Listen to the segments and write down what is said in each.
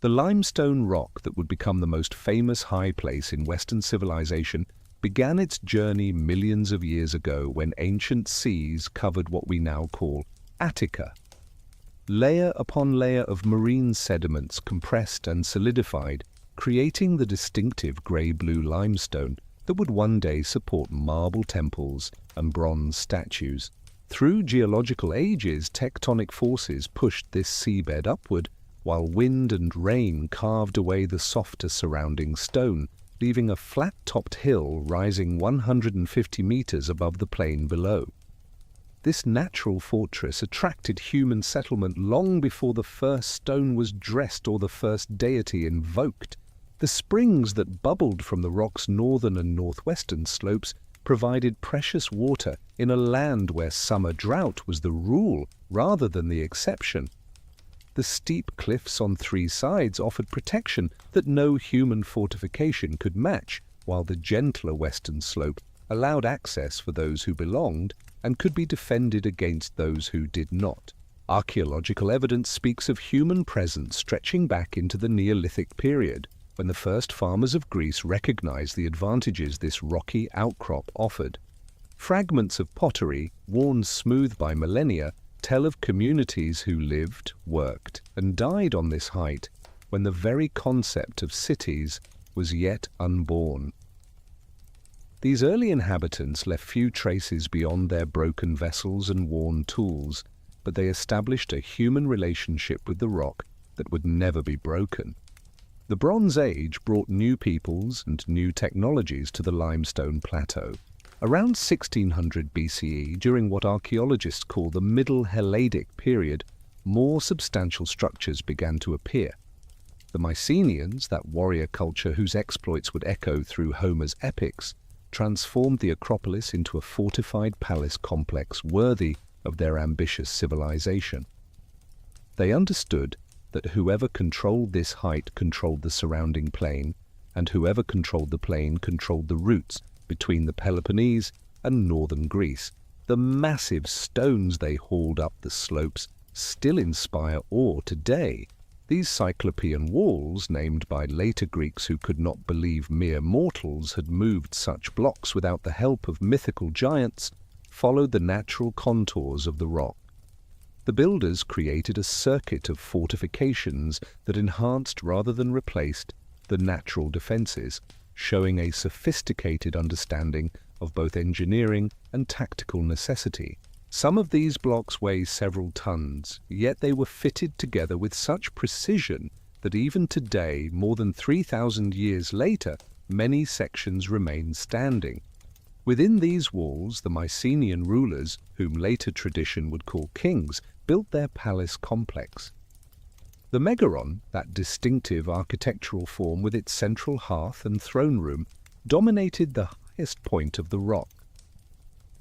The limestone rock that would become the most famous high place in Western civilization began its journey millions of years ago when ancient seas covered what we now call Attica. Layer upon layer of marine sediments compressed and solidified, creating the distinctive grey-blue limestone that would one day support marble temples and bronze statues. Through geological ages, tectonic forces pushed this seabed upward, while wind and rain carved away the softer surrounding stone, leaving a flat-topped hill rising 150 meters above the plain below. This natural fortress attracted human settlement long before the first stone was dressed or the first deity invoked. The springs that bubbled from the rock's northern and northwestern slopes provided precious water in a land where summer drought was the rule rather than the exception. The steep cliffs on three sides offered protection that no human fortification could match, while the gentler western slope allowed access for those who belonged and could be defended against those who did not. Archaeological evidence speaks of human presence stretching back into the Neolithic period, when the first farmers of Greece recognized the advantages this rocky outcrop offered. Fragments of pottery, worn smooth by millennia, tell of communities who lived, worked, and died on this height when the very concept of cities was yet unborn. These early inhabitants left few traces beyond their broken vessels and worn tools, but they established a human relationship with the rock that would never be broken. The Bronze Age brought new peoples and new technologies to the limestone plateau. Around 1600 BCE, during what archaeologists call the Middle Helladic period, more substantial structures began to appear. The Mycenaeans, that warrior culture whose exploits would echo through Homer's epics, transformed the Acropolis into a fortified palace complex worthy of their ambitious civilization. They understood that whoever controlled this height controlled the surrounding plain, and whoever controlled the plain controlled the routes between the Peloponnese and northern Greece. The massive stones they hauled up the slopes still inspire awe today. These cyclopean walls, named by later Greeks who could not believe mere mortals had moved such blocks without the help of mythical giants, followed the natural contours of the rock. The builders created a circuit of fortifications that enhanced rather than replaced the natural defenses, showing a sophisticated understanding of both engineering and tactical necessity. Some of these blocks weigh several tons, yet they were fitted together with such precision that even today, more than 3,000 years later, many sections remain standing. Within these walls, the Mycenaean rulers, whom later tradition would call kings, built their palace complex. The megaron, that distinctive architectural form with its central hearth and throne room, dominated the highest point of the rock.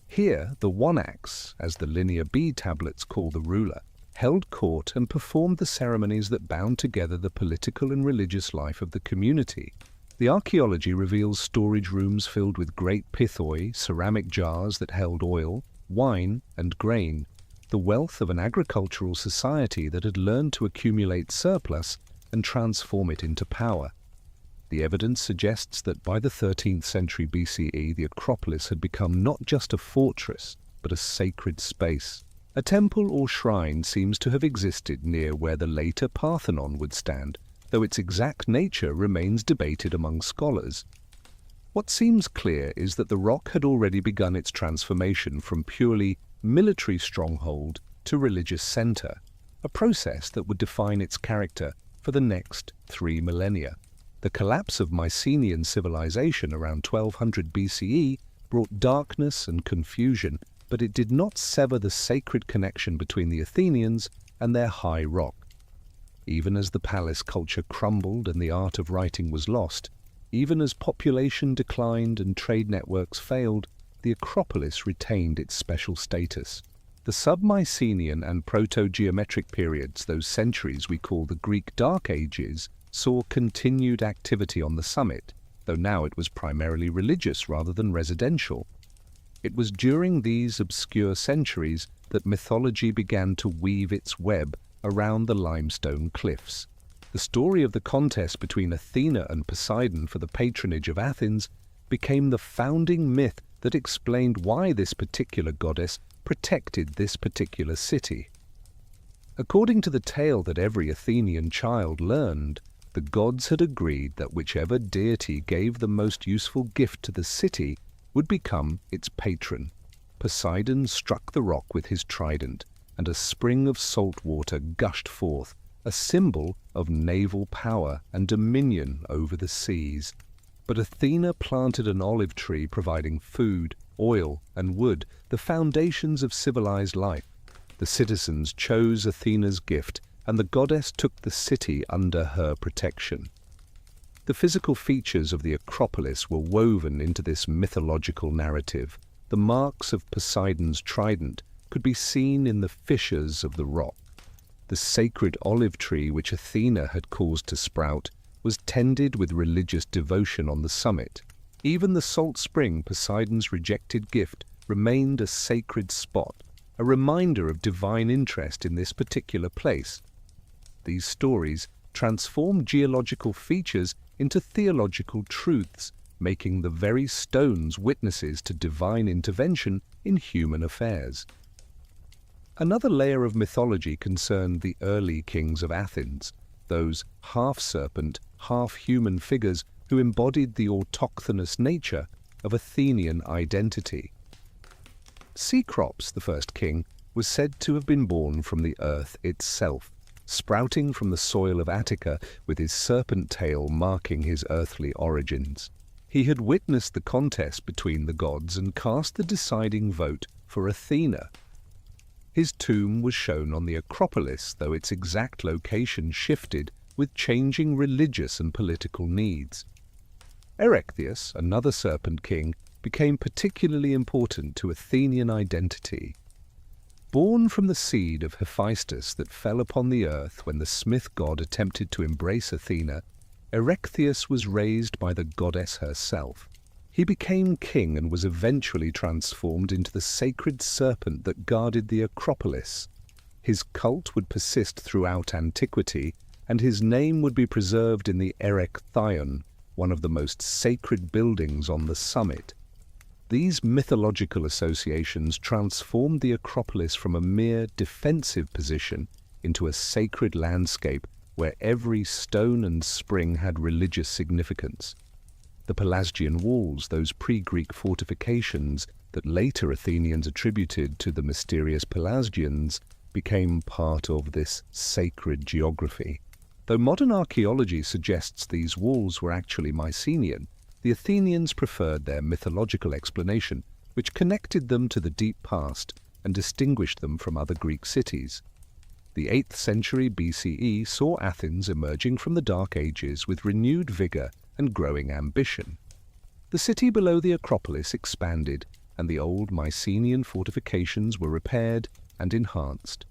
Here, the one-axe, as the Linear B tablets call the ruler, held court and performed the ceremonies that bound together the political and religious life of the community. The archaeology reveals storage rooms filled with great pithoi, ceramic jars that held oil, wine, and grain, the wealth of an agricultural society that had learned to accumulate surplus and transform it into power. The evidence suggests that by the 13th century BCE, the Acropolis had become not just a fortress, but a sacred space. A temple or shrine seems to have existed near where the later Parthenon would stand, though its exact nature remains debated among scholars. What seems clear is that the rock had already begun its transformation from purely military stronghold to religious center, a process that would define its character for the next 3 millennia. The collapse of Mycenaean civilization around 1200 BCE brought darkness and confusion, but it did not sever the sacred connection between the Athenians and their high rock. Even as the palace culture crumbled and the art of writing was lost, even as population declined and trade networks failed, the Acropolis retained its special status. The sub-Mycenaean and proto-geometric periods, those centuries we call the Greek Dark Ages, saw continued activity on the summit, though now it was primarily religious rather than residential. It was during these obscure centuries that mythology began to weave its web around the limestone cliffs. The story of the contest between Athena and Poseidon for the patronage of Athens became the founding myth that explained why this particular goddess protected this particular city. According to the tale that every Athenian child learned, the gods had agreed that whichever deity gave the most useful gift to the city would become its patron. Poseidon struck the rock with his trident, and a spring of salt water gushed forth, a symbol of naval power and dominion over the seas. But Athena planted an olive tree providing food, oil, and wood, the foundations of civilized life. The citizens chose Athena's gift, and the goddess took the city under her protection. The physical features of the Acropolis were woven into this mythological narrative. The marks of Poseidon's trident could be seen in the fissures of the rock. The sacred olive tree which Athena had caused to sprout was tended with religious devotion on the summit. Even the salt spring, Poseidon's rejected gift, remained a sacred spot, a reminder of divine interest in this particular place. These stories transformed geological features into theological truths, making the very stones witnesses to divine intervention in human affairs. Another layer of mythology concerned the early kings of Athens, those half-serpent, half-human figures who embodied the autochthonous nature of Athenian identity. Cecrops, the first king, was said to have been born from the earth itself, sprouting from the soil of Attica with his serpent tail marking his earthly origins. He had witnessed the contest between the gods and cast the deciding vote for Athena. His tomb was shown on the Acropolis, though its exact location shifted with changing religious and political needs. Erechtheus, another serpent king, became particularly important to Athenian identity. Born from the seed of Hephaestus that fell upon the earth when the smith god attempted to embrace Athena, Erechtheus was raised by the goddess herself. He became king and was eventually transformed into the sacred serpent that guarded the Acropolis. His cult would persist throughout antiquity, and his name would be preserved in the Erechtheion, one of the most sacred buildings on the summit. These mythological associations transformed the Acropolis from a mere defensive position into a sacred landscape where every stone and spring had religious significance. The Pelasgian walls, those pre-Greek fortifications that later Athenians attributed to the mysterious Pelasgians, became part of this sacred geography. Though modern archaeology suggests these walls were actually Mycenaean, the Athenians preferred their mythological explanation, which connected them to the deep past and distinguished them from other Greek cities. The 8th century BCE saw Athens emerging from the Dark Ages with renewed vigor and growing ambition. The city below the Acropolis expanded, and the old Mycenaean fortifications were repaired and enhanced.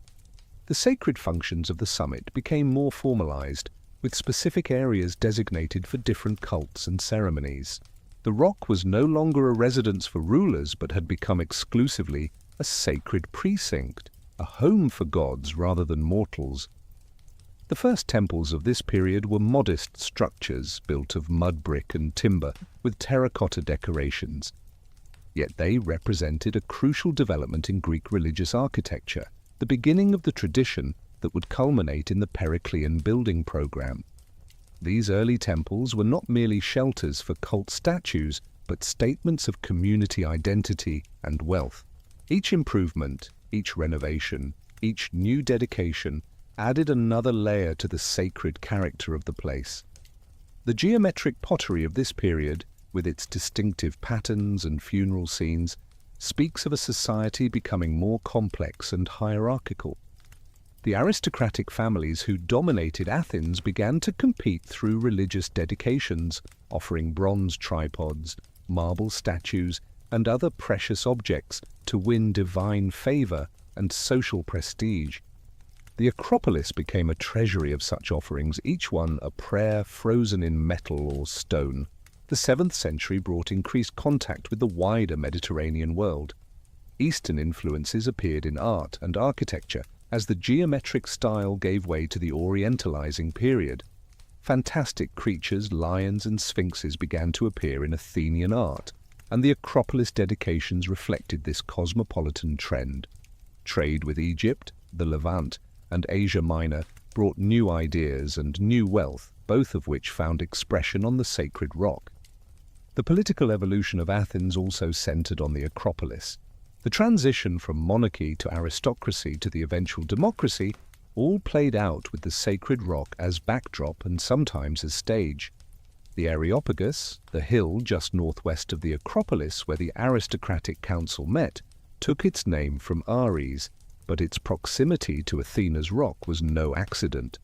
The sacred functions of the summit became more formalized, with specific areas designated for different cults and ceremonies. The rock was no longer a residence for rulers, but had become exclusively a sacred precinct, a home for gods rather than mortals. The first temples of this period were modest structures built of mud brick and timber with terracotta decorations. Yet they represented a crucial development in Greek religious architecture, the beginning of the tradition that would culminate in the Periclean building program. These early temples were not merely shelters for cult statues, but statements of community identity and wealth. Each improvement, each renovation, each new dedication added another layer to the sacred character of the place. The geometric pottery of this period, with its distinctive patterns and funeral scenes, speaks of a society becoming more complex and hierarchical. The aristocratic families who dominated Athens began to compete through religious dedications, offering bronze tripods, marble statues, and other precious objects to win divine favor and social prestige. The Acropolis became a treasury of such offerings, each one a prayer frozen in metal or stone. The 7th century brought increased contact with the wider Mediterranean world. Eastern influences appeared in art and architecture, as the geometric style gave way to the Orientalizing period, fantastic creatures, lions and sphinxes began to appear in Athenian art, and the Acropolis dedications reflected this cosmopolitan trend. Trade with Egypt, the Levant, and Asia Minor brought new ideas and new wealth, both of which found expression on the sacred rock. The political evolution of Athens also centered on the Acropolis. The transition from monarchy to aristocracy to the eventual democracy all played out with the sacred rock as backdrop and sometimes as stage. The Areopagus, the hill just northwest of the Acropolis where the aristocratic council met, took its name from Ares, but its proximity to Athena's rock was no accident.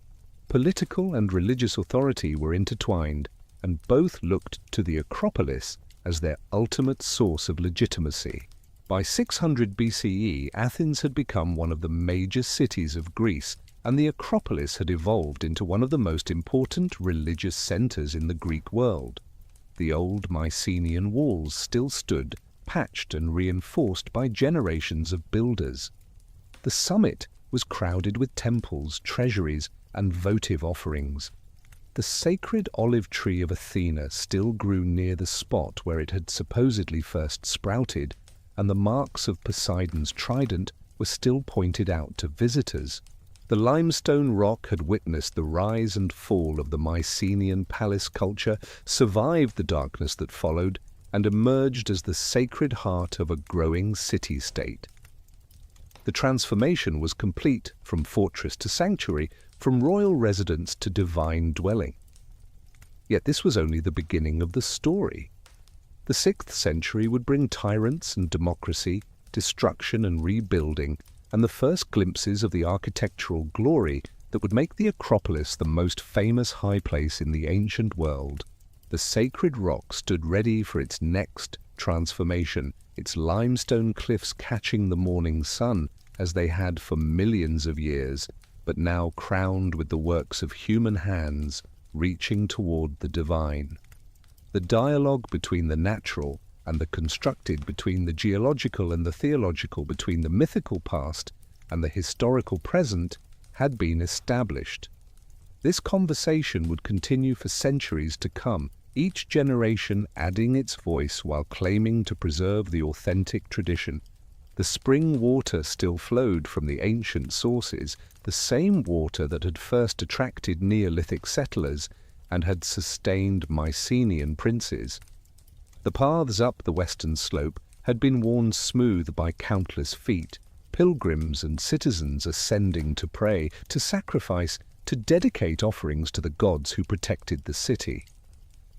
Political and religious authority were intertwined, and both looked to the Acropolis as their ultimate source of legitimacy. By 600 BCE, Athens had become one of the major cities of Greece, and the Acropolis had evolved into one of the most important religious centers in the Greek world. The old Mycenaean walls still stood, patched and reinforced by generations of builders. The summit was crowded with temples, treasuries, and votive offerings. The sacred olive tree of Athena still grew near the spot where it had supposedly first sprouted, and the marks of Poseidon's trident were still pointed out to visitors. The limestone rock had witnessed the rise and fall of the Mycenaean palace culture, survived the darkness that followed, and emerged as the sacred heart of a growing city-state. The transformation was complete, from fortress to sanctuary, from royal residence to divine dwelling. Yet this was only the beginning of the story. The 6th century would bring tyrants and democracy, destruction and rebuilding, and the first glimpses of the architectural glory that would make the Acropolis the most famous high place in the ancient world. The sacred rock stood ready for its next transformation, its limestone cliffs catching the morning sun as they had for millions of years, but now crowned with the works of human hands reaching toward the divine. The dialogue between the natural and the constructed, between the geological and the theological, between the mythical past and the historical present, had been established. This conversation would continue for centuries to come, each generation adding its voice while claiming to preserve the authentic tradition. The spring water still flowed from the ancient sources, the same water that had first attracted Neolithic settlers and had sustained Mycenaean princes. The paths up the western slope had been worn smooth by countless feet, pilgrims and citizens ascending to pray, to sacrifice, to dedicate offerings to the gods who protected the city.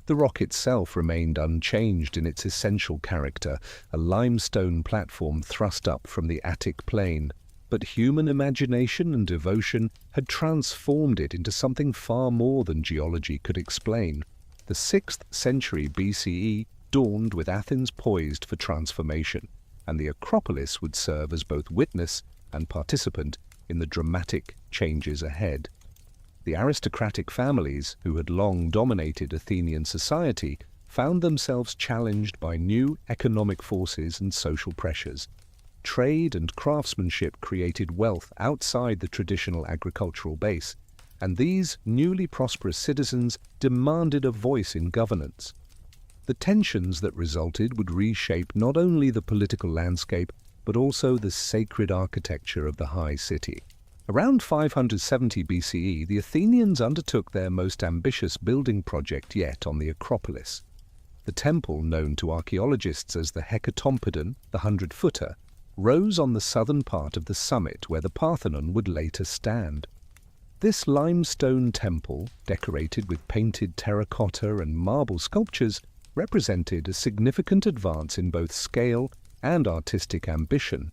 The rock itself remained unchanged in its essential character, a limestone platform thrust up from the Attic plain, but human imagination and devotion had transformed it into something far more than geology could explain. The 6th century BCE dawned with Athens poised for transformation, and the Acropolis would serve as both witness and participant in the dramatic changes ahead. The aristocratic families, who had long dominated Athenian society, found themselves challenged by new economic forces and social pressures. Trade and craftsmanship created wealth outside the traditional agricultural base, and these newly prosperous citizens demanded a voice in governance. The tensions that resulted would reshape not only the political landscape, but also the sacred architecture of the high city. Around 570 BCE, the Athenians undertook their most ambitious building project yet on the Acropolis. The temple, known to archaeologists as the Hecatompedon, the 100-footer, rose on the southern part of the summit where the Parthenon would later stand. This limestone temple, decorated with painted terracotta and marble sculptures, represented a significant advance in both scale and artistic ambition.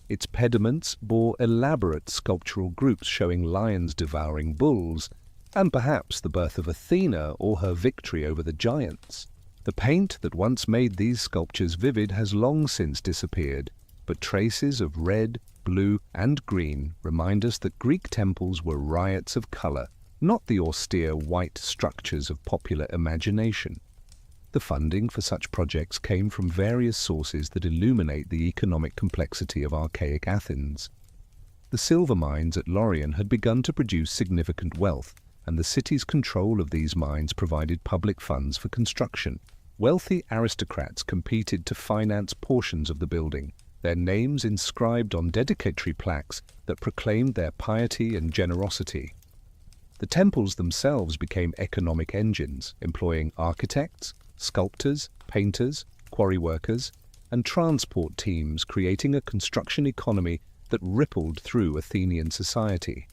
Its pediments bore elaborate sculptural groups showing lions devouring bulls, and perhaps the birth of Athena or her victory over the giants. The paint that once made these sculptures vivid has long since disappeared, but traces of red, blue, and green remind us that Greek temples were riots of color, not the austere white structures of popular imagination. The funding for such projects came from various sources that illuminate the economic complexity of archaic Athens. The silver mines at Laurion had begun to produce significant wealth, and the city's control of these mines provided public funds for construction. Wealthy aristocrats competed to finance portions of the building, their names inscribed on dedicatory plaques that proclaimed their piety and generosity. The temples themselves became economic engines, employing architects, sculptors, painters, quarry workers, and transport teams, creating a construction economy that rippled through Athenian society.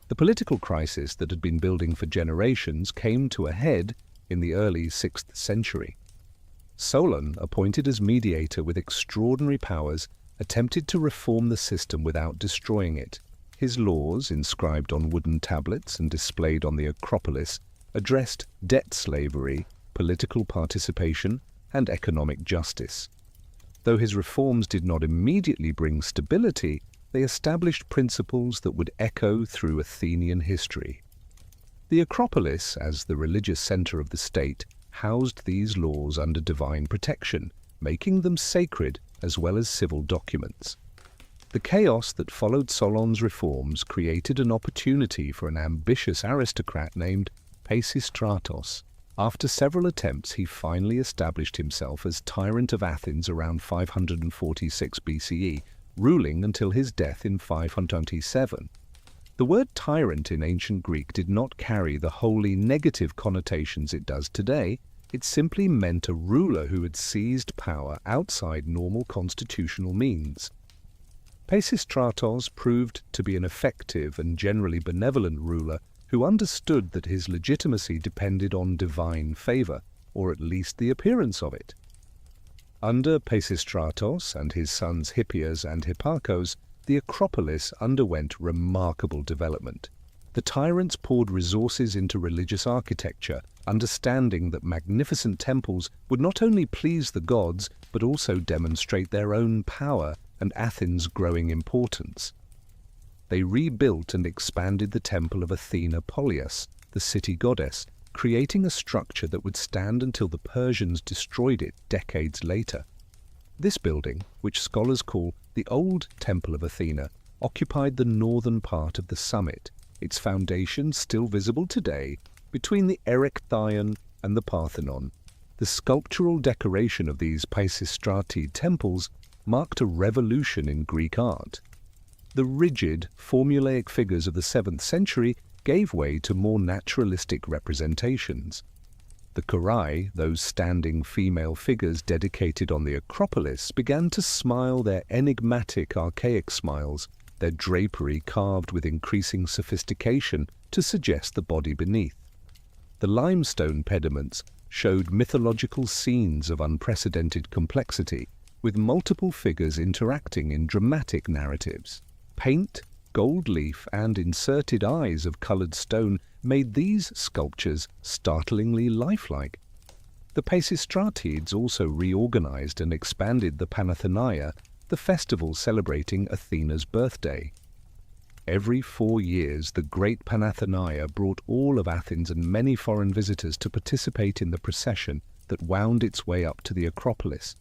The political crisis that had been building for generations came to a head in the early 6th century. Solon, appointed as mediator with extraordinary powers, attempted to reform the system without destroying it. His laws, inscribed on wooden tablets and displayed on the Acropolis, addressed debt slavery, political participation, and economic justice. Though his reforms did not immediately bring stability, they established principles that would echo through Athenian history. The Acropolis, as the religious center of the state, housed these laws under divine protection, making them sacred as well as civil documents. The chaos that followed Solon's reforms created an opportunity for an ambitious aristocrat named Pisistratos. After several attempts, he finally established himself as tyrant of Athens around 546 BCE, ruling until his death in 527. The word tyrant in ancient Greek did not carry the wholly negative connotations it does today. It simply meant a ruler who had seized power outside normal constitutional means. Pisistratos proved to be an effective and generally benevolent ruler who understood that his legitimacy depended on divine favor, or at least the appearance of it. Under Pisistratos and his sons Hippias and Hipparchos, the Acropolis underwent remarkable development. The tyrants poured resources into religious architecture, understanding that magnificent temples would not only please the gods, but also demonstrate their own power and Athens' growing importance. They rebuilt and expanded the temple of Athena Polias, the city goddess, creating a structure that would stand until the Persians destroyed it decades later. This building, which scholars call the Old Temple of Athena, occupied the northern part of the summit, its foundations still visible today between the Erechtheion and the Parthenon. The sculptural decoration of these Pisistratid temples marked a revolution in Greek art. The rigid, formulaic figures of the 7th century gave way to more naturalistic representations. The Chorai, those standing female figures dedicated on the Acropolis, began to smile their enigmatic, archaic smiles, their drapery carved with increasing sophistication to suggest the body beneath. The limestone pediments showed mythological scenes of unprecedented complexity, with multiple figures interacting in dramatic narratives. Paint, gold leaf, and inserted eyes of colored stone made these sculptures startlingly lifelike. The Pisistratids also reorganized and expanded the Panathenaia, the festival celebrating Athena's birthday. Every 4 years, the great Panathenaia brought all of Athens and many foreign visitors to participate in the procession that wound its way up to the Acropolis.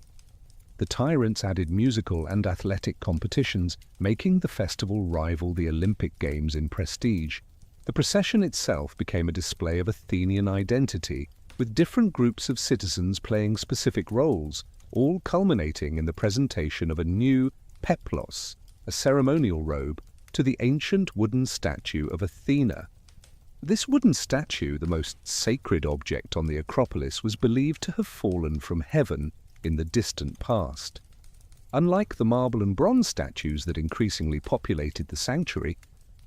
The tyrants added musical and athletic competitions, making the festival rival the Olympic Games in prestige. The procession itself became a display of Athenian identity, with different groups of citizens playing specific roles, all culminating in the presentation of a new peplos, a ceremonial robe, to the ancient wooden statue of Athena. This wooden statue, the most sacred object on the Acropolis, was believed to have fallen from heaven in the distant past. Unlike the marble and bronze statues that increasingly populated the sanctuary,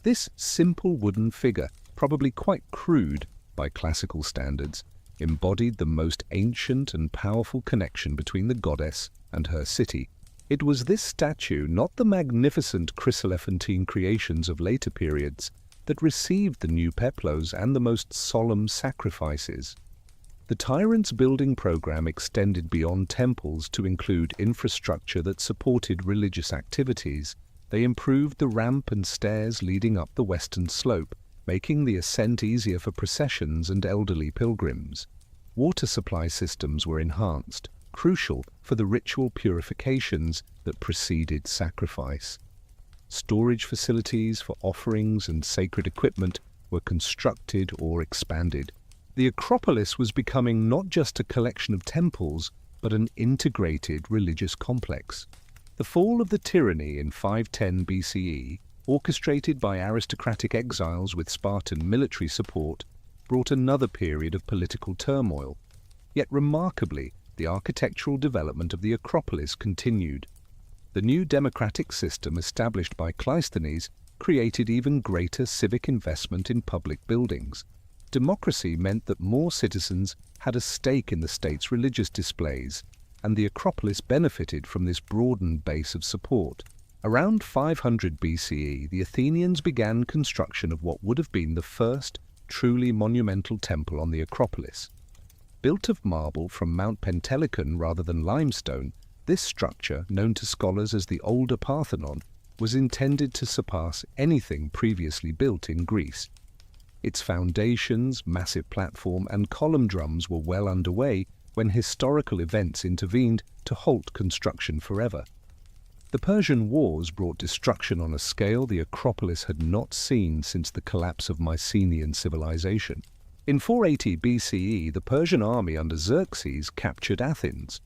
this simple wooden figure, probably quite crude by classical standards, embodied the most ancient and powerful connection between the goddess and her city. It was this statue, not the magnificent chryselephantine creations of later periods, that received the new peplos and the most solemn sacrifices. The tyrants' building program extended beyond temples to include infrastructure that supported religious activities. They improved the ramp and stairs leading up the western slope, making the ascent easier for processions and elderly pilgrims. Water supply systems were enhanced, crucial for the ritual purifications that preceded sacrifice. Storage facilities for offerings and sacred equipment were constructed or expanded. The Acropolis was becoming not just a collection of temples, but an integrated religious complex. The fall of the tyranny in 510 BCE, orchestrated by aristocratic exiles with Spartan military support, brought another period of political turmoil. Yet remarkably, the architectural development of the Acropolis continued. The new democratic system established by Cleisthenes created even greater civic investment in public buildings. Democracy meant that more citizens had a stake in the state's religious displays, and the Acropolis benefited from this broadened base of support. Around 500 BCE, the Athenians began construction of what would have been the first truly monumental temple on the Acropolis. Built of marble from Mount Pentelicon rather than limestone, this structure, known to scholars as the older Parthenon, was intended to surpass anything previously built in Greece. Its foundations, massive platform, and column drums were well underway when historical events intervened to halt construction forever. The Persian Wars brought destruction on a scale the Acropolis had not seen since the collapse of Mycenaean civilization. In 480 BCE, the Persian army under Xerxes captured Athens.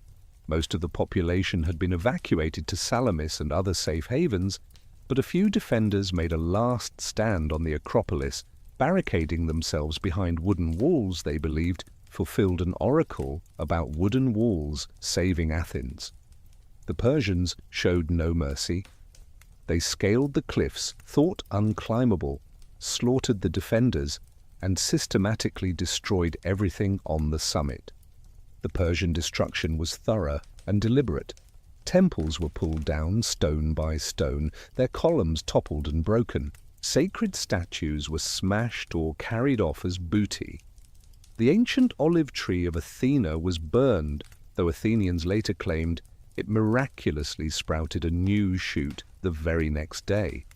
Most of the population had been evacuated to Salamis and other safe havens, but a few defenders made a last stand on the Acropolis, barricading themselves behind wooden walls they believed fulfilled an oracle about wooden walls saving Athens. The Persians showed no mercy. They scaled the cliffs, thought unclimbable, slaughtered the defenders, and systematically destroyed everything on the summit. The Persian destruction was thorough and deliberate. Temples were pulled down stone by stone, their columns toppled and broken. Sacred statues were smashed or carried off as booty. The ancient olive tree of Athena was burned, though Athenians later claimed it miraculously sprouted a new shoot the very next day.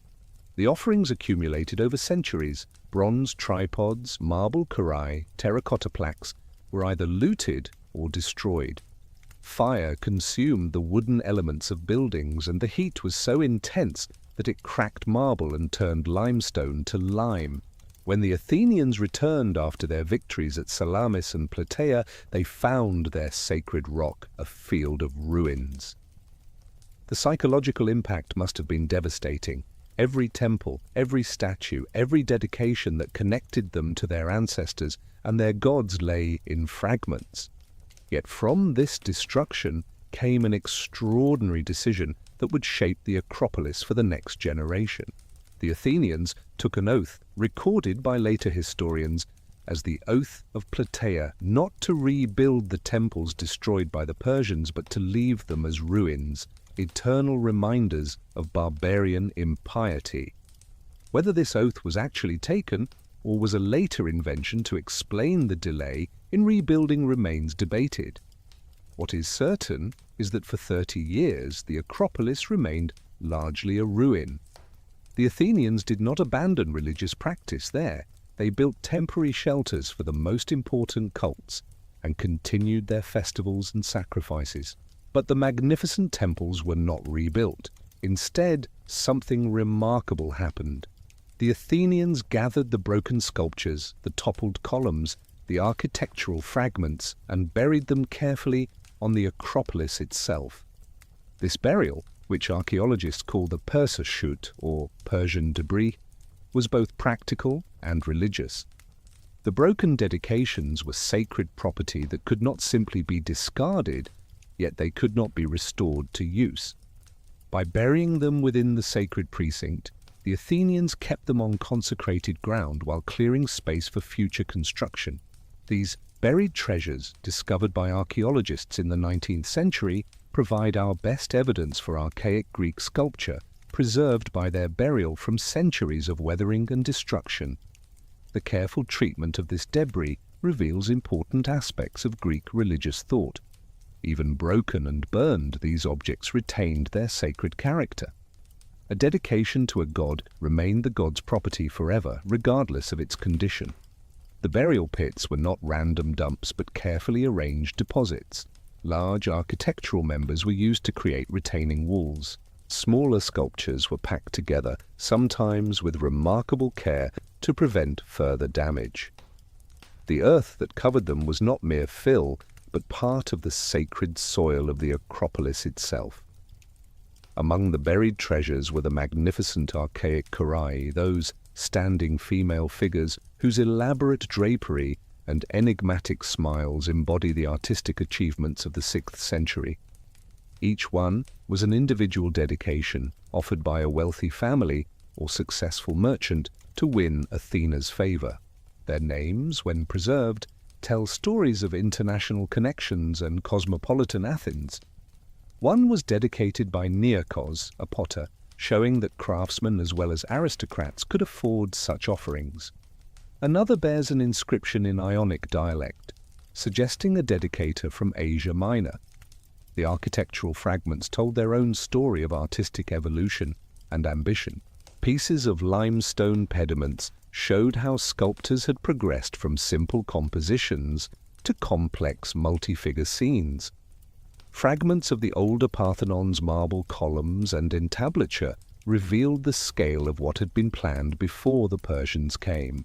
The offerings accumulated over centuries. Bronze tripods, marble karae, terracotta plaques were either looted or destroyed. Fire consumed the wooden elements of buildings, and the heat was so intense that it cracked marble and turned limestone to lime. When the Athenians returned after their victories at Salamis and Plataea, they found their sacred rock a field of ruins. The psychological impact must have been devastating. Every temple, every statue, every dedication that connected them to their ancestors and their gods lay in fragments. Yet from this destruction came an extraordinary decision that would shape the Acropolis for the next generation. The Athenians took an oath, recorded by later historians as the Oath of Plataea, not to rebuild the temples destroyed by the Persians, but to leave them as ruins, eternal reminders of barbarian impiety. Whether this oath was actually taken, or was a later invention to explain the delay in rebuilding, remains debated. What is certain is that for 30 years the Acropolis remained largely a ruin. The Athenians did not abandon religious practice there. They built temporary shelters for the most important cults and continued their festivals and sacrifices. But the magnificent temples were not rebuilt. Instead, something remarkable happened. The Athenians gathered the broken sculptures, the toppled columns, the architectural fragments, and buried them carefully on the Acropolis itself. This burial, which archaeologists call the Perseschut, or Persian debris, was both practical and religious. The broken dedications were sacred property that could not simply be discarded, yet they could not be restored to use. By burying them within the sacred precinct, the Athenians kept them on consecrated ground while clearing space for future construction. These buried treasures, discovered by archaeologists in the 19th century, provide our best evidence for archaic Greek sculpture, preserved by their burial from centuries of weathering and destruction. The careful treatment of this debris reveals important aspects of Greek religious thought. Even broken and burned, these objects retained their sacred character. A dedication to a god remained the god's property forever, regardless of its condition. The burial pits were not random dumps, but carefully arranged deposits. Large architectural members were used to create retaining walls. Smaller sculptures were packed together, sometimes with remarkable care to prevent further damage. The earth that covered them was not mere fill, but part of the sacred soil of the Acropolis itself. Among the buried treasures were the magnificent archaic Korai, those standing female figures whose elaborate drapery and enigmatic smiles embody the artistic achievements of the 6th century. Each one was an individual dedication offered by a wealthy family or successful merchant to win Athena's favor. Their names, when preserved, tell stories of international connections and cosmopolitan Athens. One was dedicated by Nearchos, a potter, showing that craftsmen as well as aristocrats could afford such offerings. Another bears an inscription in Ionic dialect, suggesting a dedicator from Asia Minor. The architectural fragments told their own story of artistic evolution and ambition. Pieces of limestone pediments showed how sculptors had progressed from simple compositions to complex multi-figure scenes. Fragments of the older Parthenon's marble columns and entablature revealed the scale of what had been planned before the Persians came.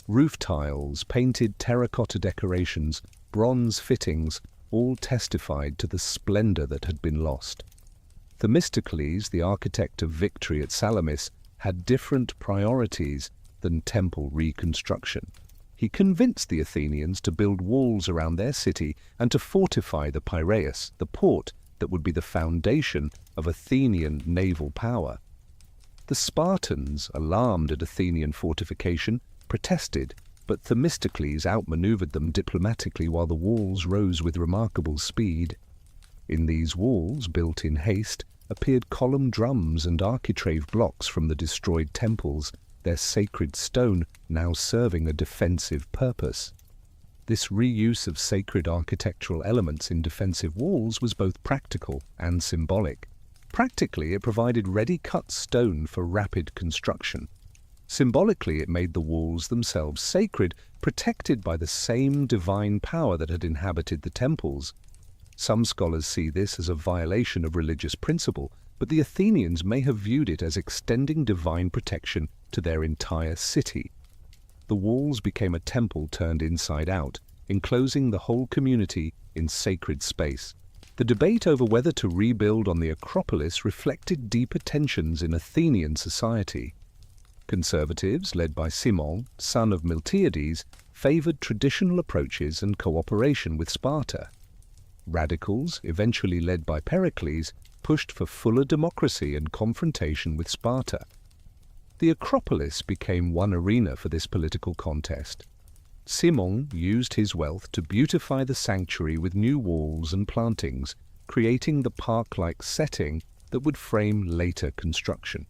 Roof tiles, painted terracotta decorations, bronze fittings, all testified to the splendor that had been lost. Themistocles, the architect of victory at Salamis, had different priorities than temple reconstruction. He convinced the Athenians to build walls around their city and to fortify the Piraeus, the port that would be the foundation of Athenian naval power. The Spartans, alarmed at Athenian fortification, protested, but Themistocles outmaneuvered them diplomatically while the walls rose with remarkable speed. In these walls, built in haste, appeared column drums and architrave blocks from the destroyed temples, their sacred stone now serving a defensive purpose. This reuse of sacred architectural elements in defensive walls was both practical and symbolic. Practically, it provided ready-cut stone for rapid construction. Symbolically, it made the walls themselves sacred, protected by the same divine power that had inhabited the temples. Some scholars see this as a violation of religious principle, but the Athenians may have viewed it as extending divine protection to their entire city. The walls became a temple turned inside out, enclosing the whole community in sacred space. The debate over whether to rebuild on the Acropolis reflected deeper tensions in Athenian society. Conservatives, led by Cimon, son of Miltiades, favored traditional approaches and cooperation with Sparta. Radicals, eventually led by Pericles, pushed for fuller democracy and confrontation with Sparta. The Acropolis became one arena for this political contest. Cimon used his wealth to beautify the sanctuary with new walls and plantings, creating the park-like setting that would frame later construction.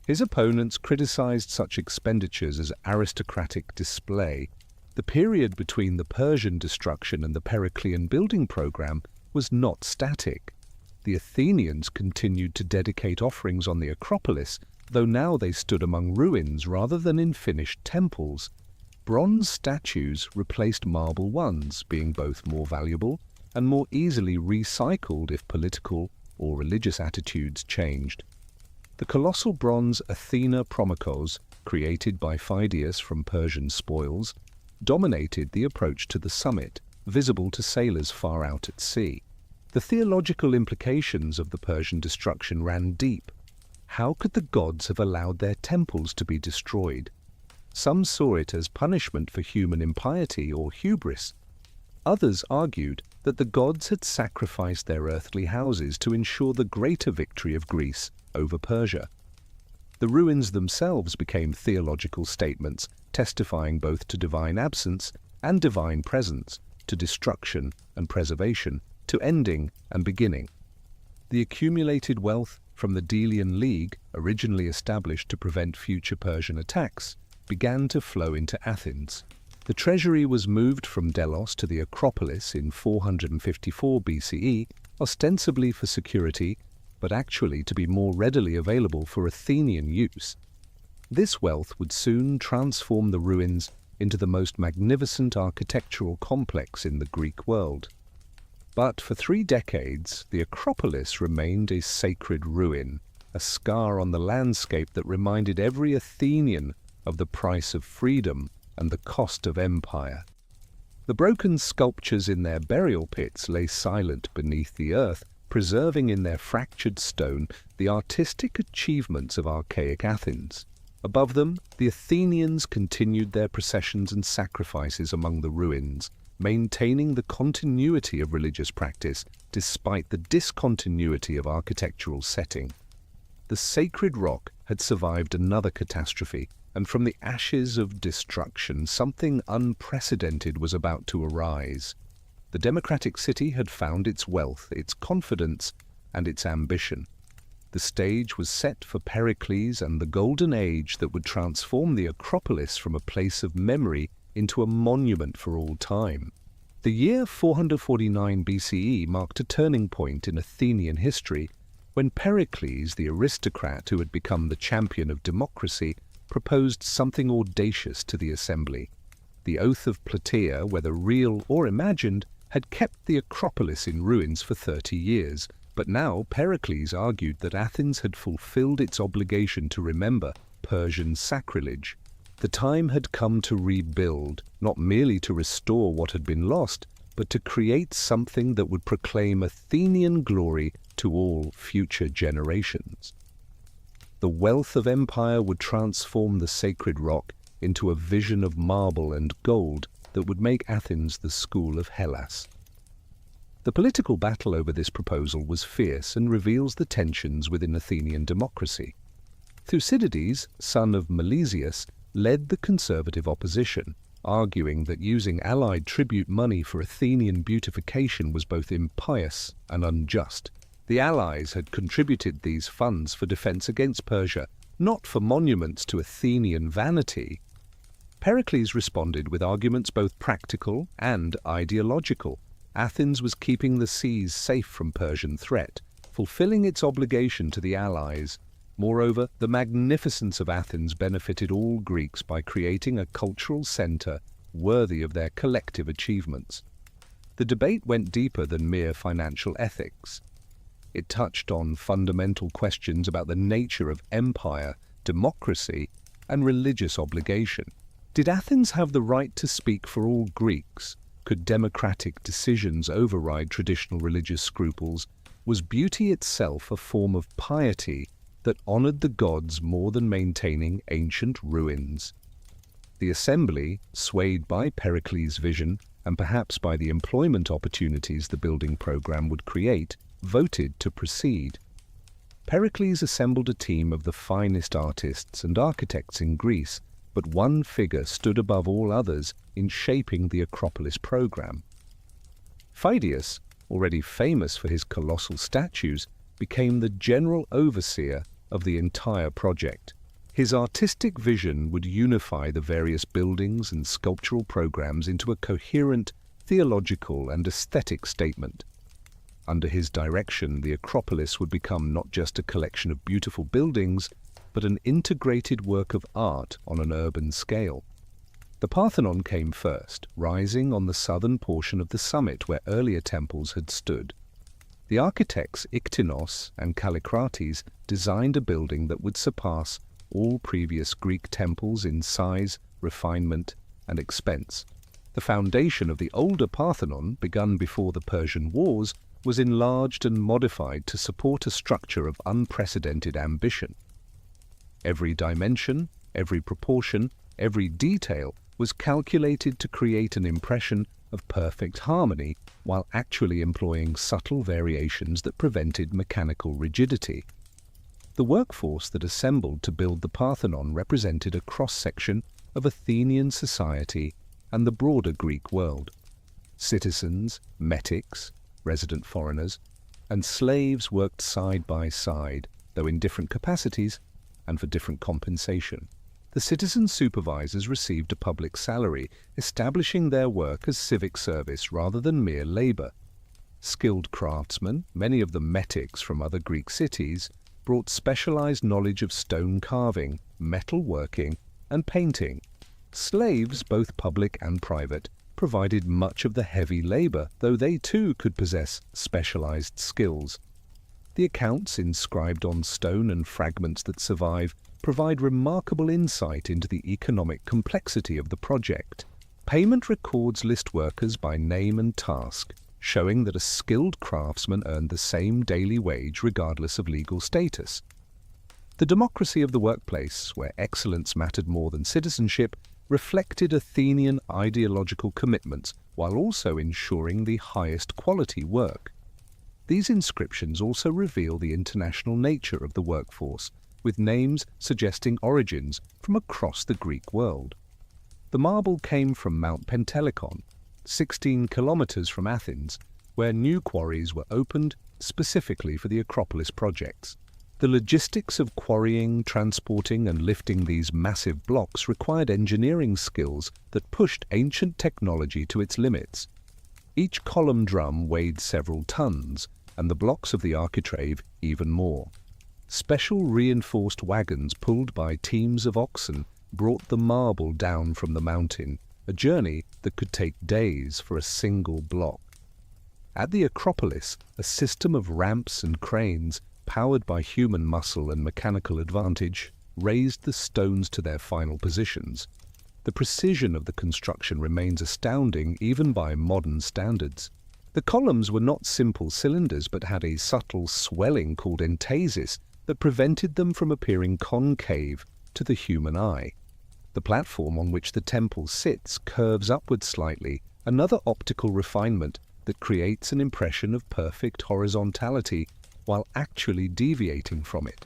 His opponents criticized such expenditures as aristocratic display. The period between the Persian destruction and the Periclean building program was not static. The Athenians continued to dedicate offerings on the Acropolis, though now they stood among ruins rather than in finished temples. Bronze statues replaced marble ones, being both more valuable and more easily recycled if political or religious attitudes changed. The colossal bronze Athena Promachos, created by Phidias from Persian spoils, dominated the approach to the summit, visible to sailors far out at sea. The theological implications of the Persian destruction ran deep. How could the gods have allowed their temples to be destroyed? Some saw it as punishment for human impiety or hubris. Others argued that the gods had sacrificed their earthly houses to ensure the greater victory of Greece over Persia. The ruins themselves became theological statements, testifying both to divine absence and divine presence, to destruction and preservation, to ending and beginning. The accumulated wealth from the Delian League, originally established to prevent future Persian attacks, began to flow into Athens. The treasury was moved from Delos to the Acropolis in 454 BCE, ostensibly for security, but actually to be more readily available for Athenian use. This wealth would soon transform the ruins into the most magnificent architectural complex in the Greek world. But for 3 decades, the Acropolis remained a sacred ruin, a scar on the landscape that reminded every Athenian of the price of freedom and the cost of empire. The broken sculptures in their burial pits lay silent beneath the earth, preserving in their fractured stone the artistic achievements of archaic Athens. Above them, the Athenians continued their processions and sacrifices among the ruins, maintaining the continuity of religious practice despite the discontinuity of architectural setting. The sacred rock had survived another catastrophe, and from the ashes of destruction, something unprecedented was about to arise. The democratic city had found its wealth, its confidence, and its ambition. The stage was set for Pericles and the golden age that would transform the Acropolis from a place of memory into a monument for all time. The year 449 BCE marked a turning point in Athenian history when Pericles, the aristocrat who had become the champion of democracy, proposed something audacious to the assembly. The oath of Plataea, whether real or imagined, had kept the Acropolis in ruins for 30 years, but now Pericles argued that Athens had fulfilled its obligation to remember Persian sacrilege. The time had come to rebuild, not merely to restore what had been lost, but to create something that would proclaim Athenian glory to all future generations. The wealth of empire would transform the sacred rock into a vision of marble and gold that would make Athens the school of Hellas. The political battle over this proposal was fierce and reveals the tensions within Athenian democracy. Thucydides, son of Milesius, led the conservative opposition, arguing that using allied tribute money for Athenian beautification was both impious and unjust. The allies had contributed these funds for defense against Persia, not for monuments to Athenian vanity. Pericles responded with arguments both practical and ideological. Athens was keeping the seas safe from Persian threat, fulfilling its obligation to the allies. Moreover, the magnificence of Athens benefited all Greeks by creating a cultural center worthy of their collective achievements. The debate went deeper than mere financial ethics. It touched on fundamental questions about the nature of empire, democracy, and religious obligation. Did Athens have the right to speak for all Greeks? Could democratic decisions override traditional religious scruples? Was beauty itself a form of piety that honored the gods more than maintaining ancient ruins? The assembly, swayed by Pericles' vision and perhaps by the employment opportunities the building program would create, voted to proceed. Pericles assembled a team of the finest artists and architects in Greece, but one figure stood above all others in shaping the Acropolis program. Phidias, already famous for his colossal statues, became the general overseer of the entire project. His artistic vision would unify the various buildings and sculptural programs into a coherent theological and aesthetic statement. Under his direction, the Acropolis would become not just a collection of beautiful buildings, but an integrated work of art on an urban scale. The Parthenon came first, rising on the southern portion of the summit where earlier temples had stood. The architects Iktinos and Kallikrates designed a building that would surpass all previous Greek temples in size, refinement, and expense. The foundation of the older Parthenon, begun before the Persian Wars, was enlarged and modified to support a structure of unprecedented ambition. Every dimension, every proportion, every detail was calculated to create an impression of perfect harmony while actually employing subtle variations that prevented mechanical rigidity. The workforce that assembled to build the Parthenon represented a cross-section of Athenian society and the broader Greek world. Citizens, metics, resident foreigners, and slaves worked side by side, though in different capacities and for different compensation. The citizen supervisors received a public salary, establishing their work as civic service rather than mere labor. Skilled craftsmen, many of them metics from other Greek cities, brought specialized knowledge of stone carving, metal working, and painting. Slaves, both public and private, provided much of the heavy labor, though they too could possess specialized skills. The accounts inscribed on stone and fragments that survive provide remarkable insight into the economic complexity of the project. Payment records list workers by name and task, showing that a skilled craftsman earned the same daily wage regardless of legal status. The democracy of the workplace, where excellence mattered more than citizenship, reflected Athenian ideological commitments while also ensuring the highest quality work. These inscriptions also reveal the international nature of the workforce, with names suggesting origins from across the Greek world. The marble came from Mount Pentelicon, 16 kilometers from Athens, where new quarries were opened specifically for the Acropolis projects. The logistics of quarrying, transporting, and lifting these massive blocks required engineering skills that pushed ancient technology to its limits. Each column drum weighed several tons, and the blocks of the architrave even more. Special reinforced wagons pulled by teams of oxen brought the marble down from the mountain, a journey that could take days for a single block. At the Acropolis, a system of ramps and cranes, powered by human muscle and mechanical advantage, raised the stones to their final positions. The precision of the construction remains astounding even by modern standards. The columns were not simple cylinders but had a subtle swelling called entasis that prevented them from appearing concave to the human eye. The platform on which the temple sits curves upward slightly, another optical refinement that creates an impression of perfect horizontality while actually deviating from it.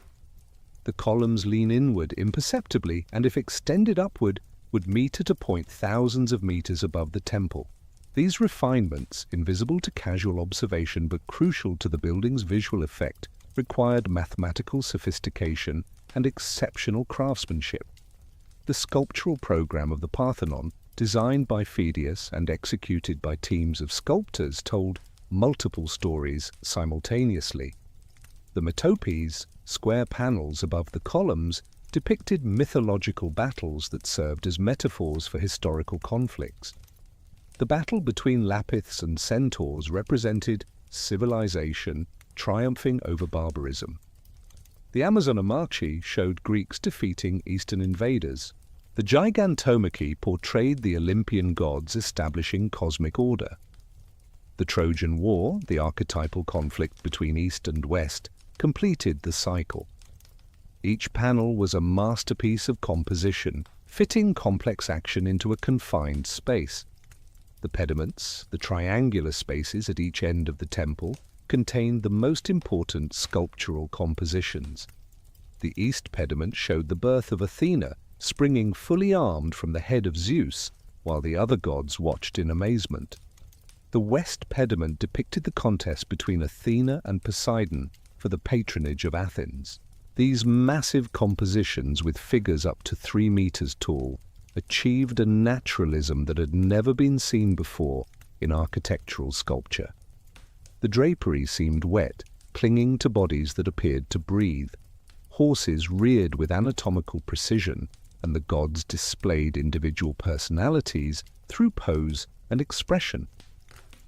The columns lean inward imperceptibly and, if extended upward, would meet at a point thousands of meters above the temple. These refinements, invisible to casual observation but crucial to the building's visual effect, required mathematical sophistication and exceptional craftsmanship. The sculptural program of the Parthenon, designed by Phidias and executed by teams of sculptors, told multiple stories simultaneously. The metopes, square panels above the columns, depicted mythological battles that served as metaphors for historical conflicts. The battle between Lapiths and centaurs represented civilization triumphing over barbarism. The Amazonomachi showed Greeks defeating Eastern invaders. The Gigantomachy portrayed the Olympian gods establishing cosmic order. The Trojan War, the archetypal conflict between East and West, completed the cycle. Each panel was a masterpiece of composition, fitting complex action into a confined space. The pediments, the triangular spaces at each end of the temple, contained the most important sculptural compositions. The east pediment showed the birth of Athena, springing fully armed from the head of Zeus, while the other gods watched in amazement. The west pediment depicted the contest between Athena and Poseidon for the patronage of Athens. These massive compositions, with figures up to 3 meters tall, achieved a naturalism that had never been seen before in architectural sculpture. The drapery seemed wet, clinging to bodies that appeared to breathe. Horses reared with anatomical precision, and the gods displayed individual personalities through pose and expression.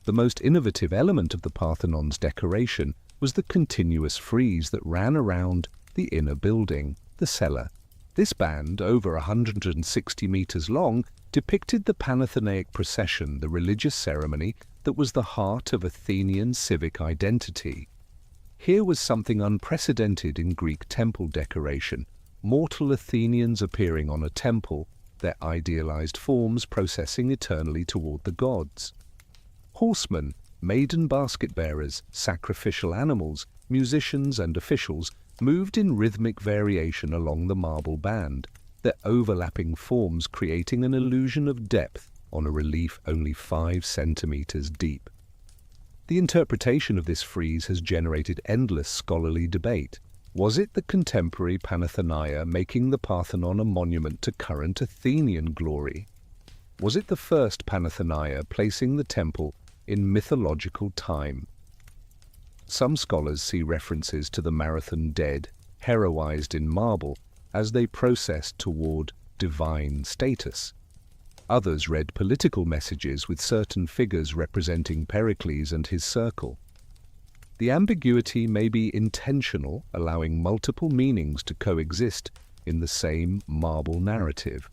The most innovative element of the Parthenon's decoration was the continuous frieze that ran around the inner building, the cella. This band, over 160 meters long, depicted the Panathenaic procession, the religious ceremony that was the heart of Athenian civic identity. Here was something unprecedented in Greek temple decoration, mortal Athenians appearing on a temple, their idealized forms processing eternally toward the gods. Horsemen, maiden basket-bearers, sacrificial animals, musicians and officials moved in rhythmic variation along the marble band, their overlapping forms creating an illusion of depth on a relief only 5 centimeters deep. The interpretation of this frieze has generated endless scholarly debate. Was it the contemporary Panathenaea making the Parthenon a monument to current Athenian glory? Was it the first Panathenaea placing the temple in mythological time? Some scholars see references to the Marathon dead, heroized in marble, as they processed toward divine status. Others read political messages with certain figures representing Pericles and his circle. The ambiguity may be intentional, allowing multiple meanings to coexist in the same marble narrative.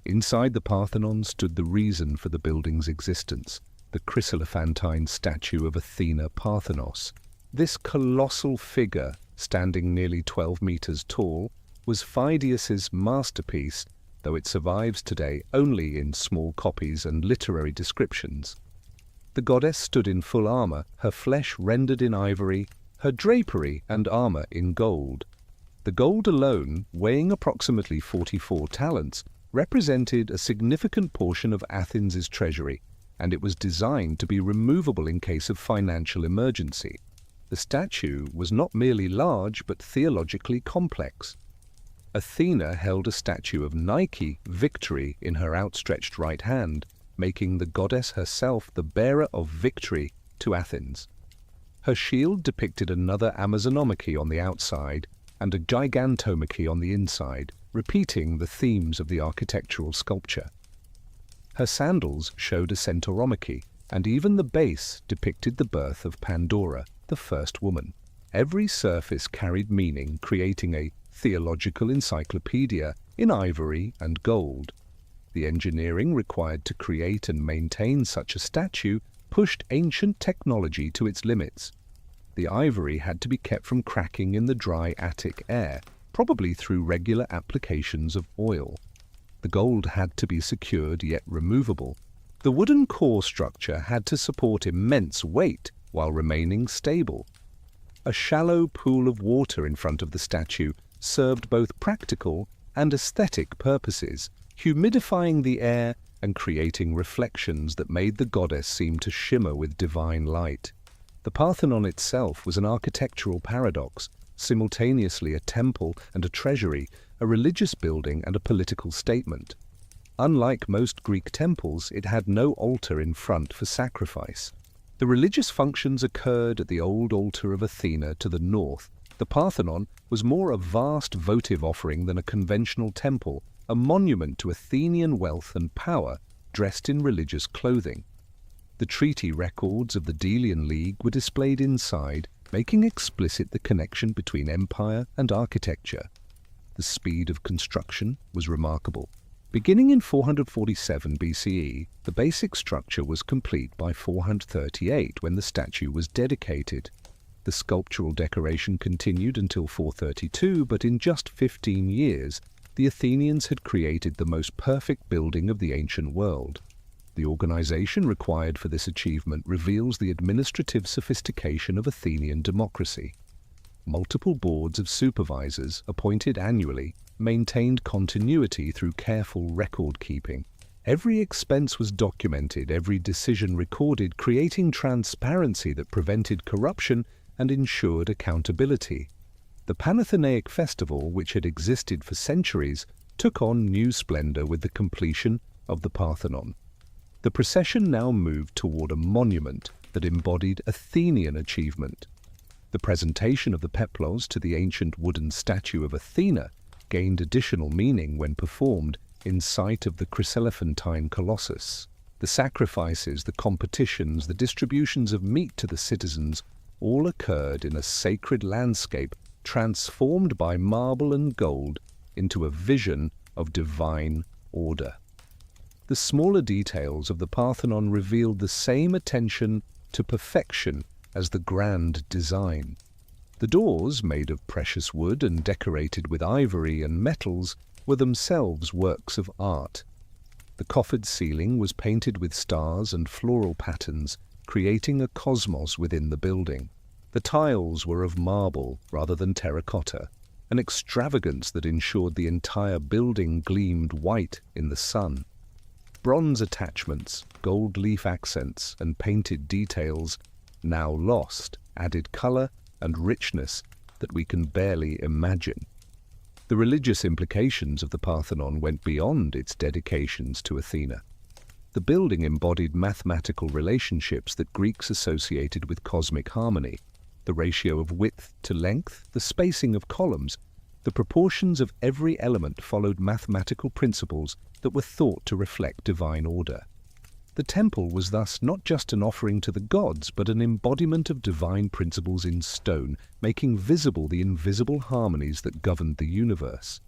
Inside the Parthenon stood the reason for the building's existence, the chryselephantine statue of Athena Parthenos. This colossal figure, standing nearly 12 meters tall, was Phidias's masterpiece, though it survives today only in small copies and literary descriptions. The goddess stood in full armor, her flesh rendered in ivory, her drapery and armor in gold. The gold alone, weighing approximately 44 talents, represented a significant portion of Athens's treasury, and it was designed to be removable in case of financial emergency. The statue was not merely large but theologically complex. Athena held a statue of Nike, victory, in her outstretched right hand, making the goddess herself the bearer of victory to Athens. Her shield depicted another Amazonomachy on the outside and a Gigantomachy on the inside, repeating the themes of the architectural sculpture. Her sandals showed a Centauromachy, and even the base depicted the birth of Pandora, the first woman. Every surface carried meaning, creating a theological encyclopedia in ivory and gold. The engineering required to create and maintain such a statue pushed ancient technology to its limits. The ivory had to be kept from cracking in the dry Attic air, probably through regular applications of oil. The gold had to be secured yet removable. The wooden core structure had to support immense weight while remaining stable. A shallow pool of water in front of the statue served both practical and aesthetic purposes, humidifying the air and creating reflections that made the goddess seem to shimmer with divine light. The Parthenon itself was an architectural paradox, simultaneously a temple and a treasury, a religious building and a political statement. Unlike most Greek temples, it had no altar in front for sacrifice. The religious functions occurred at the old altar of Athena to the north. The Parthenon was more a vast votive offering than a conventional temple, a monument to Athenian wealth and power, dressed in religious clothing. The treaty records of the Delian League were displayed inside, making explicit the connection between empire and architecture. The speed of construction was remarkable. Beginning in 447 BCE, the basic structure was complete by 438 when the statue was dedicated. The sculptural decoration continued until 432, but in just 15 years, the Athenians had created the most perfect building of the ancient world. The organization required for this achievement reveals the administrative sophistication of Athenian democracy. Multiple boards of supervisors, appointed annually, maintained continuity through careful record-keeping. Every expense was documented, every decision recorded, creating transparency that prevented corruption and ensured accountability. The Panathenaic festival, which had existed for centuries, took on new splendor with the completion of the Parthenon. The procession now moved toward a monument that embodied Athenian achievement. The presentation of the peplos to the ancient wooden statue of Athena gained additional meaning when performed in sight of the chryselephantine colossus. The sacrifices, the competitions, the distributions of meat to the citizens all occurred in a sacred landscape transformed by marble and gold into a vision of divine order. The smaller details of the Parthenon revealed the same attention to perfection as the grand design. The doors, made of precious wood and decorated with ivory and metals, were themselves works of art. The coffered ceiling was painted with stars and floral patterns, creating a cosmos within the building. The tiles were of marble rather than terracotta, an extravagance that ensured the entire building gleamed white in the sun. Bronze attachments, gold leaf accents, and painted details, now lost, added color and richness that we can barely imagine. The religious implications of the Parthenon went beyond its dedications to Athena. The building embodied mathematical relationships that Greeks associated with cosmic harmony. The ratio of width to length, the spacing of columns, The proportions of every element followed mathematical principles that were thought to reflect divine order. The temple was thus not just an offering to the gods, but an embodiment of divine principles in stone, making visible the invisible harmonies that governed the universe.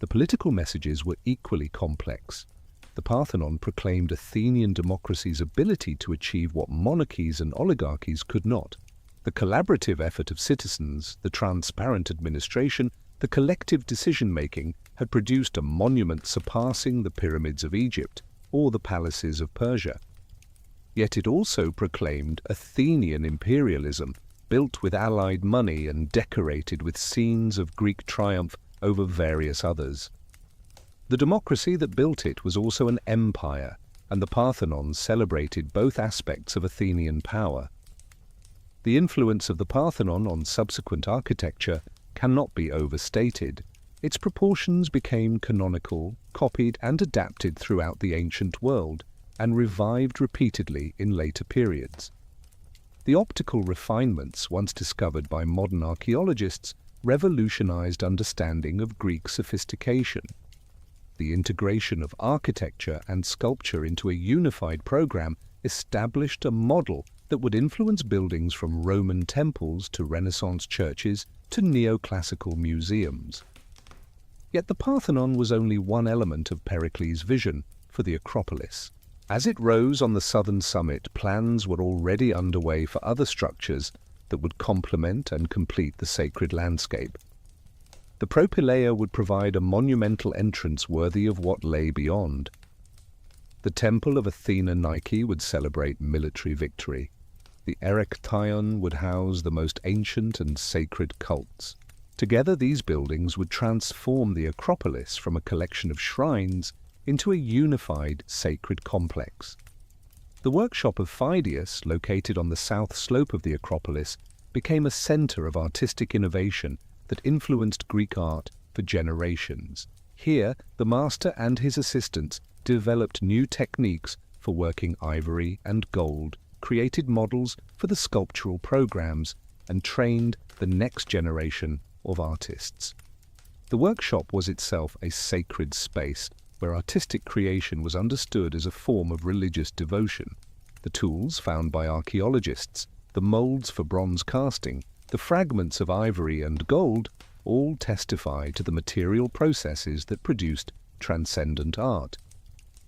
The political messages were equally complex. The Parthenon proclaimed Athenian democracy's ability to achieve what monarchies and oligarchies could not. The collaborative effort of citizens, the transparent administration, the collective decision-making had produced a monument surpassing the pyramids of Egypt or the palaces of Persia. Yet it also proclaimed Athenian imperialism, built with allied money and decorated with scenes of Greek triumph over various others. The democracy that built it was also an empire, and the Parthenon celebrated both aspects of Athenian power. The influence of the Parthenon on subsequent architecture cannot be overstated. Its proportions became canonical, copied and adapted throughout the ancient world, and revived repeatedly in later periods. The optical refinements once discovered by modern archaeologists revolutionized understanding of Greek sophistication. The integration of architecture and sculpture into a unified program established a model that would influence buildings from Roman temples to Renaissance churches to neoclassical museums. Yet the Parthenon was only one element of Pericles' vision for the Acropolis. As it rose on the southern summit, plans were already underway for other structures that would complement and complete the sacred landscape. The propylaea would provide a monumental entrance worthy of what lay beyond. The temple of Athena Nike would celebrate military victory. The Erechtheion would house the most ancient and sacred cults. Together, these buildings would transform the Acropolis from a collection of shrines into a unified sacred complex. The workshop of Phidias, located on the south slope of the Acropolis, became a center of artistic innovation that influenced Greek art for generations. Here, the master and his assistants developed new techniques for working ivory and gold, created models for the sculptural programs, and trained the next generation of artists. The workshop was itself a sacred space where artistic creation was understood as a form of religious devotion. The tools found by archaeologists, the molds for bronze casting, the fragments of ivory and gold, all testify to the material processes that produced transcendent art.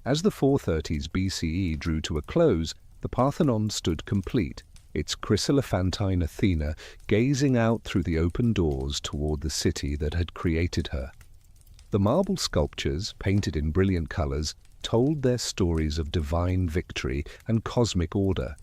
As the 430s BCE drew to a close, the Parthenon stood complete, its chryselephantine Athena gazing out through the open doors toward the city that had created her. The marble sculptures, painted in brilliant colors, told their stories of divine victory and cosmic order.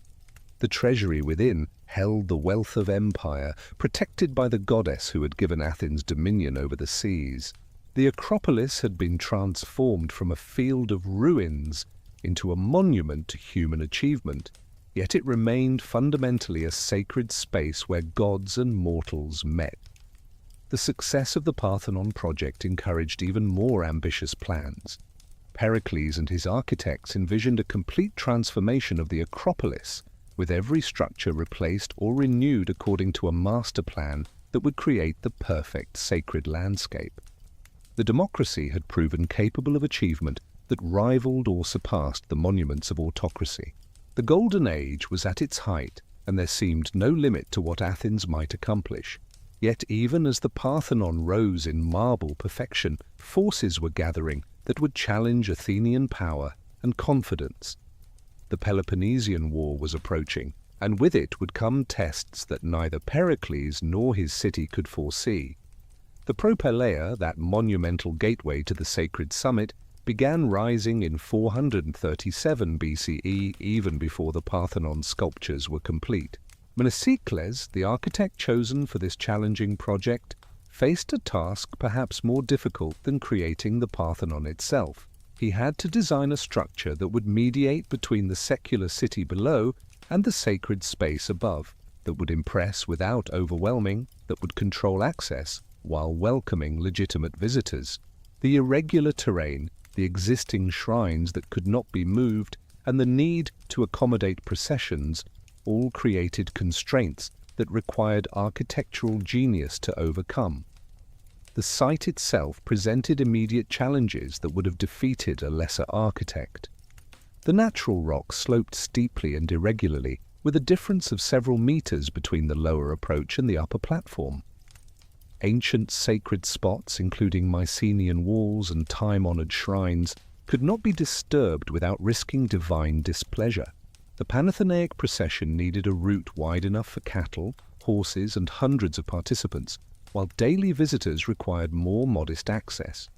The treasury within held the wealth of empire, protected by the goddess who had given Athens dominion over the seas. The Acropolis had been transformed from a field of ruins into a monument to human achievement, yet it remained fundamentally a sacred space where gods and mortals met. The success of the Parthenon project encouraged even more ambitious plans. Pericles and his architects envisioned a complete transformation of the Acropolis, with every structure replaced or renewed according to a master plan that would create the perfect sacred landscape. The democracy had proven capable of achievement that rivaled or surpassed the monuments of autocracy. The Golden Age was at its height, and there seemed no limit to what Athens might accomplish. Yet even as the Parthenon rose in marble perfection, forces were gathering that would challenge Athenian power and confidence. The Peloponnesian War was approaching, and with it would come tests that neither Pericles nor his city could foresee. The propylaea, that monumental gateway to the sacred summit, began rising in 437 BCE, even before the Parthenon sculptures were complete. Mnesicles, the architect chosen for this challenging project, faced a task perhaps more difficult than creating the Parthenon itself. He had to design a structure that would mediate between the secular city below and the sacred space above, that would impress without overwhelming, that would control access while welcoming legitimate visitors. The irregular terrain, the existing shrines that could not be moved, and the need to accommodate processions all created constraints that required architectural genius to overcome. the site itself presented immediate challenges that would have defeated a lesser architect. The natural rock sloped steeply and irregularly, with a difference of several meters between the lower approach and the upper platform. Ancient sacred spots, including Mycenaean walls and time-honored shrines, could not be disturbed without risking divine displeasure. The Panathenaic procession needed a route wide enough for cattle, horses, and hundreds of participants, while daily visitors required more modest access.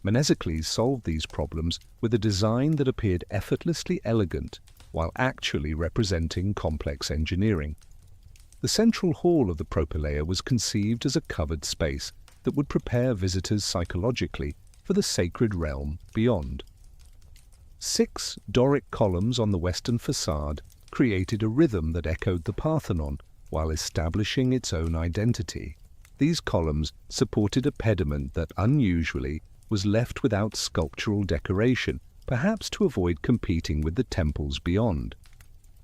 Mnesocles solved these problems with a design that appeared effortlessly elegant, while actually representing complex engineering. The central hall of the propylaea was conceived as a covered space that would prepare visitors psychologically for the sacred realm beyond. 6 Doric columns on the western facade created a rhythm that echoed the Parthenon while establishing its own identity. These columns supported a pediment that unusually was left without sculptural decoration, perhaps to avoid competing with the temples beyond.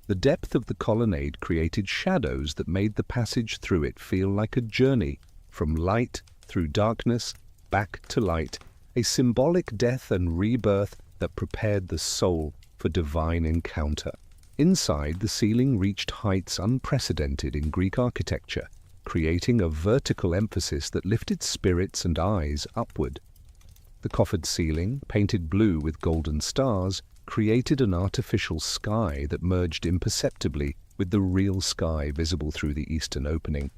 The depth of the colonnade created shadows that made the passage through it feel like a journey from light through darkness, back to light, a symbolic death and rebirth that prepared the soul for divine encounter. Inside, the ceiling reached heights unprecedented in Greek architecture, creating a vertical emphasis that lifted spirits and eyes upward. The coffered ceiling, painted blue with golden stars, created an artificial sky that merged imperceptibly with the real sky visible through the eastern opening.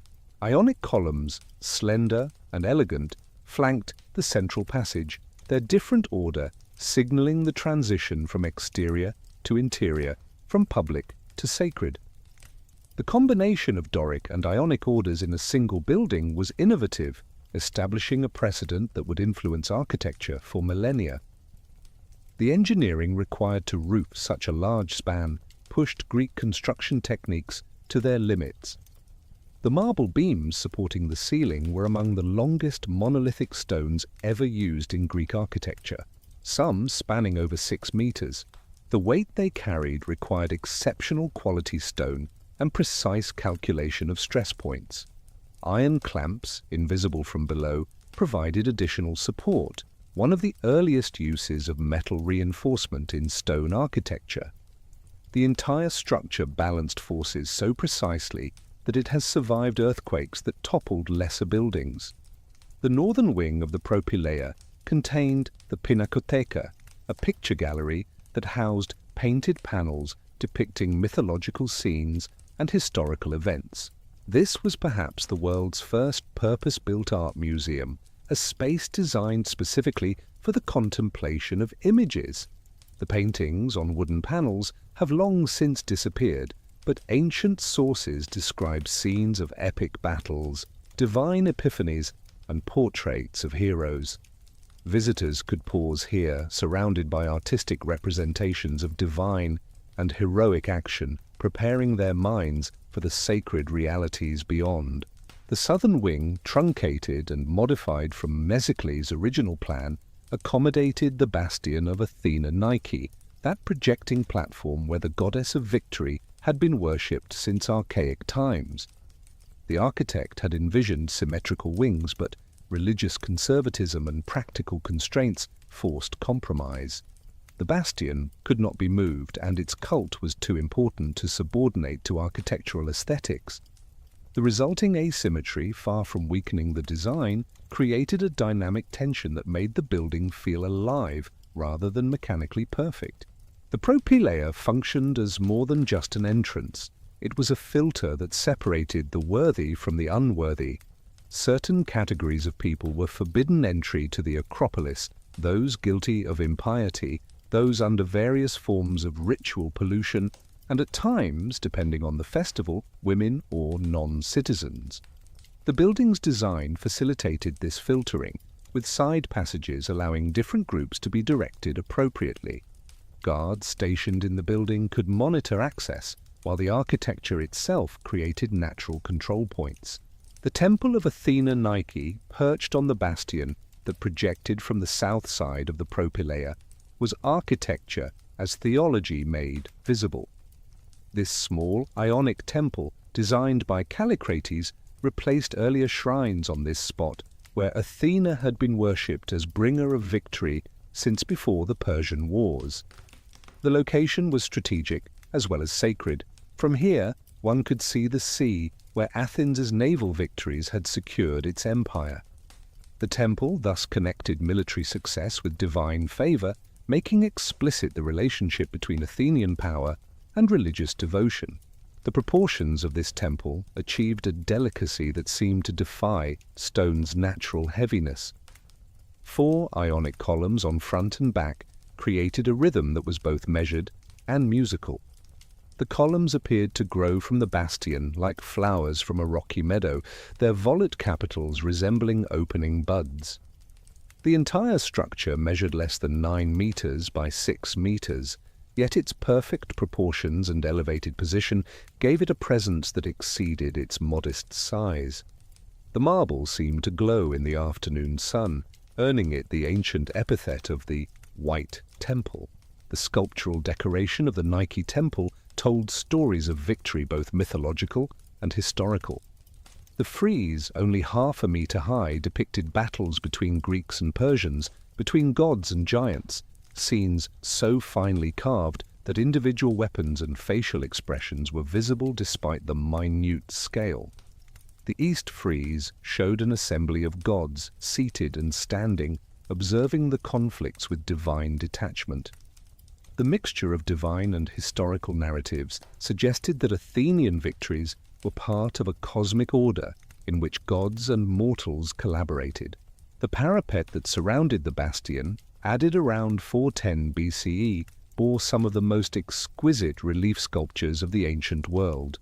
Ionic columns, slender and elegant, flanked the central passage, their different order signaling the transition from exterior to interior, from public to sacred. The combination of Doric and Ionic orders in a single building was innovative, establishing a precedent that would influence architecture for millennia. The engineering required to roof such a large span pushed Greek construction techniques to their limits. The marble beams supporting the ceiling were among the longest monolithic stones ever used in Greek architecture, some spanning over 6 meters. The weight they carried required exceptional quality stone and precise calculation of stress points. Iron clamps, invisible from below, provided additional support, one of the earliest uses of metal reinforcement in stone architecture. The entire structure balanced forces so precisely that it has survived earthquakes that toppled lesser buildings. The northern wing of the propylaea contained the Pinacotheca, a picture gallery that housed painted panels depicting mythological scenes and historical events. This was perhaps the world's first purpose-built art museum, a space designed specifically for the contemplation of images. The paintings on wooden panels have long since disappeared, but ancient sources describe scenes of epic battles, divine epiphanies, and portraits of heroes. Visitors could pause here, surrounded by artistic representations of divine and heroic action, preparing their minds for the sacred realities beyond. The southern wing, truncated and modified from Mnesocles' original plan, accommodated the bastion of Athena Nike, that projecting platform where the goddess of victory had been worshipped since archaic times. The architect had envisioned symmetrical wings, but religious conservatism and practical constraints forced compromise. The bastion could not be moved, and its cult was too important to subordinate to architectural aesthetics. The resulting asymmetry, far from weakening the design, created a dynamic tension that made the building feel alive rather than mechanically perfect. The propylaea functioned as more than just an entrance. It was a filter that separated the worthy from the unworthy. Certain categories of people were forbidden entry to the Acropolis, those guilty of impiety, those under various forms of ritual pollution, and at times, depending on the festival, women or non-citizens. The building's design facilitated this filtering, with side passages allowing different groups to be directed appropriately. Guards stationed in the building could monitor access, while the architecture itself created natural control points. The temple of Athena Nike, perched on the bastion that projected from the south side of the propylaea, was architecture as theology made visible. This small, Ionic temple, designed by Callicrates, replaced earlier shrines on this spot, where Athena had been worshipped as bringer of victory since before the Persian Wars. The location was strategic as well as sacred. From here, one could see the sea where Athens' naval victories had secured its empire. The temple thus connected military success with divine favor, making explicit the relationship between Athenian power and religious devotion. The proportions of this temple achieved a delicacy that seemed to defy stone's natural heaviness. 4 Ionic columns on front and back created a rhythm that was both measured and musical. The columns appeared to grow from the bastion like flowers from a rocky meadow, their volute capitals resembling opening buds. The entire structure measured less than 9 meters by 6 meters, yet its perfect proportions and elevated position gave it a presence that exceeded its modest size. The marble seemed to glow in the afternoon sun, earning it the ancient epithet of the White Temple. The sculptural decoration of the Nike Temple told stories of victory, both mythological and historical. The frieze, only half a meter high, depicted battles between Greeks and Persians, between gods and giants, scenes so finely carved that individual weapons and facial expressions were visible despite the minute scale. The east frieze showed an assembly of gods, seated and standing, observing the conflicts with divine detachment. The mixture of divine and historical narratives suggested that Athenian victories were part of a cosmic order in which gods and mortals collaborated. The parapet that surrounded the bastion, added around 410 BCE, bore some of the most exquisite relief sculptures of the ancient world.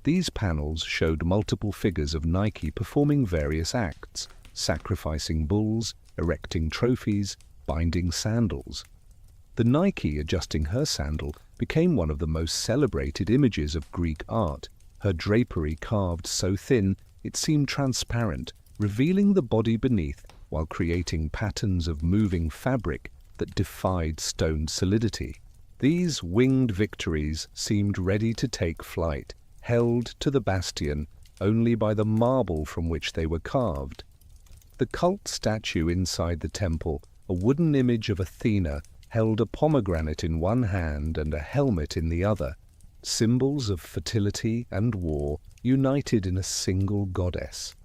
These panels showed multiple figures of Nike performing various acts, sacrificing bulls, erecting trophies, binding sandals. The Nike adjusting her sandal became one of the most celebrated images of Greek art, her drapery carved so thin it seemed transparent, revealing the body beneath while creating patterns of moving fabric that defied stone solidity. These winged victories seemed ready to take flight, held to the bastion only by the marble from which they were carved. The cult statue inside the temple, a wooden image of Athena, held a pomegranate in one hand and a helmet in the other, symbols of fertility and war united in a single goddess.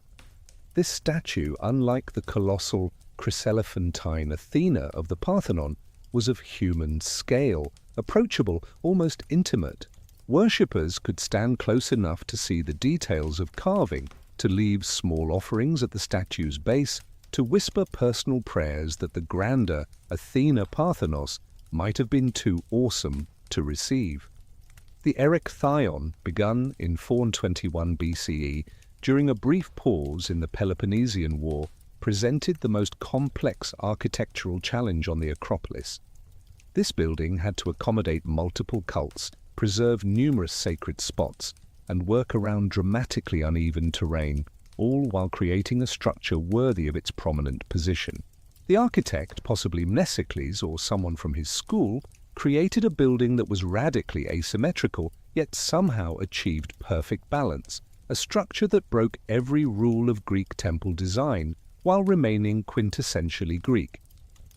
This statue, unlike the colossal chryselephantine Athena of the Parthenon, was of human scale, approachable, almost intimate. Worshippers could stand close enough to see the details of carving, to leave small offerings at the statue's base, to whisper personal prayers that the grander Athena Parthenos might have been too awesome to receive. The Erechtheion, begun in 421 BCE, during a brief pause in the Peloponnesian War, presented the most complex architectural challenge on the Acropolis. This building had to accommodate multiple cults, preserve numerous sacred spots, and work around dramatically uneven terrain, all while creating a structure worthy of its prominent position. The architect, possibly Mnesicles or someone from his school, created a building that was radically asymmetrical, yet somehow achieved perfect balance, a structure that broke every rule of Greek temple design while remaining quintessentially Greek.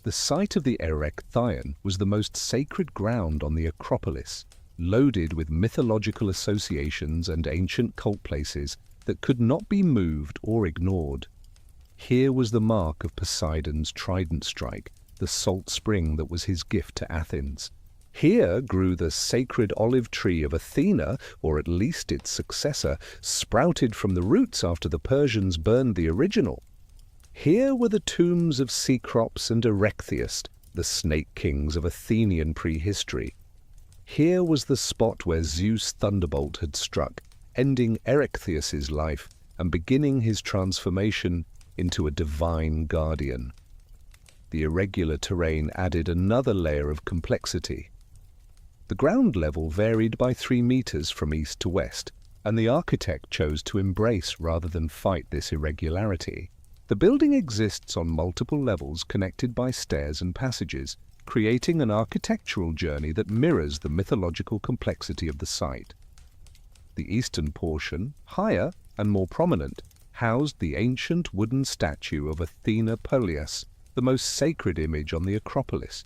The site of the Erechtheion was the most sacred ground on the Acropolis, loaded with mythological associations and ancient cult places that could not be moved or ignored. Here was the mark of Poseidon's trident strike, the salt spring that was his gift to Athens. Here grew the sacred olive tree of Athena, or at least its successor, sprouted from the roots after the Persians burned the original. Here were the tombs of Cecrops and Erechtheus, the snake kings of Athenian prehistory. Here was the spot where Zeus' thunderbolt had struck, ending Erechtheus's life and beginning his transformation into a divine guardian. The irregular terrain added another layer of complexity. The ground level varied by 3 meters from east to west, and the architect chose to embrace rather than fight this irregularity. The building exists on multiple levels connected by stairs and passages, creating an architectural journey that mirrors the mythological complexity of the site. The eastern portion, higher and more prominent, housed the ancient wooden statue of Athena Polias, the most sacred image on the Acropolis.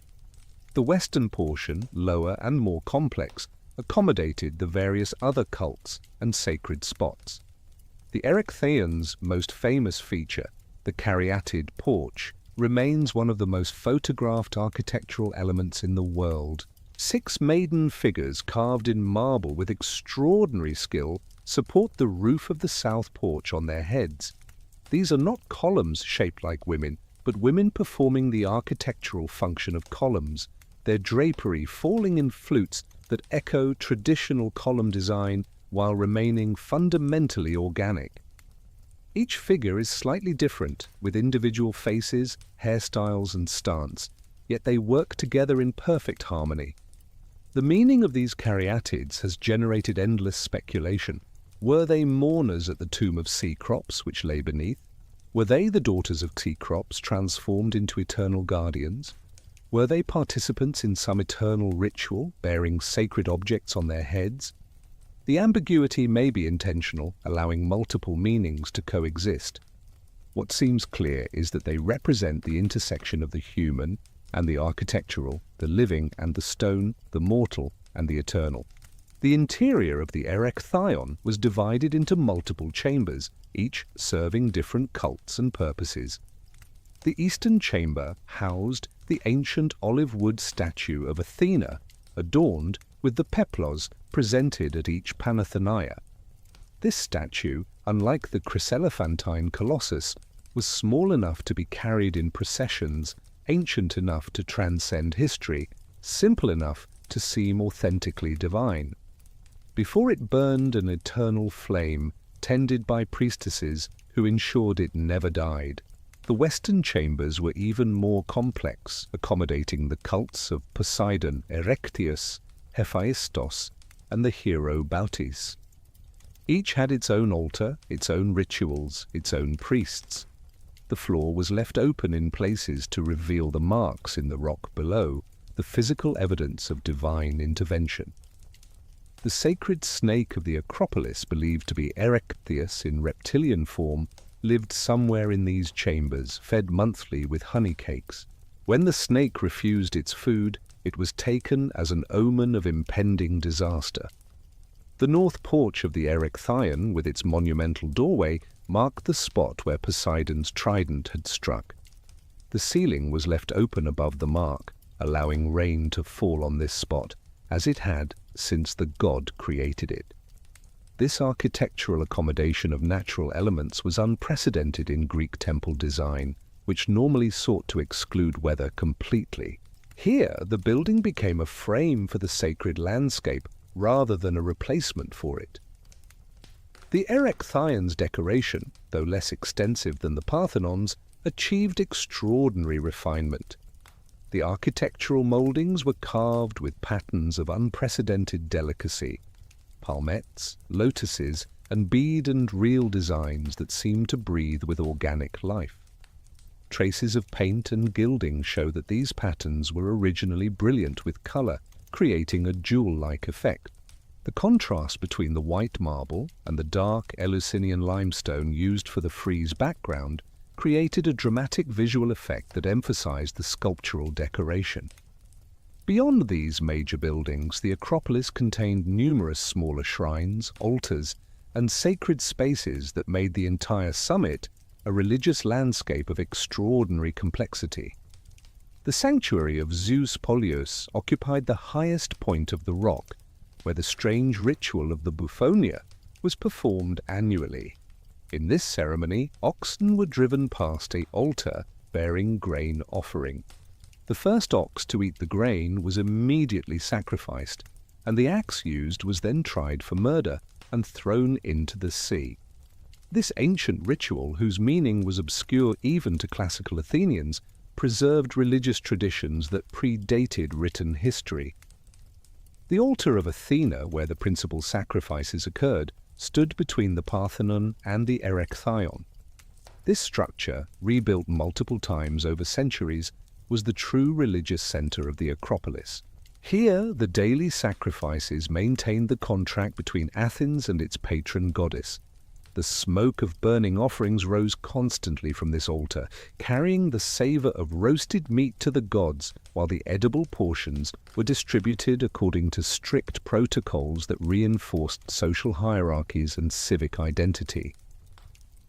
The western portion, lower and more complex, accommodated the various other cults and sacred spots. The Erechtheians' most famous feature, the caryatid porch, remains one of the most photographed architectural elements in the world. 6 maiden figures carved in marble with extraordinary skill support the roof of the south porch on their heads. These are not columns shaped like women, but women performing the architectural function of columns, their drapery falling in flutes that echo traditional column design while remaining fundamentally organic. Each figure is slightly different, with individual faces, hairstyles, and stance, yet they work together in perfect harmony. The meaning of these caryatids has generated endless speculation. Were they mourners at the tomb of Cecrops, which lay beneath? Were they the daughters of Cecrops transformed into eternal guardians? Were they participants in some eternal ritual, bearing sacred objects on their heads? The ambiguity may be intentional, allowing multiple meanings to coexist. What seems clear is that they represent the intersection of the human and the architectural, the living and the stone, the mortal and the eternal. The interior of the Erechtheion was divided into multiple chambers, each serving different cults and purposes. The eastern chamber housed the ancient olive wood statue of Athena, adorned with the peplos presented at each Panathenea. This statue, unlike the chryselephantine colossus, was small enough to be carried in processions, ancient enough to transcend history, simple enough to seem authentically divine. Before it burned an eternal flame, tended by priestesses who ensured it never died. The western chambers were even more complex, accommodating the cults of Poseidon, Erechtheus, Hephaistos, and the hero Bautis. Each had its own altar, its own rituals, its own priests. The floor was left open in places to reveal the marks in the rock below, the physical evidence of divine intervention. The sacred snake of the Acropolis, believed to be Erechtheus in reptilian form, lived somewhere in these chambers, fed monthly with honey cakes. When the snake refused its food, it was taken as an omen of impending disaster. The north porch of the Erechtheion, with its monumental doorway, marked the spot where Poseidon's trident had struck. The ceiling was left open above the mark, allowing rain to fall on this spot, as it had since the god created it. This architectural accommodation of natural elements was unprecedented in Greek temple design, which normally sought to exclude weather completely. Here, the building became a frame for the sacred landscape rather than a replacement for it. The Erechtheion's decoration, though less extensive than the Parthenon's, achieved extraordinary refinement. The architectural mouldings were carved with patterns of unprecedented delicacy, palmettes, lotuses, and bead and reel designs that seemed to breathe with organic life. Traces of paint and gilding show that these patterns were originally brilliant with color, creating a jewel-like effect. The contrast between the white marble and the dark Eleusinian limestone used for the frieze background created a dramatic visual effect that emphasized the sculptural decoration. Beyond these major buildings, the Acropolis contained numerous smaller shrines, altars, and sacred spaces that made the entire summit a religious landscape of extraordinary complexity. The sanctuary of Zeus Polios occupied the highest point of the rock, where the strange ritual of the Bouphonia was performed annually. In this ceremony, oxen were driven past an altar bearing grain offering. The first ox to eat the grain was immediately sacrificed, and the axe used was then tried for murder and thrown into the sea. This ancient ritual, whose meaning was obscure even to classical Athenians, preserved religious traditions that predated written history. The altar of Athena, where the principal sacrifices occurred, stood between the Parthenon and the Erechtheion. This structure, rebuilt multiple times over centuries, was the true religious center of the Acropolis. Here, the daily sacrifices maintained the contract between Athens and its patron goddess. The smoke of burning offerings rose constantly from this altar, carrying the savor of roasted meat to the gods, while the edible portions were distributed according to strict protocols that reinforced social hierarchies and civic identity.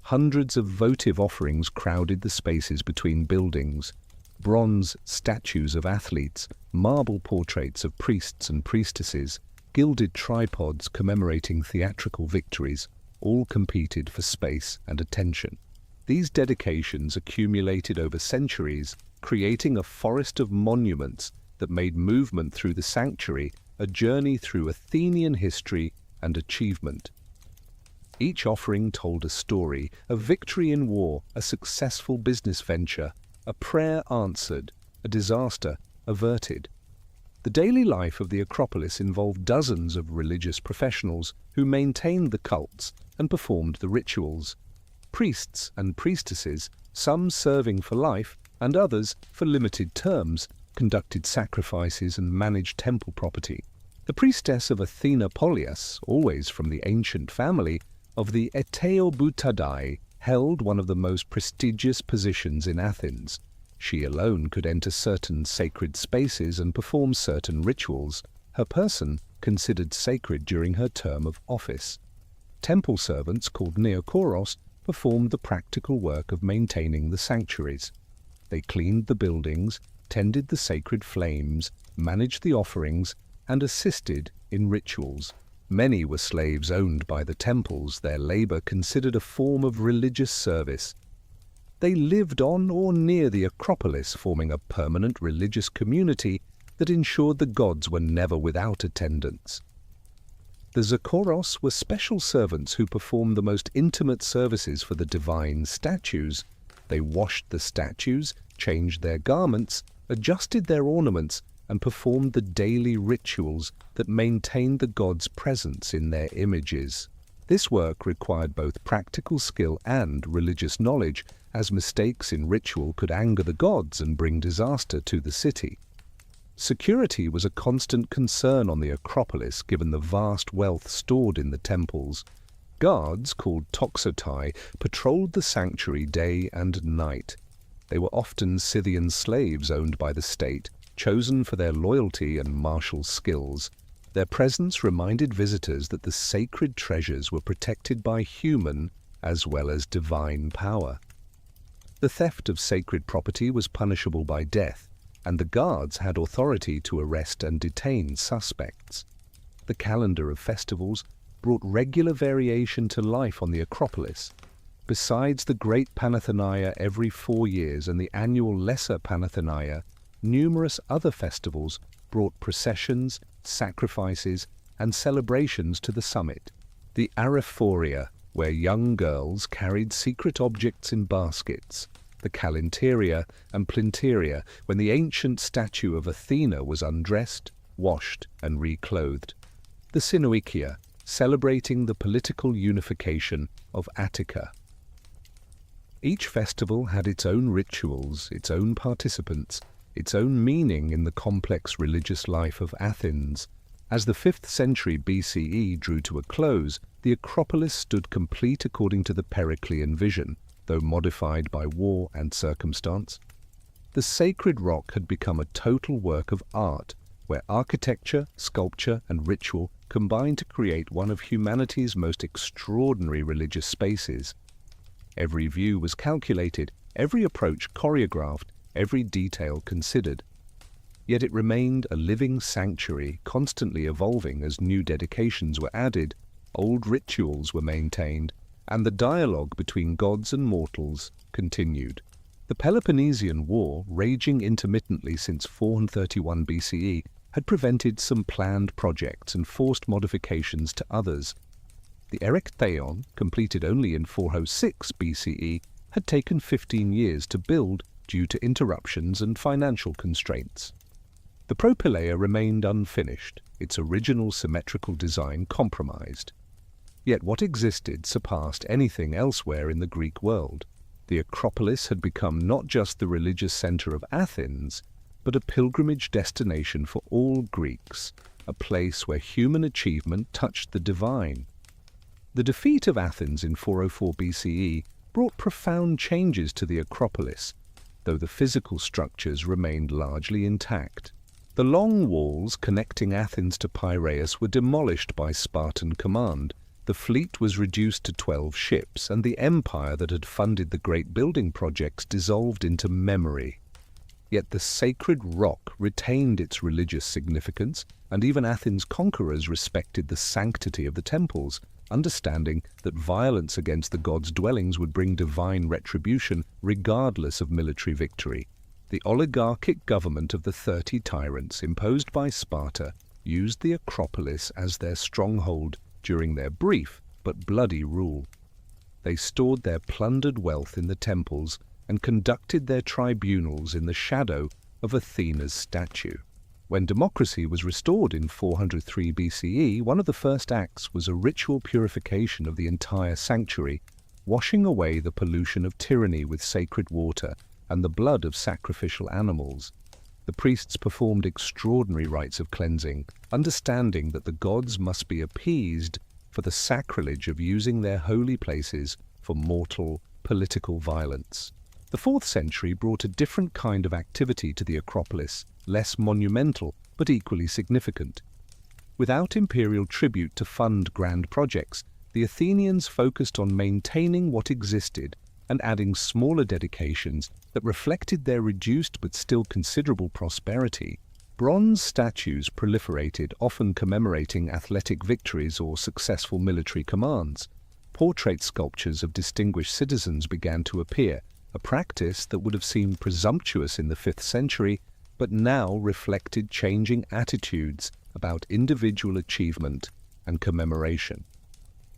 Hundreds of votive offerings crowded the spaces between buildings. Bronze statues of athletes, marble portraits of priests and priestesses, gilded tripods commemorating theatrical victories, all competed for space and attention. These dedications accumulated over centuries, creating a forest of monuments that made movement through the sanctuary a journey through Athenian history and achievement. Each offering told a story, a victory in war, a successful business venture, a prayer answered, a disaster averted. The daily life of the Acropolis involved dozens of religious professionals who maintained the cults and performed the rituals. Priests and priestesses, some serving for life and others for limited terms, conducted sacrifices and managed temple property. The priestess of Athena Polias, always from the ancient family of the Eteobutadai, held one of the most prestigious positions in Athens. She alone could enter certain sacred spaces and perform certain rituals, her person considered sacred during her term of office. Temple servants called neokoros performed the practical work of maintaining the sanctuaries. They cleaned the buildings, tended the sacred flames, managed the offerings, and assisted in rituals. Many were slaves owned by the temples, their labor considered a form of religious service. They lived on or near the Acropolis, forming a permanent religious community that ensured the gods were never without attendants. The Zakoros were special servants who performed the most intimate services for the divine statues. They washed the statues, changed their garments, adjusted their ornaments, and performed the daily rituals that maintained the gods' presence in their images. This work required both practical skill and religious knowledge, as mistakes in ritual could anger the gods and bring disaster to the city. Security was a constant concern on the Acropolis, given the vast wealth stored in the temples. Guards, called toxotai, patrolled the sanctuary day and night. They were often Scythian slaves owned by the state, chosen for their loyalty and martial skills. Their presence reminded visitors that the sacred treasures were protected by human as well as divine power. The theft of sacred property was punishable by death, and the guards had authority to arrest and detain suspects. The calendar of festivals brought regular variation to life on the Acropolis. Besides the Great Panathenæa every 4 years and the annual Lesser Panathenæa, numerous other festivals brought processions, sacrifices, and celebrations to the summit. The Arephoria, where young girls carried secret objects in baskets, the Calenteria and Plinteria, when the ancient statue of Athena was undressed, washed, and reclothed, the Synoekia, celebrating the political unification of Attica. Each festival had its own rituals, its own participants, its own meaning in the complex religious life of Athens. As the 5th century BCE drew to a close, the Acropolis stood complete according to the Periclean vision, though modified by war and circumstance. The sacred rock had become a total work of art, where architecture, sculpture, and ritual combined to create one of humanity's most extraordinary religious spaces. Every view was calculated, every approach choreographed, every detail considered. Yet it remained a living sanctuary, constantly evolving as new dedications were added, old rituals were maintained, and the dialogue between gods and mortals continued. The Peloponnesian War, raging intermittently since 431 BCE, had prevented some planned projects and forced modifications to others. The Erechtheion, completed only in 406 BCE, had taken 15 years to build due to interruptions and financial constraints. The Propylaea remained unfinished, its original symmetrical design compromised. Yet what existed surpassed anything elsewhere in the Greek world. The Acropolis had become not just the religious center of Athens, but a pilgrimage destination for all Greeks, a place where human achievement touched the divine. The defeat of Athens in 404 BCE brought profound changes to the Acropolis, though the physical structures remained largely intact. The long walls connecting Athens to Piraeus were demolished by Spartan command. The fleet was reduced to 12 ships, and the empire that had funded the great building projects dissolved into memory. Yet the sacred rock retained its religious significance, and even Athens' conquerors respected the sanctity of the temples, understanding that violence against the gods' dwellings would bring divine retribution regardless of military victory. The oligarchic government of the 30 tyrants imposed by Sparta used the Acropolis as their stronghold during their brief but bloody rule. They stored their plundered wealth in the temples and conducted their tribunals in the shadow of Athena's statue. When democracy was restored in 403 BCE, one of the first acts was a ritual purification of the entire sanctuary, washing away the pollution of tyranny with sacred water and the blood of sacrificial animals. The priests performed extraordinary rites of cleansing, understanding that the gods must be appeased for the sacrilege of using their holy places for mortal political violence. The 4th century brought a different kind of activity to the Acropolis, less monumental but equally significant. Without imperial tribute to fund grand projects, the Athenians focused on maintaining what existed and adding smaller dedications that reflected their reduced but still considerable prosperity. Bronze statues proliferated, often commemorating athletic victories or successful military commands. Portrait sculptures of distinguished citizens began to appear, a practice that would have seemed presumptuous in the 5th century, but now reflected changing attitudes about individual achievement and commemoration.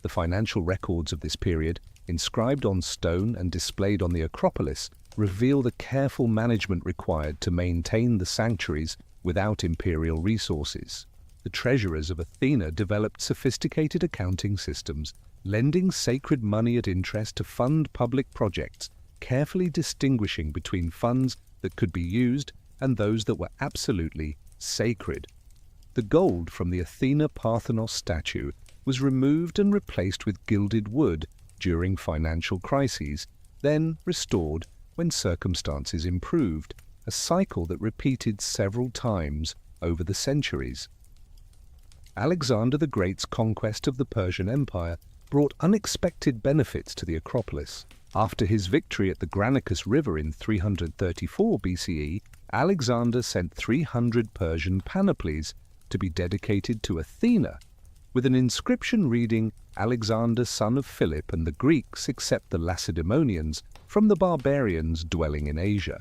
The financial records of this period, inscribed on stone and displayed on the Acropolis, reveal the careful management required to maintain the sanctuaries without imperial resources. The treasurers of Athena developed sophisticated accounting systems, lending sacred money at interest to fund public projects, carefully distinguishing between funds that could be used and those that were absolutely sacred. The gold from the Athena Parthenon statue was removed and replaced with gilded wood during financial crises, then restored when circumstances improved, a cycle that repeated several times over the centuries. Alexander the Great's conquest of the Persian Empire brought unexpected benefits to the Acropolis. After his victory at the Granicus River in 334 BCE, Alexander sent 300 Persian panoplies to be dedicated to Athena, with an inscription reading, "Alexander, son of Philip, and the Greeks except the Lacedaemonians from the barbarians dwelling in Asia."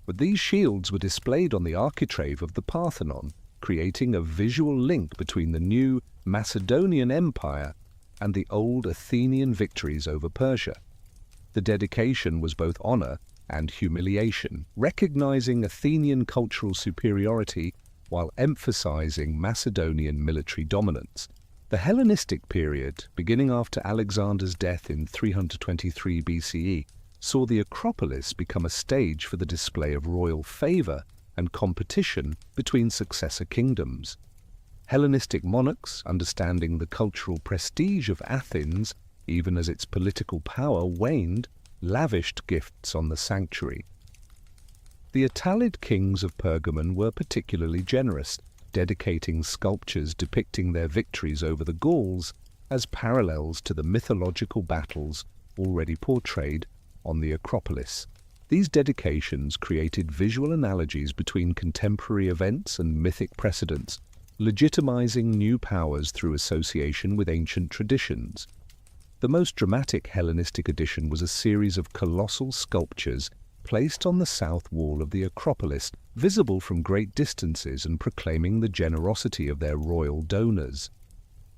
But these shields were displayed on the architrave of the Parthenon, creating a visual link between the new Macedonian Empire and the old Athenian victories over Persia. The dedication was both honor and humiliation, recognizing Athenian cultural superiority while emphasizing Macedonian military dominance. The Hellenistic period, beginning after Alexander's death in 323 BCE, saw the Acropolis become a stage for the display of royal favor and competition between successor kingdoms. Hellenistic monarchs, understanding the cultural prestige of Athens, even as its political power waned, lavished gifts on the sanctuary. The Attalid kings of Pergamon were particularly generous, dedicating sculptures depicting their victories over the Gauls as parallels to the mythological battles already portrayed on the Acropolis. These dedications created visual analogies between contemporary events and mythic precedents, legitimizing new powers through association with ancient traditions. The most dramatic Hellenistic addition was a series of colossal sculptures placed on the south wall of the Acropolis, visible from great distances and proclaiming the generosity of their royal donors.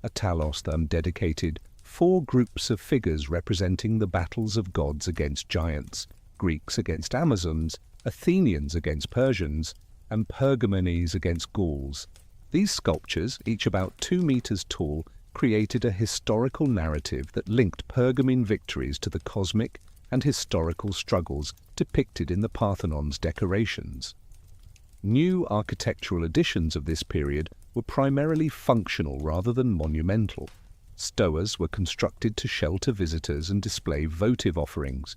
Attalos then dedicated 4 groups of figures representing the battles of gods against giants, Greeks against Amazons, Athenians against Persians, and Pergamenes against Gauls. These sculptures, each about 2 meters tall, created a historical narrative that linked Pergamene victories to the cosmic and historical struggles depicted in the Parthenon's decorations. New architectural additions of this period were primarily functional rather than monumental. Stoas were constructed to shelter visitors and display votive offerings.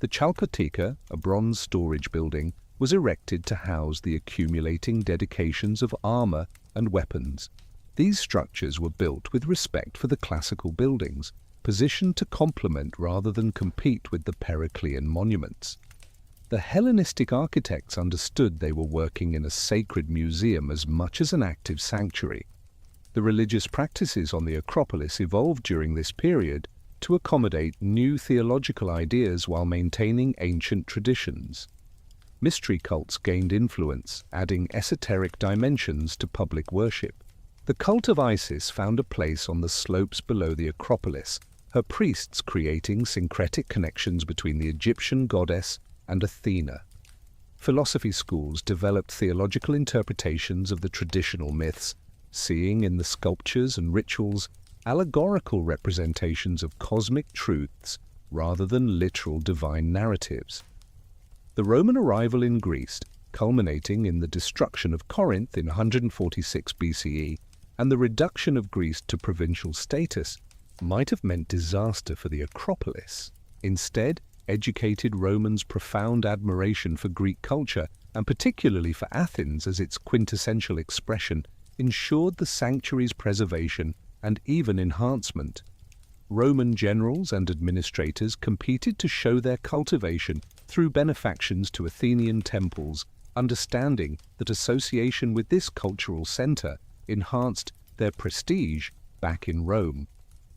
The Chalkotheka, a bronze storage building, was erected to house the accumulating dedications of armor and weapons. These structures were built with respect for the classical buildings, positioned to complement rather than compete with the Periclean monuments. The Hellenistic architects understood they were working in a sacred museum as much as an active sanctuary. The religious practices on the Acropolis evolved during this period to accommodate new theological ideas while maintaining ancient traditions. Mystery cults gained influence, adding esoteric dimensions to public worship. The cult of Isis found a place on the slopes below the Acropolis, her priests creating syncretic connections between the Egyptian goddess and Athena. Philosophy schools developed theological interpretations of the traditional myths, seeing in the sculptures and rituals allegorical representations of cosmic truths rather than literal divine narratives. The Roman arrival in Greece, culminating in the destruction of Corinth in 146 BCE and the reduction of Greece to provincial status, might have meant disaster for the Acropolis. Instead, educated Romans' profound admiration for Greek culture, and particularly for Athens as its quintessential expression, ensured the sanctuary's preservation and even enhancement. Roman generals and administrators competed to show their cultivation through benefactions to Athenian temples, understanding that association with this cultural center enhanced their prestige back in Rome.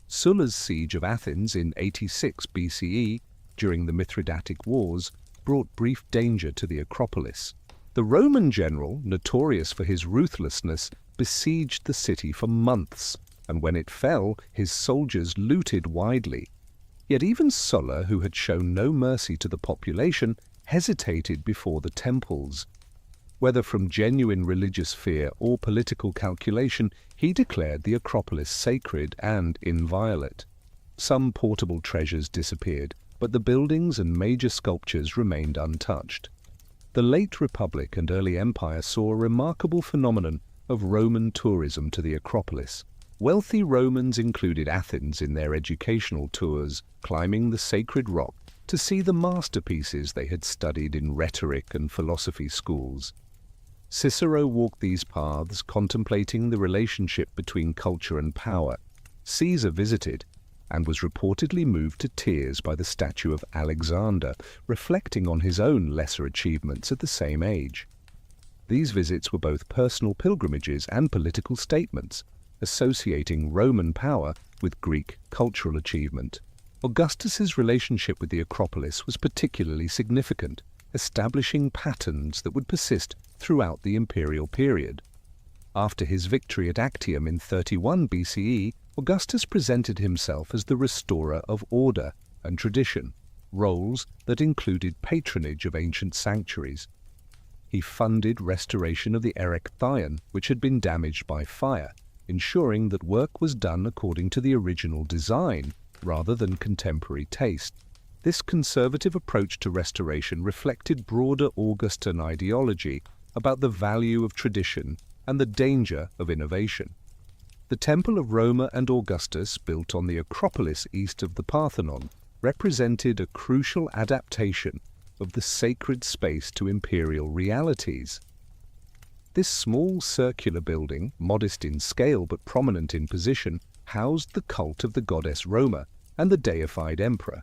Sulla's siege of Athens in 86 BCE, during the Mithridatic Wars, brought brief danger to the Acropolis. The Roman general, notorious for his ruthlessness, besieged the city for months, and when it fell, his soldiers looted widely. Yet even Sulla, who had shown no mercy to the population, hesitated before the temples. Whether from genuine religious fear or political calculation, he declared the Acropolis sacred and inviolate. Some portable treasures disappeared, but the buildings and major sculptures remained untouched. The late Republic and early Empire saw a remarkable phenomenon of Roman tourism to the Acropolis. Wealthy Romans included Athens in their educational tours, climbing the sacred rock to see the masterpieces they had studied in rhetoric and philosophy schools. Cicero walked these paths, contemplating the relationship between culture and power. Caesar visited, and was reportedly moved to tears by the statue of Alexander, reflecting on his own lesser achievements at the same age. These visits were both personal pilgrimages and political statements, associating Roman power with Greek cultural achievement. Augustus's relationship with the Acropolis was particularly significant, establishing patterns that would persist throughout the imperial period. After his victory at Actium in 31 BCE, Augustus presented himself as the restorer of order and tradition, roles that included patronage of ancient sanctuaries. He funded restoration of the Erechtheion, which had been damaged by fire, ensuring that work was done according to the original design rather than contemporary taste. This conservative approach to restoration reflected broader Augustan ideology about the value of tradition and the danger of innovation. The Temple of Roma and Augustus, built on the Acropolis east of the Parthenon, represented a crucial adaptation of the sacred space to imperial realities. This small circular building, modest in scale but prominent in position, housed the cult of the goddess Roma and the deified emperor.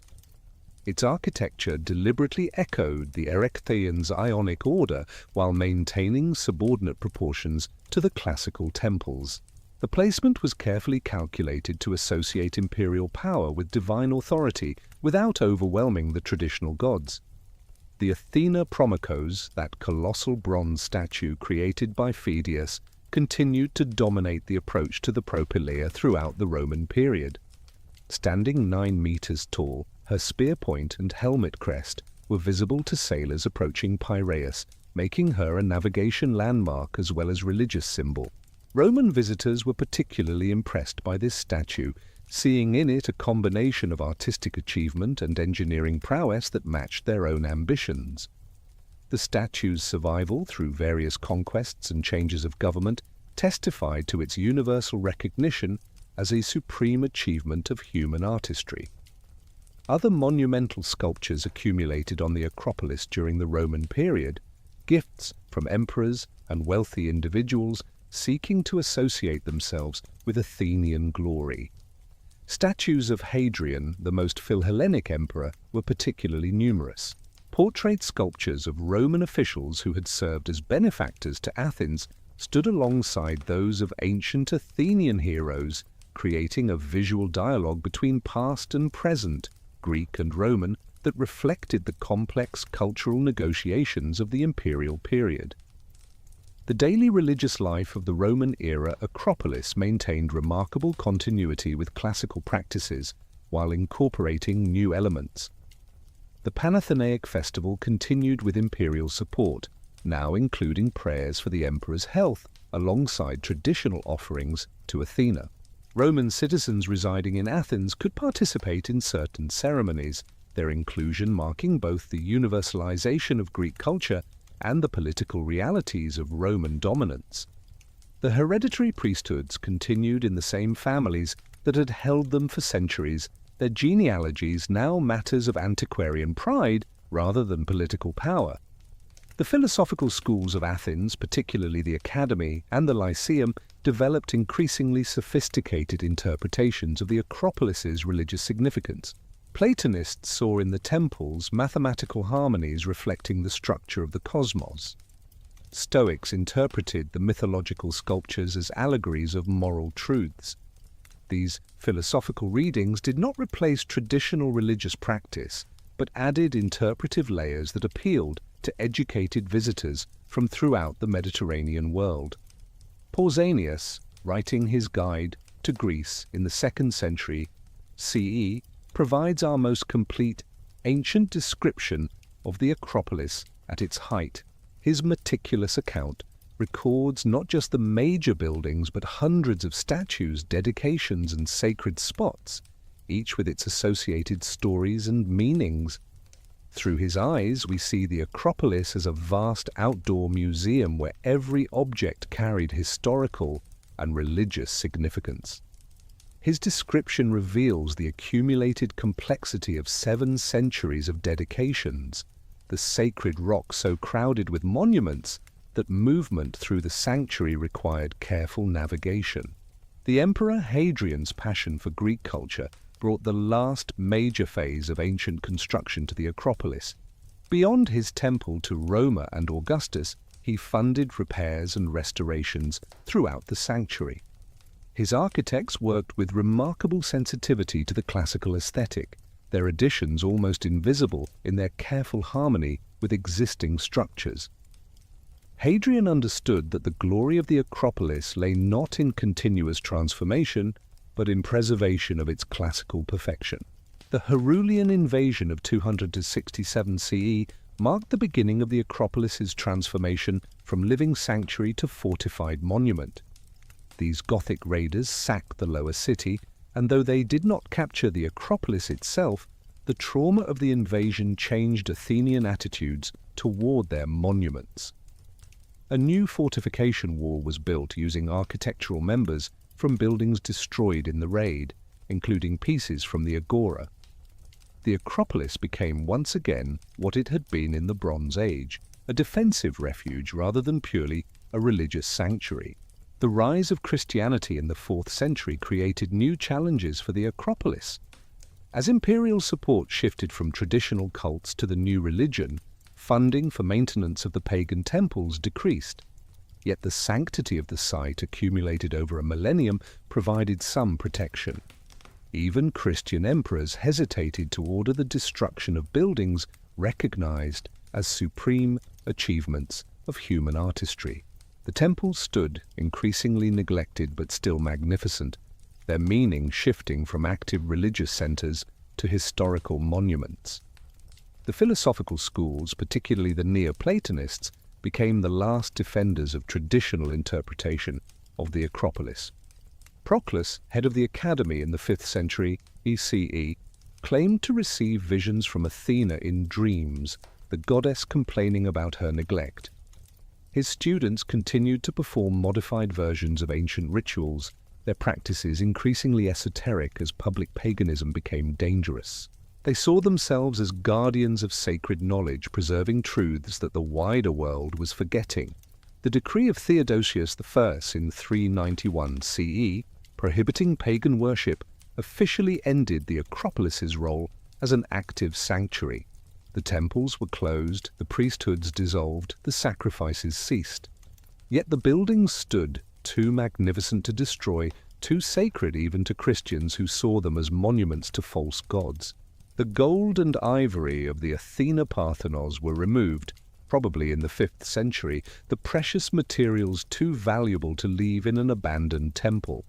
Its architecture deliberately echoed the Erechtheion's Ionic order while maintaining subordinate proportions to the classical temples. The placement was carefully calculated to associate imperial power with divine authority without overwhelming the traditional gods. The Athena Promachos, that colossal bronze statue created by Phidias, continued to dominate the approach to the propylaea throughout the Roman period. Standing 9 meters tall, her spear point and helmet crest were visible to sailors approaching Piraeus, making her a navigation landmark as well as religious symbol. Roman visitors were particularly impressed by this statue, seeing in it a combination of artistic achievement and engineering prowess that matched their own ambitions. The statue's survival through various conquests and changes of government testified to its universal recognition as a supreme achievement of human artistry. Other monumental sculptures accumulated on the Acropolis during the Roman period, gifts from emperors and wealthy individuals seeking to associate themselves with Athenian glory. Statues of Hadrian, the most Philhellenic emperor, were particularly numerous. Portrait sculptures of Roman officials who had served as benefactors to Athens stood alongside those of ancient Athenian heroes, creating a visual dialogue between past and present, Greek and Roman, that reflected the complex cultural negotiations of the imperial period. The daily religious life of the Roman-era Acropolis maintained remarkable continuity with classical practices while incorporating new elements. The Panathenaic festival continued with imperial support, now including prayers for the emperor's health alongside traditional offerings to Athena. Roman citizens residing in Athens could participate in certain ceremonies, their inclusion marking both the universalization of Greek culture and the political realities of Roman dominance. The hereditary priesthoods continued in the same families that had held them for centuries, their genealogies now matters of antiquarian pride rather than political power. The philosophical schools of Athens, particularly the Academy and the Lyceum, developed increasingly sophisticated interpretations of the Acropolis's religious significance. Platonists saw in the temples mathematical harmonies reflecting the structure of the cosmos. Stoics interpreted the mythological sculptures as allegories of moral truths. These philosophical readings did not replace traditional religious practice, but added interpretive layers that appealed to educated visitors from throughout the Mediterranean world. Pausanias, writing his guide to Greece in the 2nd century CE, provides our most complete ancient description of the Acropolis at its height. His meticulous account records not just the major buildings but hundreds of statues, dedications, and sacred spots, each with its associated stories and meanings. Through his eyes, we see the Acropolis as a vast outdoor museum where every object carried historical and religious significance. His description reveals the accumulated complexity of 7 centuries of dedications, the sacred rock so crowded with monuments that movement through the sanctuary required careful navigation. The Emperor Hadrian's passion for Greek culture brought the last major phase of ancient construction to the Acropolis. Beyond his temple to Roma and Augustus, he funded repairs and restorations throughout the sanctuary. His architects worked with remarkable sensitivity to the classical aesthetic, their additions almost invisible in their careful harmony with existing structures. Hadrian understood that the glory of the Acropolis lay not in continuous transformation, but in preservation of its classical perfection. The Herulian invasion of 267 CE marked the beginning of the Acropolis's transformation from living sanctuary to fortified monument. These Gothic raiders sacked the lower city, and though they did not capture the Acropolis itself, the trauma of the invasion changed Athenian attitudes toward their monuments. A new fortification wall was built using architectural members from buildings destroyed in the raid, including pieces from the Agora. The Acropolis became once again what it had been in the Bronze Age, a defensive refuge rather than purely a religious sanctuary. The rise of Christianity in the 4th century created new challenges for the Acropolis. As imperial support shifted from traditional cults to the new religion, funding for maintenance of the pagan temples decreased. Yet the sanctity of the site, accumulated over a millennium, provided some protection. Even Christian emperors hesitated to order the destruction of buildings recognized as supreme achievements of human artistry. The temples stood, increasingly neglected but still magnificent, their meaning shifting from active religious centers to historical monuments. The philosophical schools, particularly the Neoplatonists, became the last defenders of traditional interpretation of the Acropolis. Proclus, head of the Academy in the 5th century BCE, claimed to receive visions from Athena in dreams, the goddess complaining about her neglect. His students continued to perform modified versions of ancient rituals, their practices increasingly esoteric as public paganism became dangerous. They saw themselves as guardians of sacred knowledge, preserving truths that the wider world was forgetting. The decree of Theodosius I in 391 CE, prohibiting pagan worship, officially ended the Acropolis's role as an active sanctuary. The temples were closed, the priesthoods dissolved, the sacrifices ceased. Yet the buildings stood, too magnificent to destroy, too sacred even to Christians who saw them as monuments to false gods. The gold and ivory of the Athena Parthenos were removed, probably in the 5th century, the precious materials too valuable to leave in an abandoned temple.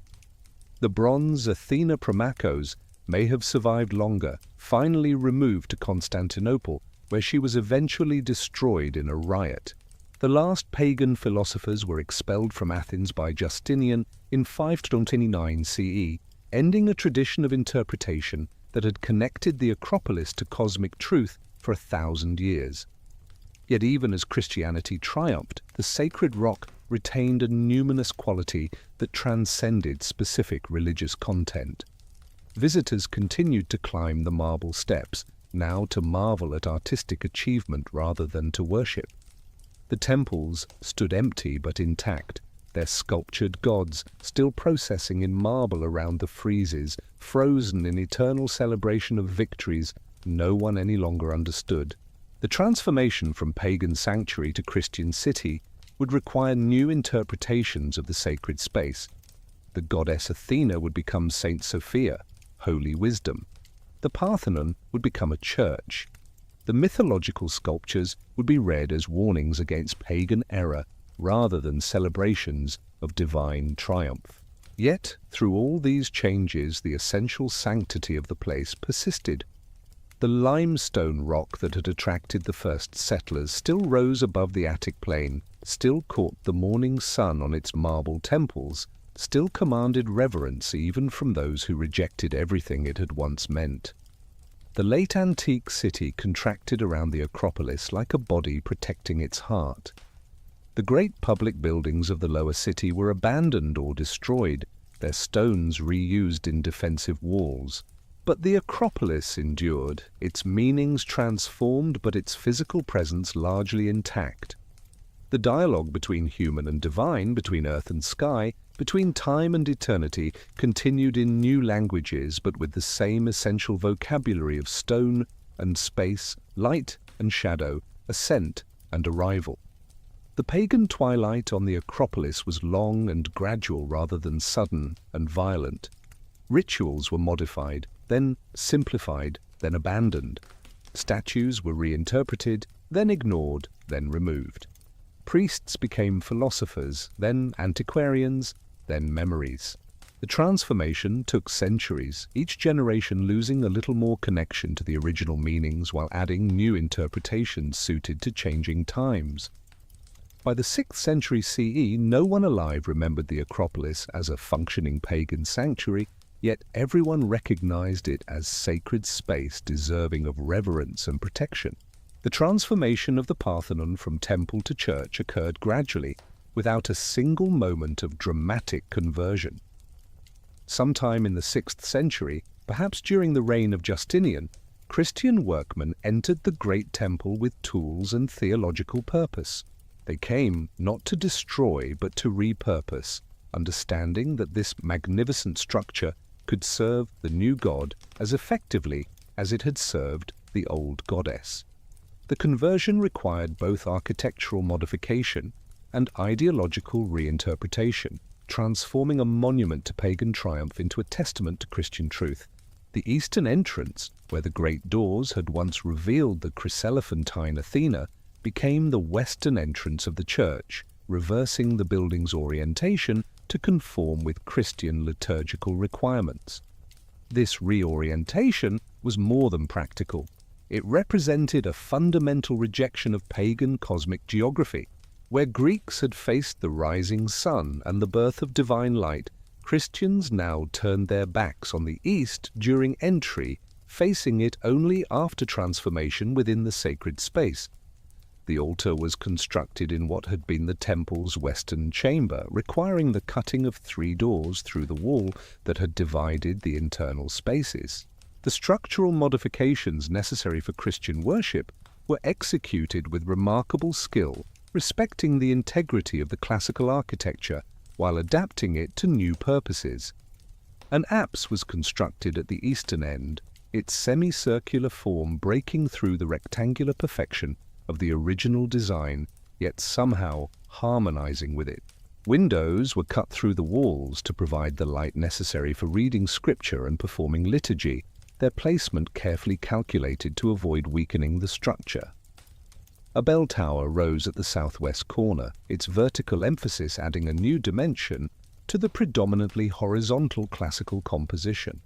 The bronze Athena Promachos may have survived longer, finally removed to Constantinople, where she was eventually destroyed in a riot. The last pagan philosophers were expelled from Athens by Justinian in 529 CE, ending a tradition of interpretation that had connected the Acropolis to cosmic truth for 1,000 years. Yet even as Christianity triumphed, the sacred rock retained a numinous quality that transcended specific religious content. Visitors continued to climb the marble steps, now to marvel at artistic achievement rather than to worship. The temples stood empty but intact, their sculptured gods still processing in marble around the friezes, frozen in eternal celebration of victories no one any longer understood. The transformation from pagan sanctuary to Christian city would require new interpretations of the sacred space. The goddess Athena would become Saint Sophia, holy wisdom. The Parthenon would become a church. The mythological sculptures would be read as warnings against pagan error rather than celebrations of divine triumph. Yet, through all these changes, the essential sanctity of the place persisted. The limestone rock that had attracted the first settlers still rose above the Attic plain, still caught the morning sun on its marble temples, still commanded reverence even from those who rejected everything it had once meant. The late antique city contracted around the Acropolis like a body protecting its heart. The great public buildings of the lower city were abandoned or destroyed, their stones reused in defensive walls. But the Acropolis endured, its meanings transformed but its physical presence largely intact. The dialogue between human and divine, between earth and sky, between time and eternity, continued in new languages but with the same essential vocabulary of stone and space, light and shadow, ascent and arrival. The pagan twilight on the Acropolis was long and gradual rather than sudden and violent. Rituals were modified, then simplified, then abandoned. Statues were reinterpreted, then ignored, then removed. Priests became philosophers, then antiquarians, then memories. The transformation took centuries, each generation losing a little more connection to the original meanings while adding new interpretations suited to changing times. By the 6th century CE, no one alive remembered the Acropolis as a functioning pagan sanctuary, yet everyone recognized it as sacred space deserving of reverence and protection. The transformation of the Parthenon from temple to church occurred gradually, without a single moment of dramatic conversion. Sometime in the 6th century, perhaps during the reign of Justinian, Christian workmen entered the great temple with tools and theological purpose. They came not to destroy but to repurpose, understanding that this magnificent structure could serve the new god as effectively as it had served the old goddess. The conversion required both architectural modification and ideological reinterpretation, transforming a monument to pagan triumph into a testament to Christian truth. The eastern entrance, where the great doors had once revealed the chryselephantine Athena, became the western entrance of the church, reversing the building's orientation to conform with Christian liturgical requirements. This reorientation was more than practical. It represented a fundamental rejection of pagan cosmic geography. Where Greeks had faced the rising sun and the birth of divine light, Christians now turned their backs on the east during entry, facing it only after transformation within the sacred space. The altar was constructed in what had been the temple's western chamber, requiring the cutting of 3 doors through the wall that had divided the internal spaces. The structural modifications necessary for Christian worship were executed with remarkable skill, respecting the integrity of the classical architecture while adapting it to new purposes. An apse was constructed at the eastern end, its semicircular form breaking through the rectangular perfection of the original design, yet somehow harmonizing with it. Windows were cut through the walls to provide the light necessary for reading scripture and performing liturgy, their placement carefully calculated to avoid weakening the structure. A bell tower rose at the southwest corner, its vertical emphasis adding a new dimension to the predominantly horizontal classical composition.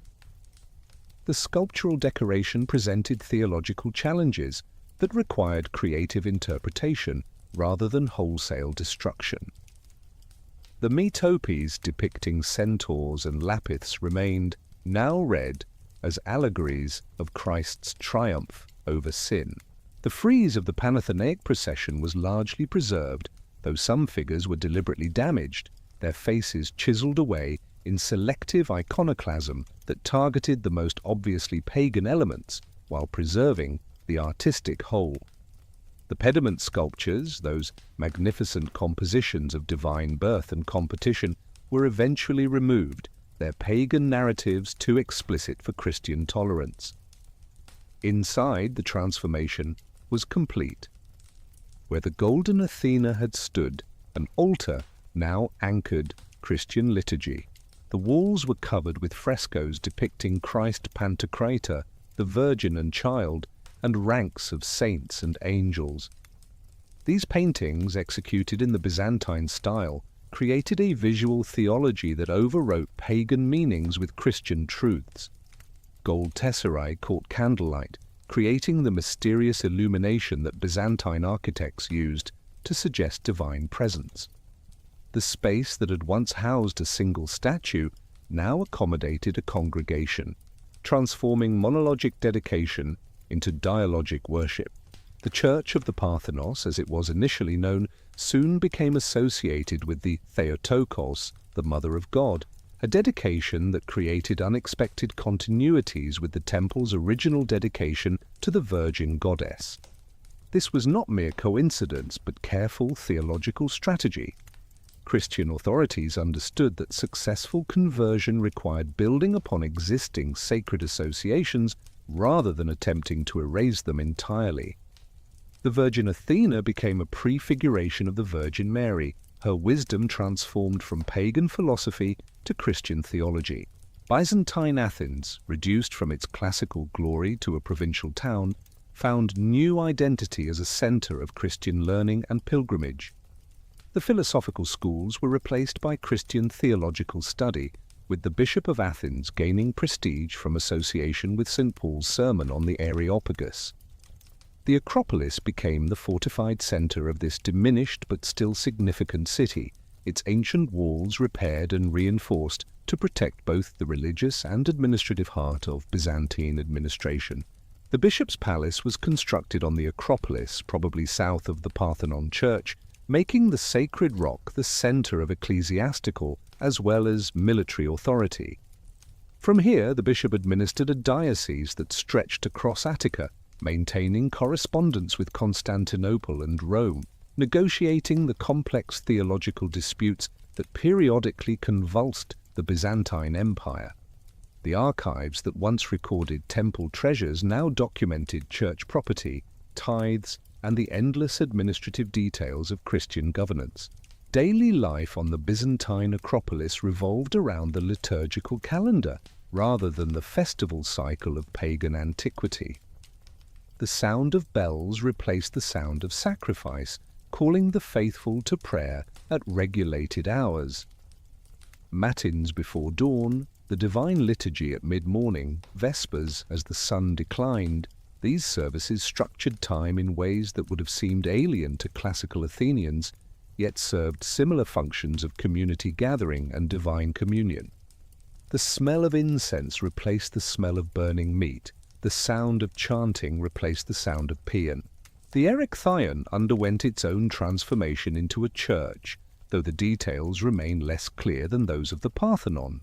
The sculptural decoration presented theological challenges that required creative interpretation rather than wholesale destruction. The metopes depicting centaurs and lapiths remained, now read, as allegories of Christ's triumph over sin. The frieze of the Panathenaic procession was largely preserved, though some figures were deliberately damaged, their faces chiseled away in selective iconoclasm that targeted the most obviously pagan elements while preserving the artistic whole. The pediment sculptures, those magnificent compositions of divine birth and competition, were eventually removed, their pagan narratives too explicit for Christian tolerance. Inside, the transformation was complete. Where the golden Athena had stood, an altar now anchored Christian liturgy. The walls were covered with frescoes depicting Christ Pantocrator, the Virgin and Child, and ranks of saints and angels. These paintings, executed in the Byzantine style, created a visual theology that overwrote pagan meanings with Christian truths. Gold tesserae caught candlelight, creating the mysterious illumination that Byzantine architects used to suggest divine presence. The space that had once housed a single statue now accommodated a congregation, transforming monologic dedication into dialogic worship. The Church of the Parthenos, as it was initially known, soon became associated with the Theotokos, the Mother of God, a dedication that created unexpected continuities with the temple's original dedication to the Virgin Goddess. This was not mere coincidence, but careful theological strategy. Christian authorities understood that successful conversion required building upon existing sacred associations rather than attempting to erase them entirely. The Virgin Athena became a prefiguration of the Virgin Mary, her wisdom transformed from pagan philosophy to Christian theology. Byzantine Athens, reduced from its classical glory to a provincial town, found new identity as a center of Christian learning and pilgrimage. The philosophical schools were replaced by Christian theological study, with the Bishop of Athens gaining prestige from association with St. Paul's sermon on the Areopagus. The Acropolis became the fortified center of this diminished but still significant city, its ancient walls repaired and reinforced to protect both the religious and administrative heart of Byzantine administration. The bishop's palace was constructed on the Acropolis, probably south of the Parthenon church, making the sacred rock the center of ecclesiastical as well as military authority. From here, the bishop administered a diocese that stretched across Attica, maintaining correspondence with Constantinople and Rome, negotiating the complex theological disputes that periodically convulsed the Byzantine Empire. The archives that once recorded temple treasures now documented church property, tithes, and the endless administrative details of Christian governance. Daily life on the Byzantine Acropolis revolved around the liturgical calendar rather than the festival cycle of pagan antiquity. The sound of bells replaced the sound of sacrifice, calling the faithful to prayer at regulated hours. Matins before dawn, the divine liturgy at mid-morning, vespers as the sun declined, these services structured time in ways that would have seemed alien to classical Athenians, yet served similar functions of community gathering and divine communion. The smell of incense replaced the smell of burning meat. The sound of chanting replaced the sound of paean. The Erechtheion underwent its own transformation into a church, though the details remain less clear than those of the Parthenon.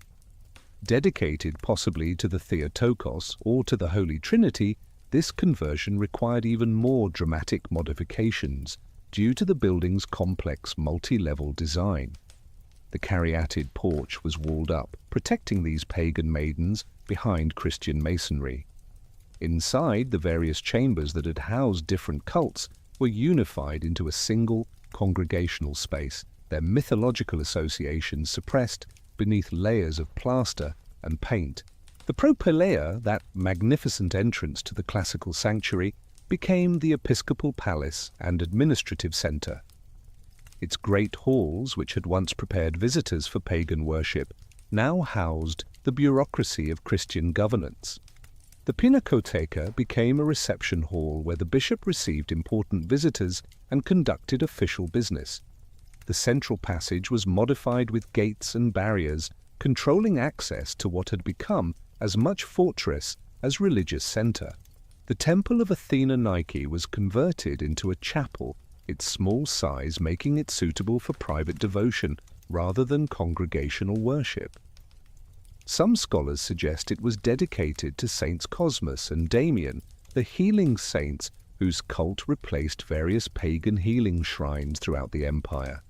Dedicated possibly to the Theotokos or to the Holy Trinity, this conversion required even more dramatic modifications due to the building's complex multi-level design. The caryatid porch was walled up, protecting these pagan maidens behind Christian masonry. Inside, the various chambers that had housed different cults were unified into a single congregational space, their mythological associations suppressed beneath layers of plaster and paint. The propylaea, that magnificent entrance to the classical sanctuary, became the episcopal palace and administrative centre. Its great halls, which had once prepared visitors for pagan worship, now housed the bureaucracy of Christian governance. The Pinacotheca became a reception hall where the bishop received important visitors and conducted official business. The central passage was modified with gates and barriers, controlling access to what had become as much fortress as religious centre. The temple of Athena Nike was converted into a chapel, its small size making it suitable for private devotion rather than congregational worship. Some scholars suggest it was dedicated to Saints Cosmas and Damian, the healing saints whose cult replaced various pagan healing shrines throughout the empire.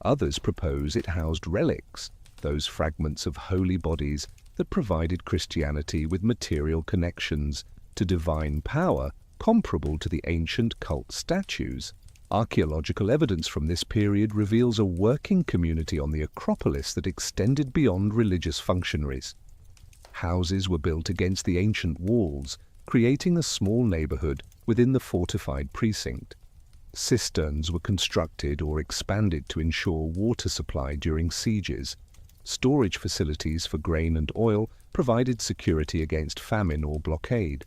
Others propose it housed relics, those fragments of holy bodies that provided Christianity with material connections to divine power comparable to the ancient cult statues. Archaeological evidence from this period reveals a working community on the Acropolis that extended beyond religious functionaries. Houses were built against the ancient walls, creating a small neighborhood within the fortified precinct. Cisterns were constructed or expanded to ensure water supply during sieges. Storage facilities for grain and oil provided security against famine or blockade.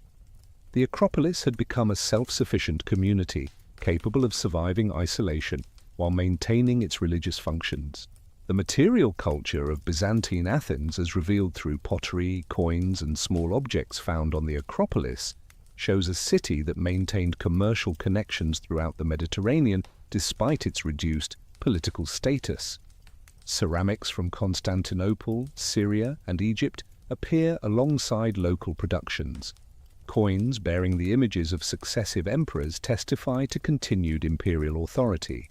The Acropolis had become a self-sufficient community, capable of surviving isolation while maintaining its religious functions. The material culture of Byzantine Athens, as revealed through pottery, coins, and small objects found on the Acropolis, shows a city that maintained commercial connections throughout the Mediterranean despite its reduced political status. Ceramics from Constantinople, Syria, and Egypt appear alongside local productions. Coins bearing the images of successive emperors testify to continued imperial authority.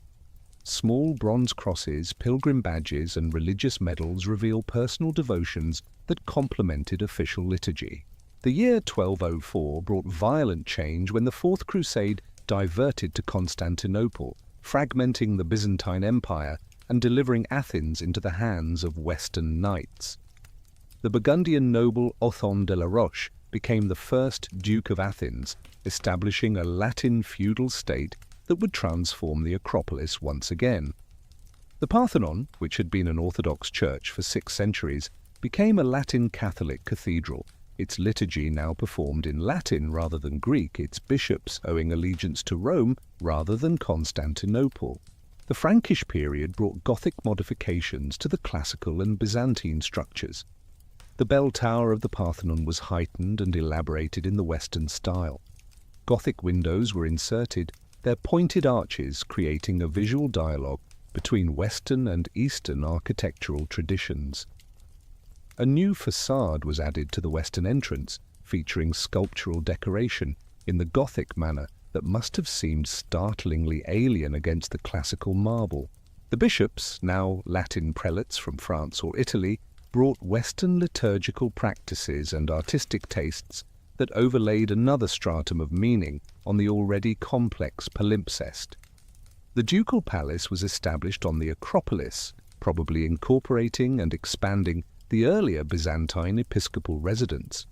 Small bronze crosses, pilgrim badges, and religious medals reveal personal devotions that complemented official liturgy. The year 1204 brought violent change when the Fourth Crusade diverted to Constantinople, fragmenting the Byzantine Empire and delivering Athens into the hands of Western knights. The Burgundian noble Othon de la Roche became the first Duke of Athens, establishing a Latin feudal state that would transform the Acropolis once again. The Parthenon, which had been an Orthodox church for 6 centuries, became a Latin Catholic cathedral, its liturgy now performed in Latin rather than Greek, its bishops owing allegiance to Rome rather than Constantinople. The Frankish period brought Gothic modifications to the classical and Byzantine structures. The bell tower of the Parthenon was heightened and elaborated in the Western style. Gothic windows were inserted, their pointed arches creating a visual dialogue between Western and Eastern architectural traditions. A new facade was added to the western entrance, featuring sculptural decoration in the Gothic manner that must have seemed startlingly alien against the classical marble. The bishops, now Latin prelates from France or Italy, brought Western liturgical practices and artistic tastes that overlaid another stratum of meaning on the already complex palimpsest. The ducal palace was established on the Acropolis, probably incorporating and expanding the earlier Byzantine episcopal residence.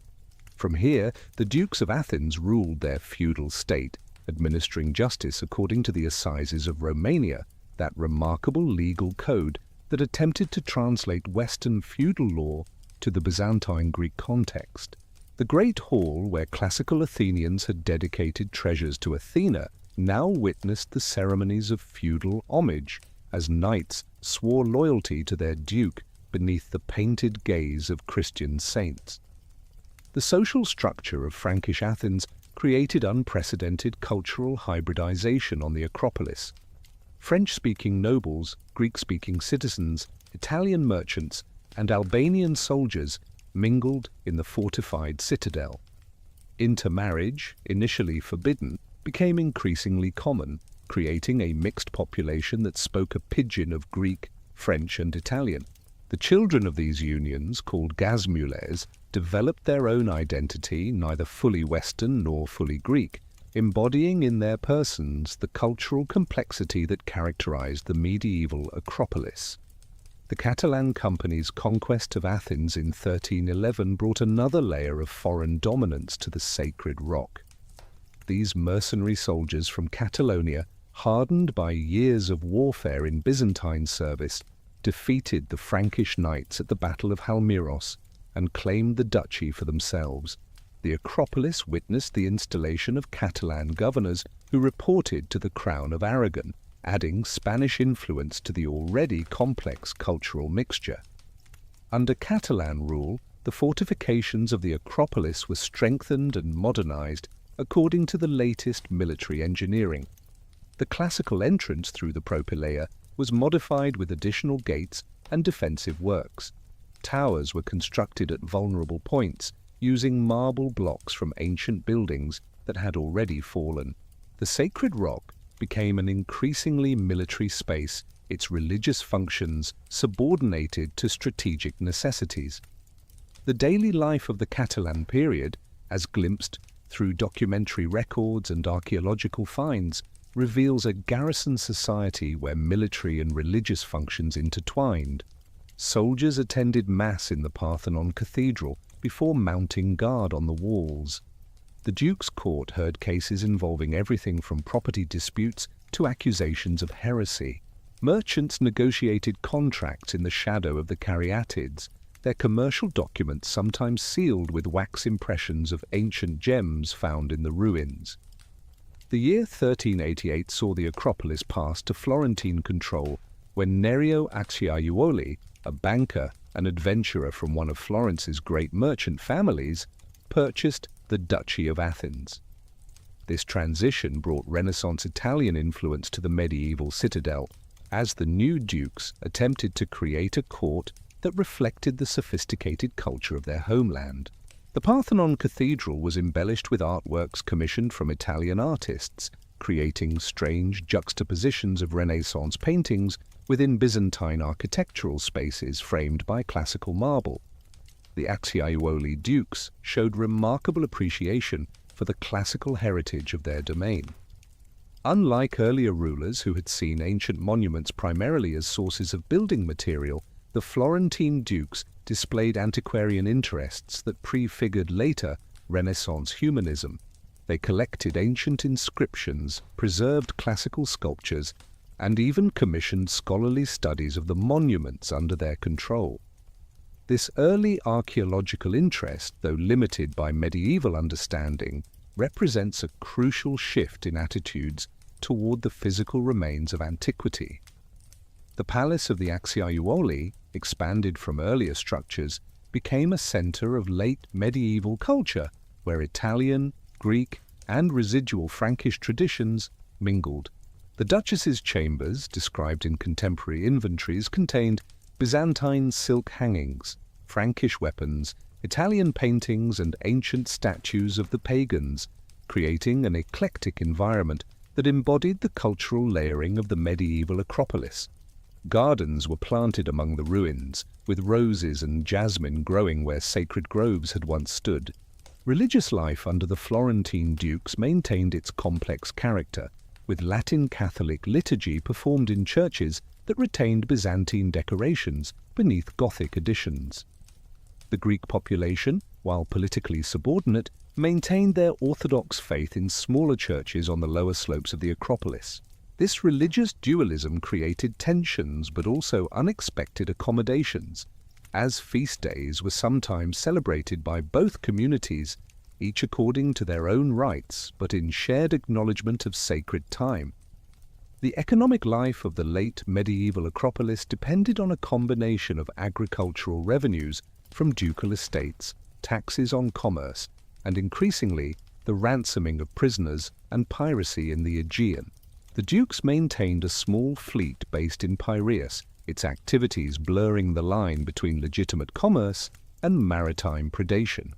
From here, the dukes of Athens ruled their feudal state, administering justice according to the assizes of Romania, that remarkable legal code that attempted to translate Western feudal law to the Byzantine Greek context. The Great Hall, where classical Athenians had dedicated treasures to Athena, now witnessed the ceremonies of feudal homage, as knights swore loyalty to their duke beneath the painted gaze of Christian saints. The social structure of Frankish Athens created unprecedented cultural hybridization on the Acropolis. French-speaking nobles, Greek-speaking citizens, Italian merchants, and Albanian soldiers mingled in the fortified citadel. Intermarriage, initially forbidden, became increasingly common, creating a mixed population that spoke a pidgin of Greek, French, and Italian. The children of these unions, called gazmules, developed their own identity, neither fully Western nor fully Greek, embodying in their persons the cultural complexity that characterized the medieval Acropolis. The Catalan Company's conquest of Athens in 1311 brought another layer of foreign dominance to the sacred rock. These mercenary soldiers from Catalonia, hardened by years of warfare in Byzantine service, defeated the Frankish knights at the Battle of Halmiros and claimed the duchy for themselves. The Acropolis witnessed the installation of Catalan governors who reported to the Crown of Aragon, adding Spanish influence to the already complex cultural mixture. Under Catalan rule, the fortifications of the Acropolis were strengthened and modernized according to the latest military engineering. The classical entrance through the propylaea was modified with additional gates and defensive works. Towers were constructed at vulnerable points, using marble blocks from ancient buildings that had already fallen. The sacred rock became an increasingly military space, its religious functions subordinated to strategic necessities. The daily life of the Catalan period, as glimpsed through documentary records and archaeological finds, reveals a garrison society where military and religious functions intertwined. Soldiers attended Mass in the Parthenon cathedral before mounting guard on the walls. The Duke's court heard cases involving everything from property disputes to accusations of heresy. Merchants negotiated contracts in the shadow of the caryatids, their commercial documents sometimes sealed with wax impressions of ancient gems found in the ruins. The year 1388 saw the Acropolis pass to Florentine control when Nerio Acciaiuoli, a banker, an adventurer from one of Florence's great merchant families, purchased the Duchy of Athens. This transition brought Renaissance Italian influence to the medieval citadel, as the new dukes attempted to create a court that reflected the sophisticated culture of their homeland. The Parthenon Cathedral was embellished with artworks commissioned from Italian artists, creating strange juxtapositions of Renaissance paintings within Byzantine architectural spaces framed by classical marble. The Acciaiuoli dukes showed remarkable appreciation for the classical heritage of their domain. Unlike earlier rulers who had seen ancient monuments primarily as sources of building material, the Florentine dukes displayed antiquarian interests that prefigured later Renaissance humanism. They collected ancient inscriptions, preserved classical sculptures, and even commissioned scholarly studies of the monuments under their control. This early archaeological interest, though limited by medieval understanding, represents a crucial shift in attitudes toward the physical remains of antiquity. The palace of the Acciaiuoli, expanded from earlier structures, became a center of late medieval culture where Italian, Greek, and residual Frankish traditions mingled. The Duchess's chambers, described in contemporary inventories, contained Byzantine silk hangings, Frankish weapons, Italian paintings, and ancient statues of the pagans, creating an eclectic environment that embodied the cultural layering of the medieval Acropolis. Gardens were planted among the ruins, with roses and jasmine growing where sacred groves had once stood. Religious life under the Florentine dukes maintained its complex character, with Latin Catholic liturgy performed in churches that retained Byzantine decorations beneath Gothic additions. The Greek population, while politically subordinate, maintained their Orthodox faith in smaller churches on the lower slopes of the Acropolis. This religious dualism created tensions but also unexpected accommodations, as feast days were sometimes celebrated by both communities, each according to their own rites but in shared acknowledgement of sacred time. The economic life of the late medieval Acropolis depended on a combination of agricultural revenues from ducal estates, taxes on commerce, and increasingly the ransoming of prisoners, and piracy in the Aegean. The dukes maintained a small fleet based in Piraeus, its activities blurring the line between legitimate commerce and maritime predation.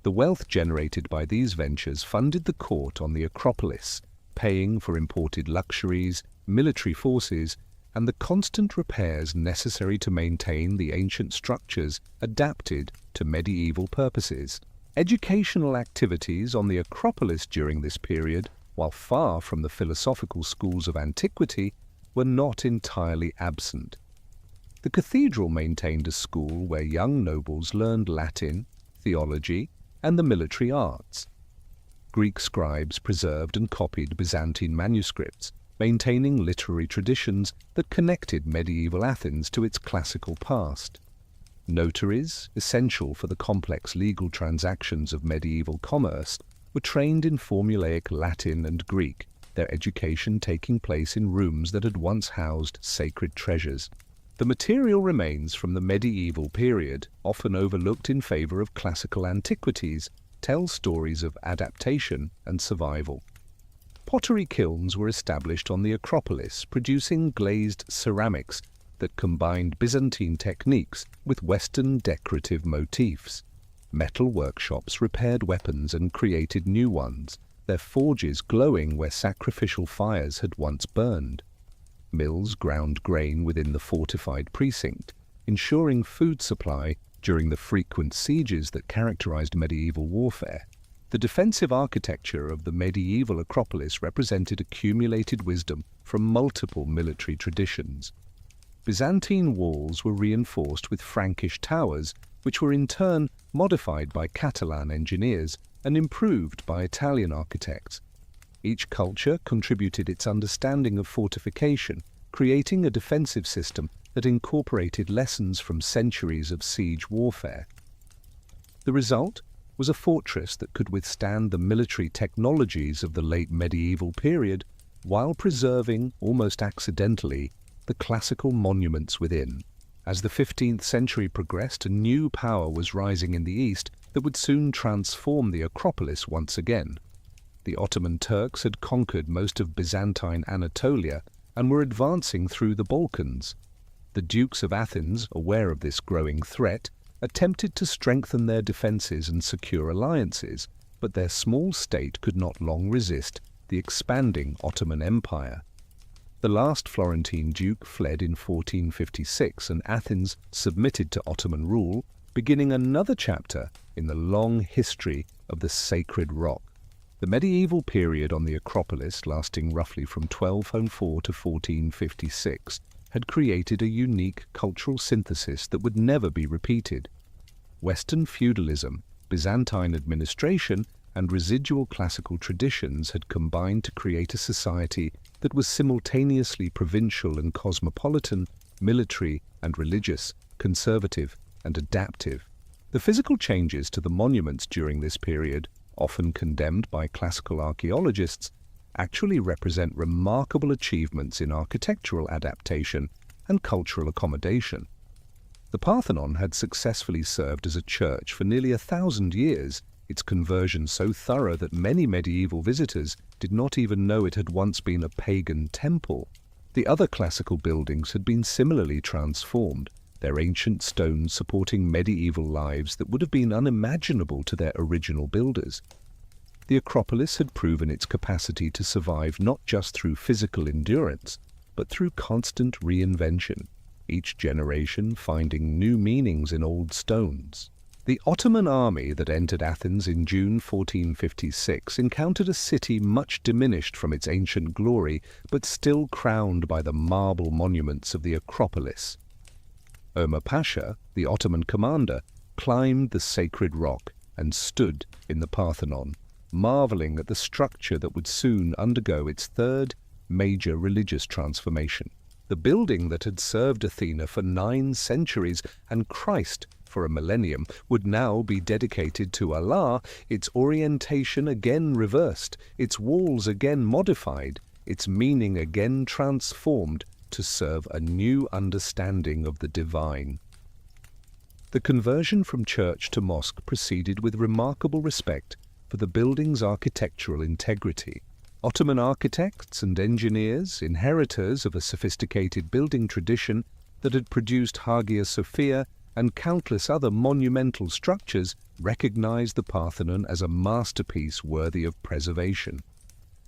The wealth generated by these ventures funded the court on the Acropolis, paying for imported luxuries, military forces, and the constant repairs necessary to maintain the ancient structures adapted to medieval purposes. Educational activities on the Acropolis during this period, while far from the philosophical schools of antiquity, were not entirely absent. The cathedral maintained a school where young nobles learned Latin, theology, and the military arts. Greek scribes preserved and copied Byzantine manuscripts, maintaining literary traditions that connected medieval Athens to its classical past. Notaries, essential for the complex legal transactions of medieval commerce, were trained in formulaic Latin and Greek, their education taking place in rooms that had once housed sacred treasures. The material remains from the medieval period, often overlooked in favor of classical antiquities, tell stories of adaptation and survival. Pottery kilns were established on the Acropolis, producing glazed ceramics that combined Byzantine techniques with Western decorative motifs. Metal workshops repaired weapons and created new ones, their forges glowing where sacrificial fires had once burned. Mills ground grain within the fortified precinct, ensuring food supply during the frequent sieges that characterized medieval warfare. The defensive architecture of the medieval Acropolis represented accumulated wisdom from multiple military traditions. Byzantine walls were reinforced with Frankish towers, which were in turn modified by Catalan engineers and improved by Italian architects. Each culture contributed its understanding of fortification, creating a defensive system that incorporated lessons from centuries of siege warfare. The result was a fortress that could withstand the military technologies of the late medieval period while preserving, almost accidentally, the classical monuments within. As the 15th century progressed, a new power was rising in the east that would soon transform the Acropolis once again. The Ottoman Turks had conquered most of Byzantine Anatolia and were advancing through the Balkans. The dukes of Athens, aware of this growing threat, attempted to strengthen their defenses and secure alliances, but their small state could not long resist the expanding Ottoman Empire. The last Florentine duke fled in 1456, and Athens submitted to Ottoman rule, beginning another chapter in the long history of the sacred rock. The medieval period on the Acropolis, lasting roughly from 1204 to 1456, had created a unique cultural synthesis that would never be repeated. Western feudalism, Byzantine administration, and residual classical traditions had combined to create a society that was simultaneously provincial and cosmopolitan, military and religious, conservative and adaptive. The physical changes to the monuments during this period, often condemned by classical archaeologists, actually represent remarkable achievements in architectural adaptation and cultural accommodation. The Parthenon had successfully served as a church for nearly 1,000 years, its conversion so thorough that many medieval visitors did not even know it had once been a pagan temple. The other classical buildings had been similarly transformed, their ancient stones supporting medieval lives that would have been unimaginable to their original builders. The Acropolis had proven its capacity to survive not just through physical endurance, but through constant reinvention, each generation finding new meanings in old stones. The Ottoman army that entered Athens in June 1456 encountered a city much diminished from its ancient glory, but still crowned by the marble monuments of the Acropolis. Ömer Pasha, the Ottoman commander, climbed the sacred rock and stood in the Parthenon, marveling at the structure that would soon undergo its third major religious transformation. The building that had served Athena for 9 centuries and Christ for a millennium would now be dedicated to Allah, its orientation again reversed, its walls again modified, its meaning again transformed to serve a new understanding of the divine. The conversion from church to mosque proceeded with remarkable respect for the building's architectural integrity. Ottoman architects and engineers, inheritors of a sophisticated building tradition that had produced Hagia Sophia and countless other monumental structures, recognized the Parthenon as a masterpiece worthy of preservation.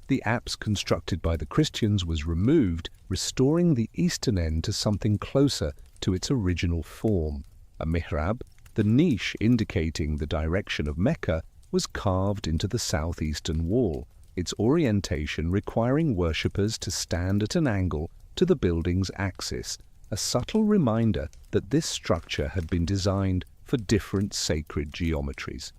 The apse constructed by the Christians was removed, restoring the eastern end to something closer to its original form. A mihrab, the niche indicating the direction of Mecca, was carved into the southeastern wall, its orientation requiring worshippers to stand at an angle to the building's axis, a subtle reminder that this structure had been designed for different sacred geometries.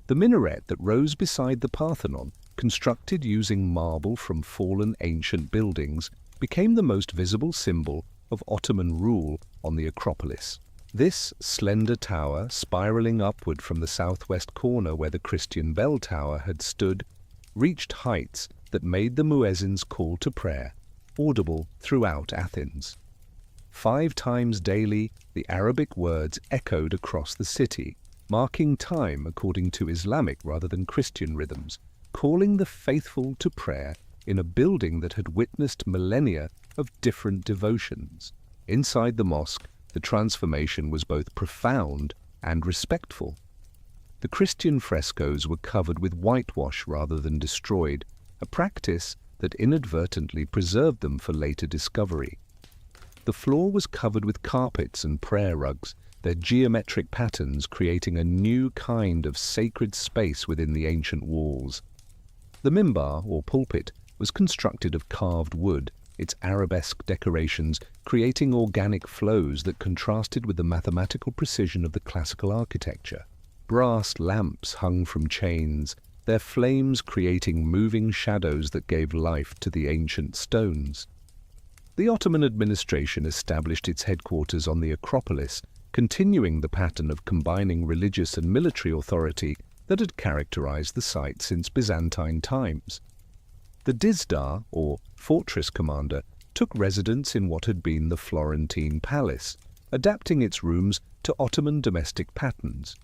The minaret that rose beside the Parthenon, constructed using marble from fallen ancient buildings, became the most visible symbol of Ottoman rule on the Acropolis. This slender tower, spiraling upward from the southwest corner where the Christian bell tower had stood, reached heights that made the muezzin's call to prayer audible throughout Athens. 5 times daily, the Arabic words echoed across the city, marking time according to Islamic rather than Christian rhythms, calling the faithful to prayer in a building that had witnessed millennia of different devotions. Inside the mosque, the transformation was both profound and respectful. The Christian frescoes were covered with whitewash rather than destroyed, a practice that inadvertently preserved them for later discovery. The floor was covered with carpets and prayer rugs, their geometric patterns creating a new kind of sacred space within the ancient walls. The minbar, or pulpit, was constructed of carved wood, its arabesque decorations creating organic flows that contrasted with the mathematical precision of the classical architecture. Brass lamps hung from chains, their flames creating moving shadows that gave life to the ancient stones. The Ottoman administration established its headquarters on the Acropolis, continuing the pattern of combining religious and military authority that had characterized the site since Byzantine times. The dizdar, or fortress commander, took residence in what had been the Florentine palace, adapting its rooms to Ottoman domestic patterns.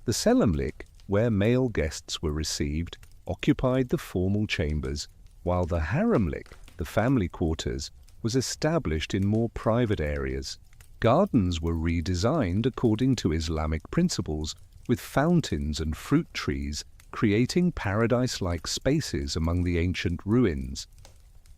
The selamlik, where male guests were received, occupied the formal chambers, while the haremlik, the family quarters, was established in more private areas. Gardens were redesigned according to Islamic principles, with fountains and fruit trees creating paradise-like spaces among the ancient ruins.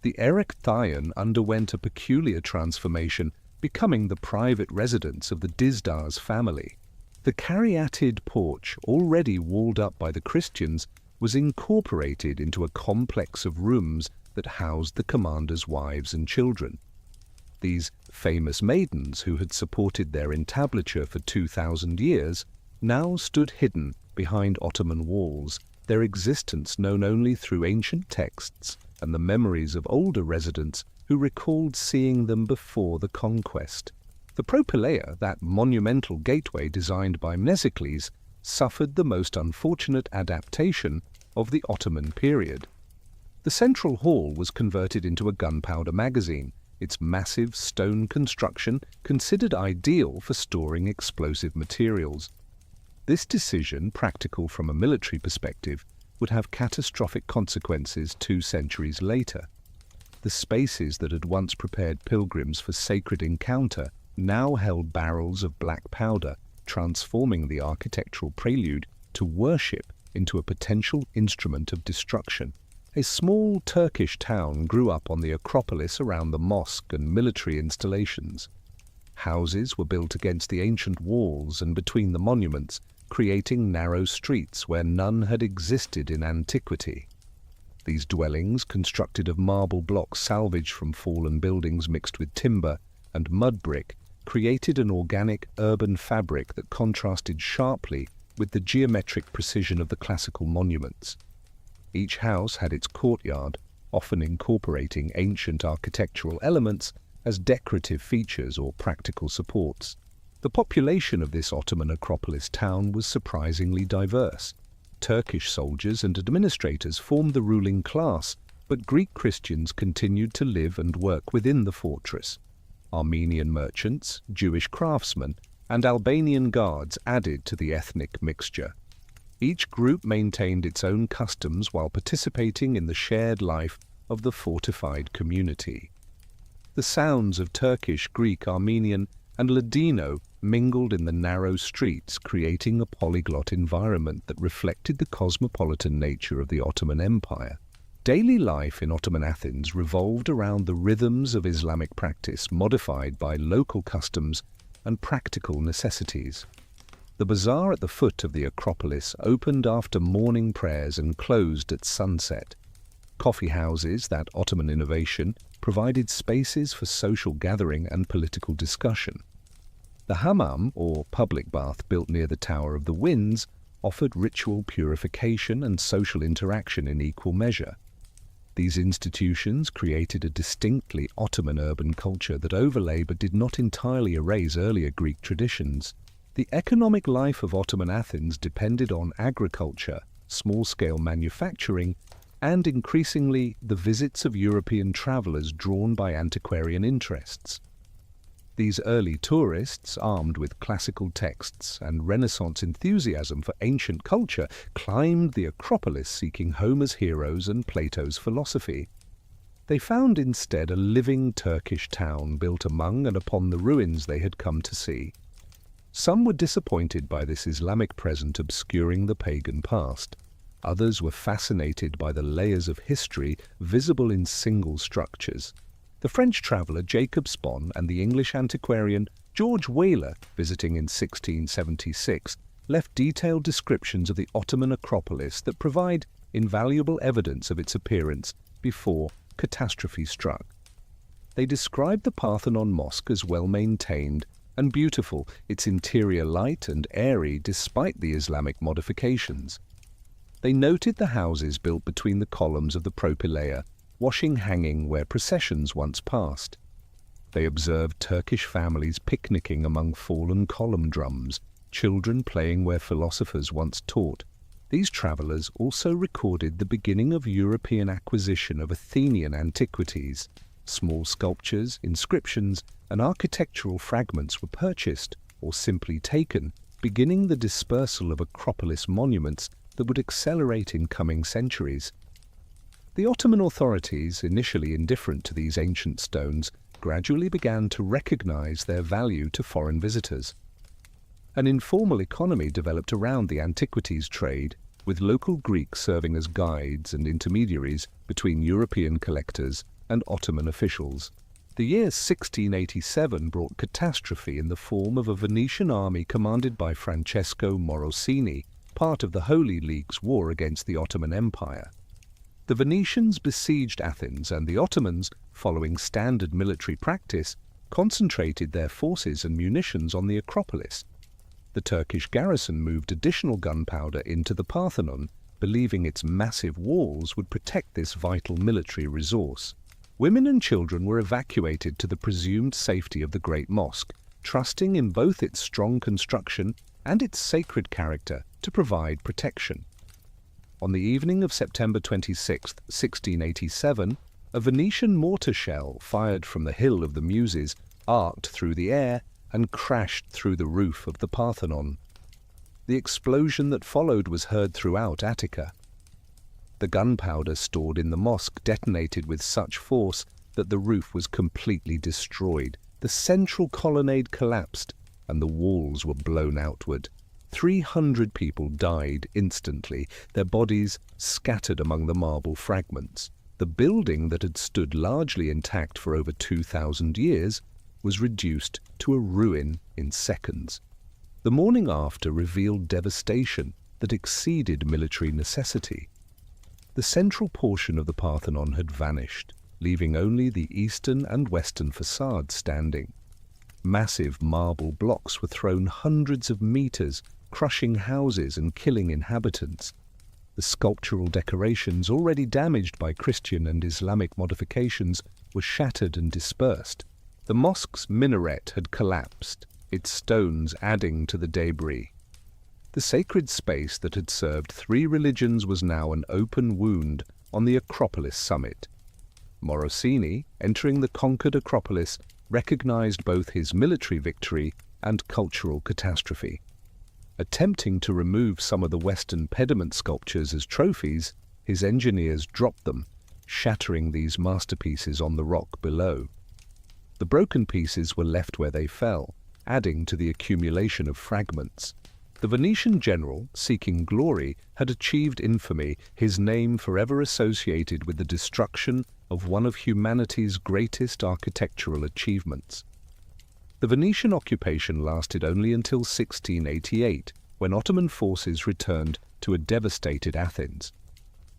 The Erechtheion underwent a peculiar transformation, becoming the private residence of the Dizdar's family. The caryatid porch, already walled up by the Christians, was incorporated into a complex of rooms that housed the commander's wives and children. These famous maidens, who had supported their entablature for 2,000 years, now stood hidden behind Ottoman walls, their existence known only through ancient texts and the memories of older residents who recalled seeing them before the conquest. The propylaea, that monumental gateway designed by Mnesicles, suffered the most unfortunate adaptation of the Ottoman period. The central hall was converted into a gunpowder magazine, its massive stone construction considered ideal for storing explosive materials. This decision, practical from a military perspective, would have catastrophic consequences 2 centuries later. The spaces that had once prepared pilgrims for sacred encounter now held barrels of black powder, transforming the architectural prelude to worship into a potential instrument of destruction. A small Turkish town grew up on the Acropolis around the mosque and military installations. Houses were built against the ancient walls and between the monuments, creating narrow streets where none had existed in antiquity. These dwellings, constructed of marble blocks salvaged from fallen buildings mixed with timber and mud brick, created an organic urban fabric that contrasted sharply with the geometric precision of the classical monuments. Each house had its courtyard, often incorporating ancient architectural elements as decorative features or practical supports. The population of this Ottoman Acropolis town was surprisingly diverse. Turkish soldiers and administrators formed the ruling class, but Greek Christians continued to live and work within the fortress. Armenian merchants, Jewish craftsmen, and Albanian guards added to the ethnic mixture. Each group maintained its own customs while participating in the shared life of the fortified community. The sounds of Turkish, Greek, Armenian, and Ladino mingled in the narrow streets, creating a polyglot environment that reflected the cosmopolitan nature of the Ottoman Empire. Daily life in Ottoman Athens revolved around the rhythms of Islamic practice, modified by local customs and practical necessities. The bazaar at the foot of the Acropolis opened after morning prayers and closed at sunset. Coffee houses, that Ottoman innovation, provided spaces for social gathering and political discussion. The hammam, or public bath built near the Tower of the Winds, offered ritual purification and social interaction in equal measure. These institutions created a distinctly Ottoman urban culture that overlay but did not entirely erase earlier Greek traditions. The economic life of Ottoman Athens depended on agriculture, small-scale manufacturing, and increasingly the visits of European travelers drawn by antiquarian interests. These early tourists, armed with classical texts and Renaissance enthusiasm for ancient culture, climbed the Acropolis seeking Homer's heroes and Plato's philosophy. They found instead a living Turkish town built among and upon the ruins they had come to see. Some were disappointed by this Islamic present obscuring the pagan past. Others were fascinated by the layers of history visible in single structures. The French traveller Jacob Spon and the English antiquarian George Wheeler, visiting in 1676, left detailed descriptions of the Ottoman Acropolis that provide invaluable evidence of its appearance before catastrophe struck. They described the Parthenon mosque as well-maintained and beautiful, its interior light and airy despite the Islamic modifications. They noted the houses built between the columns of the propylaea, washing hanging where processions once passed. They observed Turkish families picnicking among fallen column drums, children playing where philosophers once taught. These travellers also recorded the beginning of European acquisition of Athenian antiquities. Small sculptures, inscriptions, and architectural fragments were purchased or simply taken, beginning the dispersal of Acropolis monuments that would accelerate in coming centuries. The Ottoman authorities, initially indifferent to these ancient stones, gradually began to recognize their value to foreign visitors. An informal economy developed around the antiquities trade, with local Greeks serving as guides and intermediaries between European collectors and Ottoman officials. The year 1687 brought catastrophe in the form of a Venetian army commanded by Francesco Morosini, part of the Holy League's war against the Ottoman Empire. The Venetians besieged Athens, and the Ottomans, following standard military practice, concentrated their forces and munitions on the Acropolis. The Turkish garrison moved additional gunpowder into the Parthenon, believing its massive walls would protect this vital military resource. Women and children were evacuated to the presumed safety of the Great Mosque, trusting in both its strong construction and its sacred character to provide protection. On the evening of September 26, 1687, a Venetian mortar shell fired from the Hill of the Muses arced through the air and crashed through the roof of the Parthenon. The explosion that followed was heard throughout Attica. The gunpowder stored in the mosque detonated with such force that the roof was completely destroyed. The central colonnade collapsed, and the walls were blown outward. 300 people died instantly, their bodies scattered among the marble fragments. The building that had stood largely intact for over 2,000 years was reduced to a ruin in seconds. The morning after revealed devastation that exceeded military necessity. The central portion of the Parthenon had vanished, leaving only the eastern and western facades standing. Massive marble blocks were thrown hundreds of meters, crushing houses and killing inhabitants. The sculptural decorations, already damaged by Christian and Islamic modifications, were shattered and dispersed. The mosque's minaret had collapsed, its stones adding to the debris. The sacred space that had served 3 religions was now an open wound on the Acropolis summit. Morosini, entering the conquered Acropolis, recognized both his military victory and cultural catastrophe. Attempting to remove some of the Western pediment sculptures as trophies, his engineers dropped them, shattering these masterpieces on the rock below. The broken pieces were left where they fell, adding to the accumulation of fragments. The Venetian general, seeking glory, had achieved infamy, his name forever associated with the destruction of one of humanity's greatest architectural achievements. The Venetian occupation lasted only until 1688, when Ottoman forces returned to a devastated Athens.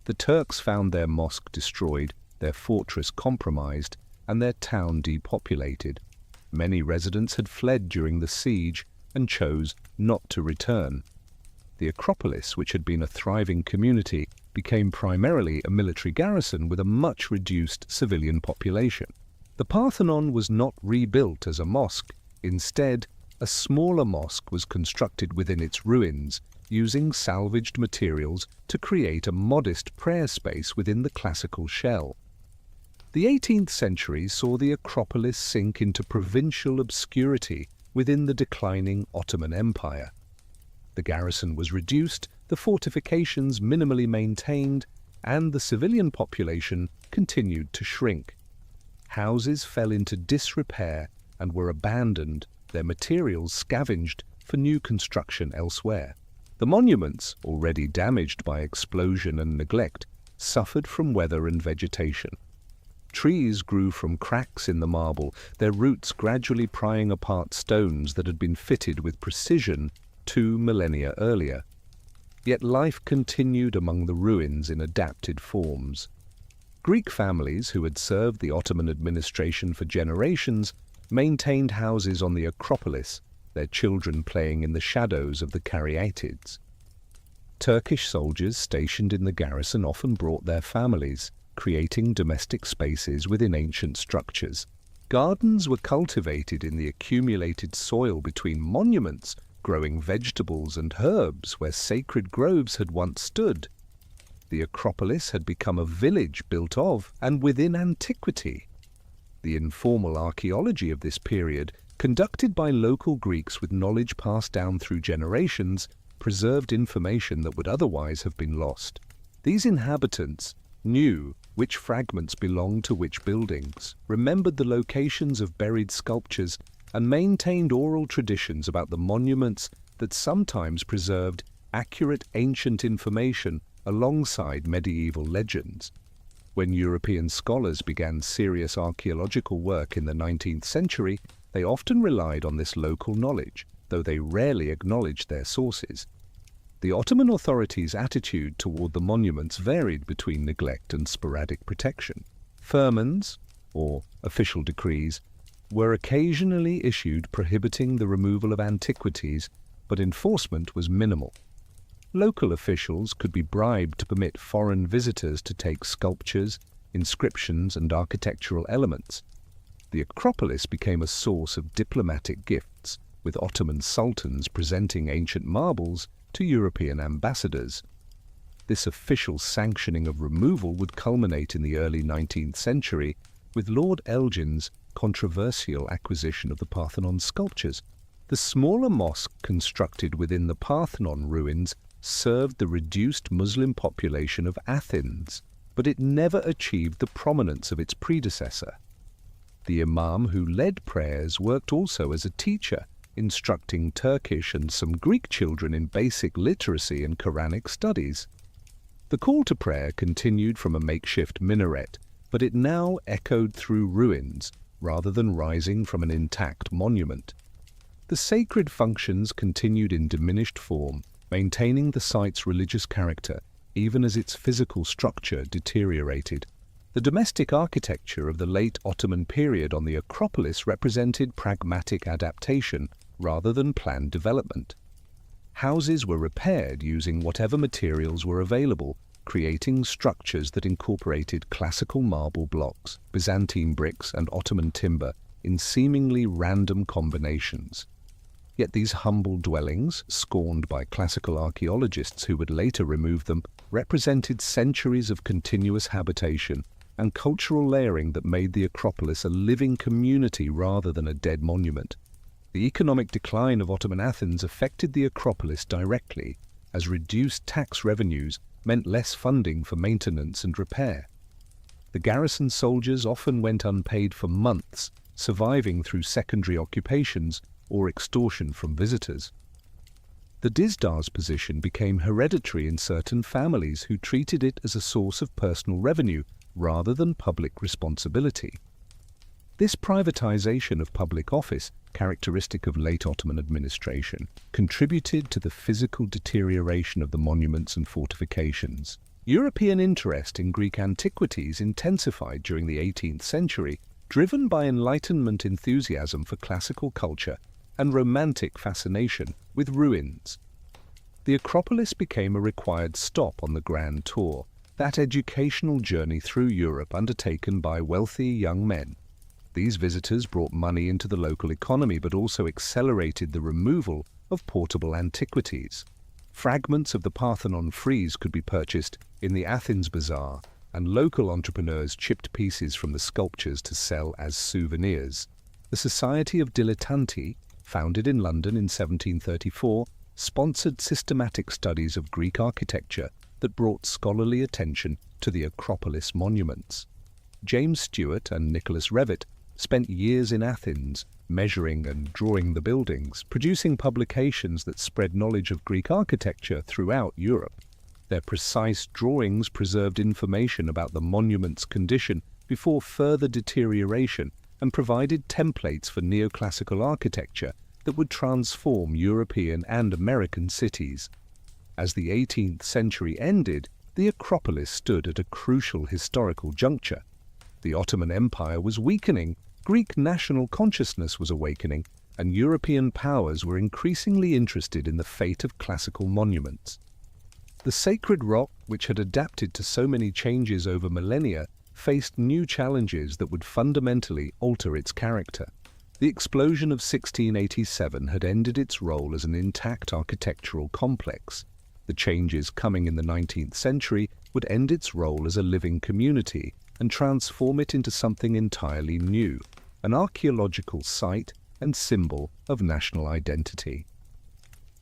The Turks found their mosque destroyed, their fortress compromised, and their town depopulated. Many residents had fled during the siege and chose not to return. The Acropolis, which had been a thriving community, became primarily a military garrison with a much reduced civilian population. The Parthenon was not rebuilt as a mosque. Instead, a smaller mosque was constructed within its ruins, using salvaged materials to create a modest prayer space within the classical shell. The 18th century saw the Acropolis sink into provincial obscurity within the declining Ottoman Empire. The garrison was reduced, the fortifications minimally maintained, and the civilian population continued to shrink. Houses fell into disrepair and were abandoned, their materials scavenged for new construction elsewhere. The monuments, already damaged by explosion and neglect, suffered from weather and vegetation. Trees grew from cracks in the marble, their roots gradually prying apart stones that had been fitted with precision 2 millennia earlier. Yet life continued among the ruins in adapted forms. Greek families who had served the Ottoman administration for generations maintained houses on the Acropolis, their children playing in the shadows of the caryatids. Turkish soldiers stationed in the garrison often brought their families, creating domestic spaces within ancient structures. Gardens were cultivated in the accumulated soil between monuments, growing vegetables and herbs where sacred groves had once stood. The Acropolis had become a village built of and within antiquity. The informal archaeology of this period, conducted by local Greeks with knowledge passed down through generations, preserved information that would otherwise have been lost. These inhabitants knew which fragments belonged to which buildings, remembered the locations of buried sculptures, and maintained oral traditions about the monuments that sometimes preserved accurate ancient information alongside medieval legends. When European scholars began serious archaeological work in the 19th century, they often relied on this local knowledge, though they rarely acknowledged their sources. The Ottoman authorities' attitude toward the monuments varied between neglect and sporadic protection. Firmans, or official decrees, were occasionally issued prohibiting the removal of antiquities, but enforcement was minimal. Local officials could be bribed to permit foreign visitors to take sculptures, inscriptions, and architectural elements. The Acropolis became a source of diplomatic gifts, with Ottoman sultans presenting ancient marbles to European ambassadors. This official sanctioning of removal would culminate in the early 19th century with Lord Elgin's controversial acquisition of the Parthenon sculptures. The smaller mosque constructed within the Parthenon ruins served the reduced Muslim population of Athens, but it never achieved the prominence of its predecessor. The imam who led prayers worked also as a teacher, instructing Turkish and some Greek children in basic literacy and Quranic studies. The call to prayer continued from a makeshift minaret, but it now echoed through ruins rather than rising from an intact monument. The sacred functions continued in diminished form, maintaining the site's religious character even as its physical structure deteriorated. The domestic architecture of the late Ottoman period on the Acropolis represented pragmatic adaptation rather than planned development. Houses were repaired using whatever materials were available, creating structures that incorporated classical marble blocks, Byzantine bricks, and Ottoman timber in seemingly random combinations. Yet these humble dwellings, scorned by classical archaeologists who would later remove them, represented centuries of continuous habitation and cultural layering that made the Acropolis a living community rather than a dead monument. The economic decline of Ottoman Athens affected the Acropolis directly, as reduced tax revenues meant less funding for maintenance and repair. The garrison soldiers often went unpaid for months, surviving through secondary occupations or extortion from visitors. The Dizdar's position became hereditary in certain families who treated it as a source of personal revenue rather than public responsibility. This privatization of public office, characteristic of late Ottoman administration, contributed to the physical deterioration of the monuments and fortifications. European interest in Greek antiquities intensified during the 18th century, driven by Enlightenment enthusiasm for classical culture and romantic fascination with ruins. The Acropolis became a required stop on the Grand Tour, that educational journey through Europe undertaken by wealthy young men. These visitors brought money into the local economy but also accelerated the removal of portable antiquities. Fragments of the Parthenon frieze could be purchased in the Athens bazaar, and local entrepreneurs chipped pieces from the sculptures to sell as souvenirs. The Society of Dilettanti, founded in London in 1734, sponsored systematic studies of Greek architecture that brought scholarly attention to the Acropolis monuments. James Stewart and Nicholas Revitt spent years in Athens, measuring and drawing the buildings, producing publications that spread knowledge of Greek architecture throughout Europe. Their precise drawings preserved information about the monument's condition before further deterioration and provided templates for neoclassical architecture that would transform European and American cities. As the 18th century ended, the Acropolis stood at a crucial historical juncture. The Ottoman Empire was weakening, Greek national consciousness was awakening, and European powers were increasingly interested in the fate of classical monuments. The sacred rock, which had adapted to so many changes over millennia, faced new challenges that would fundamentally alter its character. The explosion of 1687 had ended its role as an intact architectural complex. The changes coming in the 19th century would end its role as a living community and transform it into something entirely new, an archaeological site and symbol of national identity.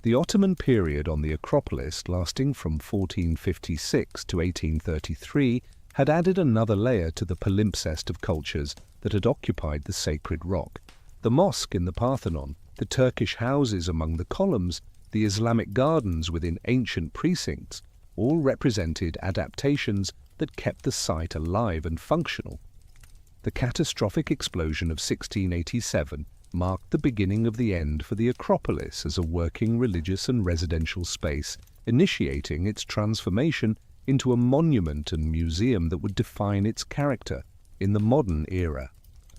The Ottoman period on the Acropolis, lasting from 1456 to 1833, had added another layer to the palimpsest of cultures that had occupied the sacred rock. The mosque in the Parthenon, the Turkish houses among the columns, the Islamic gardens within ancient precincts, all represented adaptations that kept the site alive and functional. The catastrophic explosion of 1687 marked the beginning of the end for the Acropolis as a working religious and residential space, initiating its transformation into a monument and museum that would define its character in the modern era.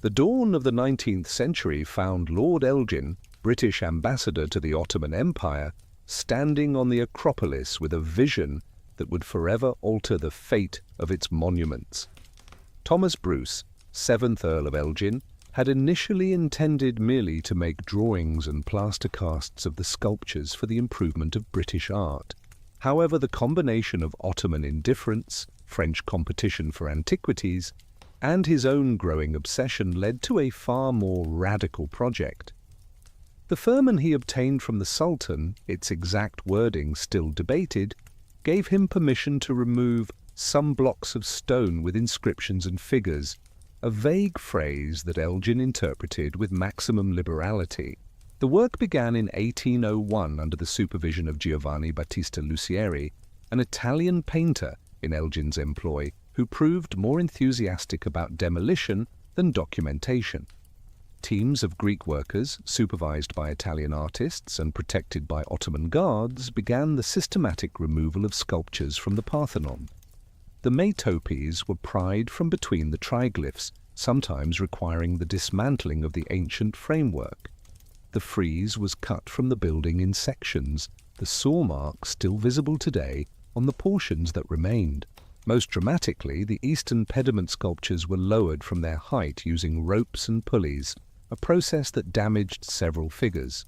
The dawn of the 19th century found Lord Elgin, British ambassador to the Ottoman Empire, standing on the Acropolis with a vision that would forever alter the fate of its monuments. Thomas Bruce, 7th Earl of Elgin, had initially intended merely to make drawings and plaster casts of the sculptures for the improvement of British art. However, the combination of Ottoman indifference, French competition for antiquities, and his own growing obsession led to a far more radical project. The firman he obtained from the Sultan, its exact wording still debated, gave him permission to remove some blocks of stone with inscriptions and figures, a vague phrase that Elgin interpreted with maximum liberality. The work began in 1801 under the supervision of Giovanni Battista Lucieri, an Italian painter in Elgin's employ, who proved more enthusiastic about demolition than documentation. Teams of Greek workers, supervised by Italian artists and protected by Ottoman guards, began the systematic removal of sculptures from the Parthenon. The metopes were pried from between the triglyphs, sometimes requiring the dismantling of the ancient framework. The frieze was cut from the building in sections, the saw marks still visible today on the portions that remained. Most dramatically, the eastern pediment sculptures were lowered from their height using ropes and pulleys, a process that damaged several figures.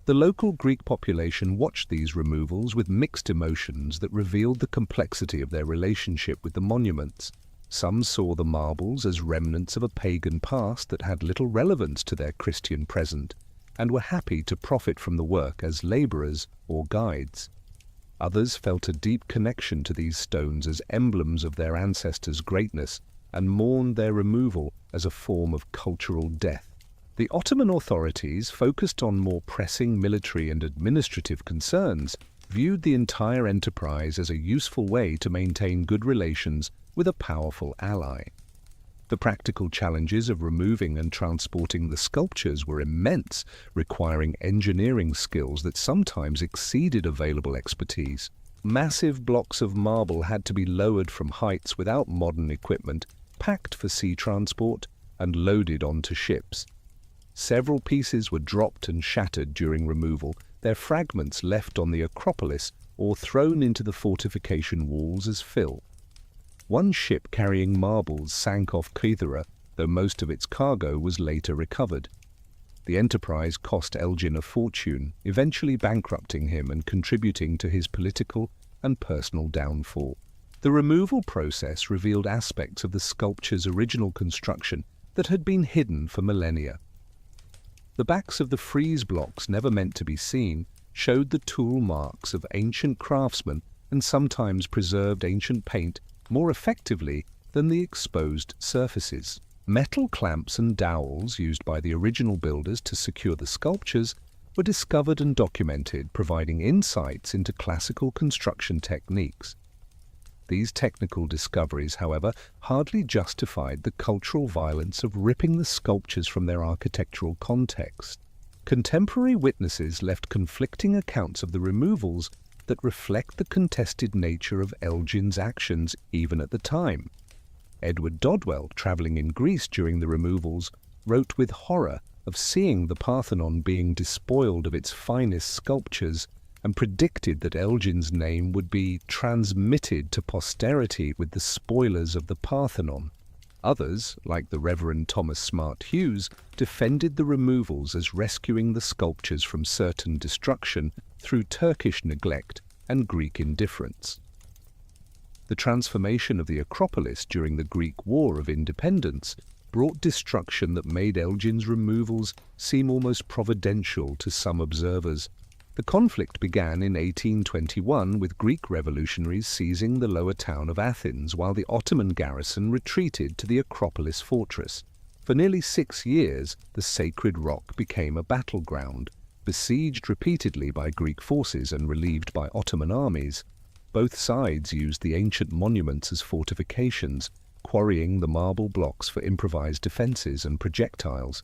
The local Greek population watched these removals with mixed emotions that revealed the complexity of their relationship with the monuments. Some saw the marbles as remnants of a pagan past that had little relevance to their Christian present, and were happy to profit from the work as laborers or guides. Others felt a deep connection to these stones as emblems of their ancestors' greatness and mourned their removal as a form of cultural death. The Ottoman authorities, focused on more pressing military and administrative concerns, viewed the entire enterprise as a useful way to maintain good relations with a powerful ally. The practical challenges of removing and transporting the sculptures were immense, requiring engineering skills that sometimes exceeded available expertise. Massive blocks of marble had to be lowered from heights without modern equipment, packed for sea transport, and loaded onto ships. Several pieces were dropped and shattered during removal, their fragments left on the Acropolis or thrown into the fortification walls as fill. One ship carrying marbles sank off Kythera, though most of its cargo was later recovered. The enterprise cost Elgin a fortune, eventually bankrupting him and contributing to his political and personal downfall. The removal process revealed aspects of the sculpture's original construction that had been hidden for millennia. The backs of the frieze blocks, never meant to be seen, showed the tool marks of ancient craftsmen and sometimes preserved ancient paint more effectively than the exposed surfaces. Metal clamps and dowels used by the original builders to secure the sculptures were discovered and documented, providing insights into classical construction techniques. These technical discoveries, however, hardly justified the cultural violence of ripping the sculptures from their architectural context. Contemporary witnesses left conflicting accounts of the removals that reflect the contested nature of Elgin's actions even at the time. Edward Dodwell, travelling in Greece during the removals, wrote with horror of seeing the Parthenon being despoiled of its finest sculptures and predicted that Elgin's name would be transmitted to posterity with the spoilers of the Parthenon. Others, like the Reverend Thomas Smart Hughes, defended the removals as rescuing the sculptures from certain destruction through Turkish neglect and Greek indifference. The transformation of the Acropolis during the Greek War of Independence brought destruction that made Elgin's removals seem almost providential to some observers. The conflict began in 1821 with Greek revolutionaries seizing the lower town of Athens while the Ottoman garrison retreated to the Acropolis fortress. For nearly 6 years, the sacred rock became a battleground, besieged repeatedly by Greek forces and relieved by Ottoman armies. Both sides used the ancient monuments as fortifications, quarrying the marble blocks for improvised defenses and projectiles.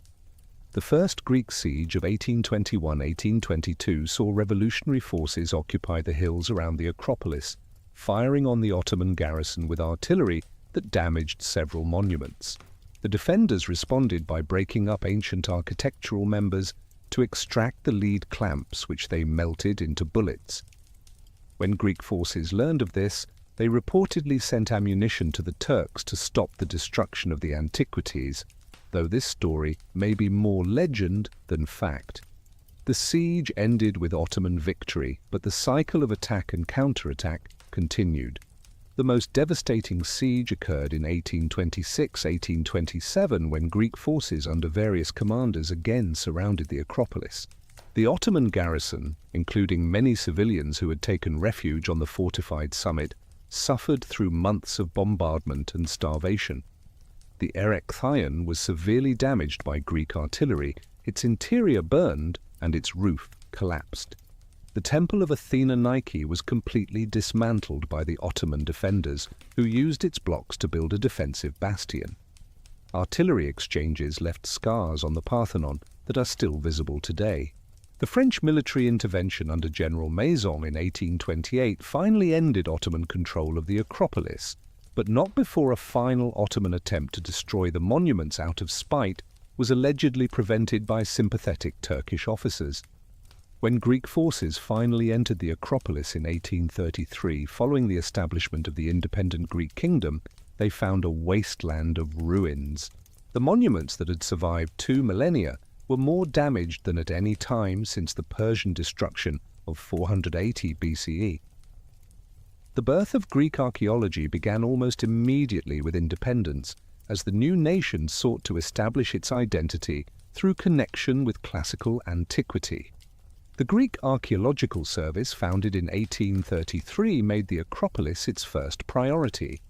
The first Greek siege of 1821-1822 saw revolutionary forces occupy the hills around the Acropolis, firing on the Ottoman garrison with artillery that damaged several monuments. The defenders responded by breaking up ancient architectural members to extract the lead clamps, which they melted into bullets. When Greek forces learned of this, they reportedly sent ammunition to the Turks to stop the destruction of the antiquities, though this story may be more legend than fact. The siege ended with Ottoman victory, but the cycle of attack and counterattack continued. The most devastating siege occurred in 1826-1827 when Greek forces under various commanders again surrounded the Acropolis. The Ottoman garrison, including many civilians who had taken refuge on the fortified summit, suffered through months of bombardment and starvation. The Erechtheion was severely damaged by Greek artillery, its interior burned, and its roof collapsed. The temple of Athena Nike was completely dismantled by the Ottoman defenders, who used its blocks to build a defensive bastion. Artillery exchanges left scars on the Parthenon that are still visible today. The French military intervention under General Maison in 1828 finally ended Ottoman control of the Acropolis, but not before a final Ottoman attempt to destroy the monuments out of spite was allegedly prevented by sympathetic Turkish officers. When Greek forces finally entered the Acropolis in 1833, following the establishment of the independent Greek kingdom, they found a wasteland of ruins. The monuments that had survived 2 millennia were more damaged than at any time since the Persian destruction of 480 BCE. The birth of Greek archaeology began almost immediately with independence, as the new nation sought to establish its identity through connection with classical antiquity. The Greek Archaeological Service, founded in 1833, made the Acropolis its first priority.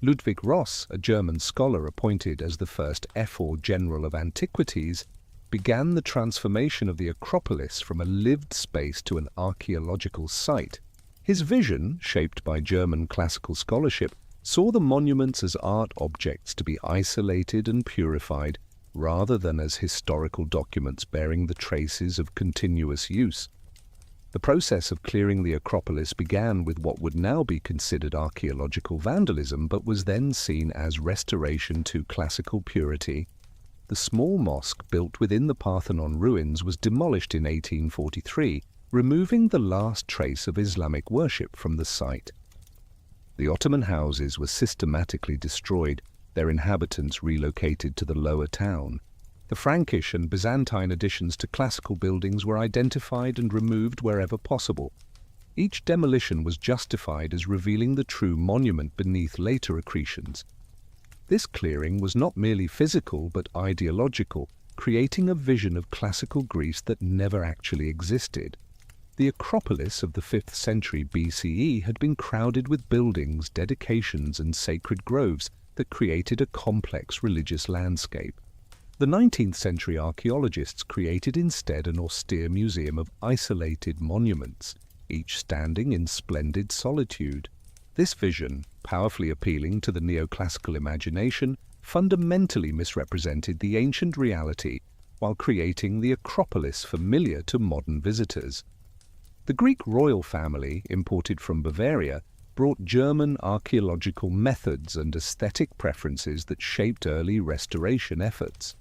Ludwig Ross, a German scholar appointed as the first Ephor General of Antiquities, began the transformation of the Acropolis from a lived space to an archaeological site. His vision, shaped by German classical scholarship, saw the monuments as art objects to be isolated and purified, rather than as historical documents bearing the traces of continuous use. The process of clearing the Acropolis began with what would now be considered archaeological vandalism, but was then seen as restoration to classical purity. The small mosque built within the Parthenon ruins was demolished in 1843, removing the last trace of Islamic worship from the site. The Ottoman houses were systematically destroyed, their inhabitants relocated to the lower town. The Frankish and Byzantine additions to classical buildings were identified and removed wherever possible. Each demolition was justified as revealing the true monument beneath later accretions. This clearing was not merely physical but ideological, creating a vision of classical Greece that never actually existed. The Acropolis of the 5th century BCE had been crowded with buildings, dedications, and sacred groves that created a complex religious landscape. The 19th century archaeologists created instead an austere museum of isolated monuments, each standing in splendid solitude. This vision, powerfully appealing to the neoclassical imagination, fundamentally misrepresented the ancient reality while creating the Acropolis familiar to modern visitors. The Greek royal family, imported from Bavaria, brought German archaeological methods and aesthetic preferences that shaped early restoration efforts.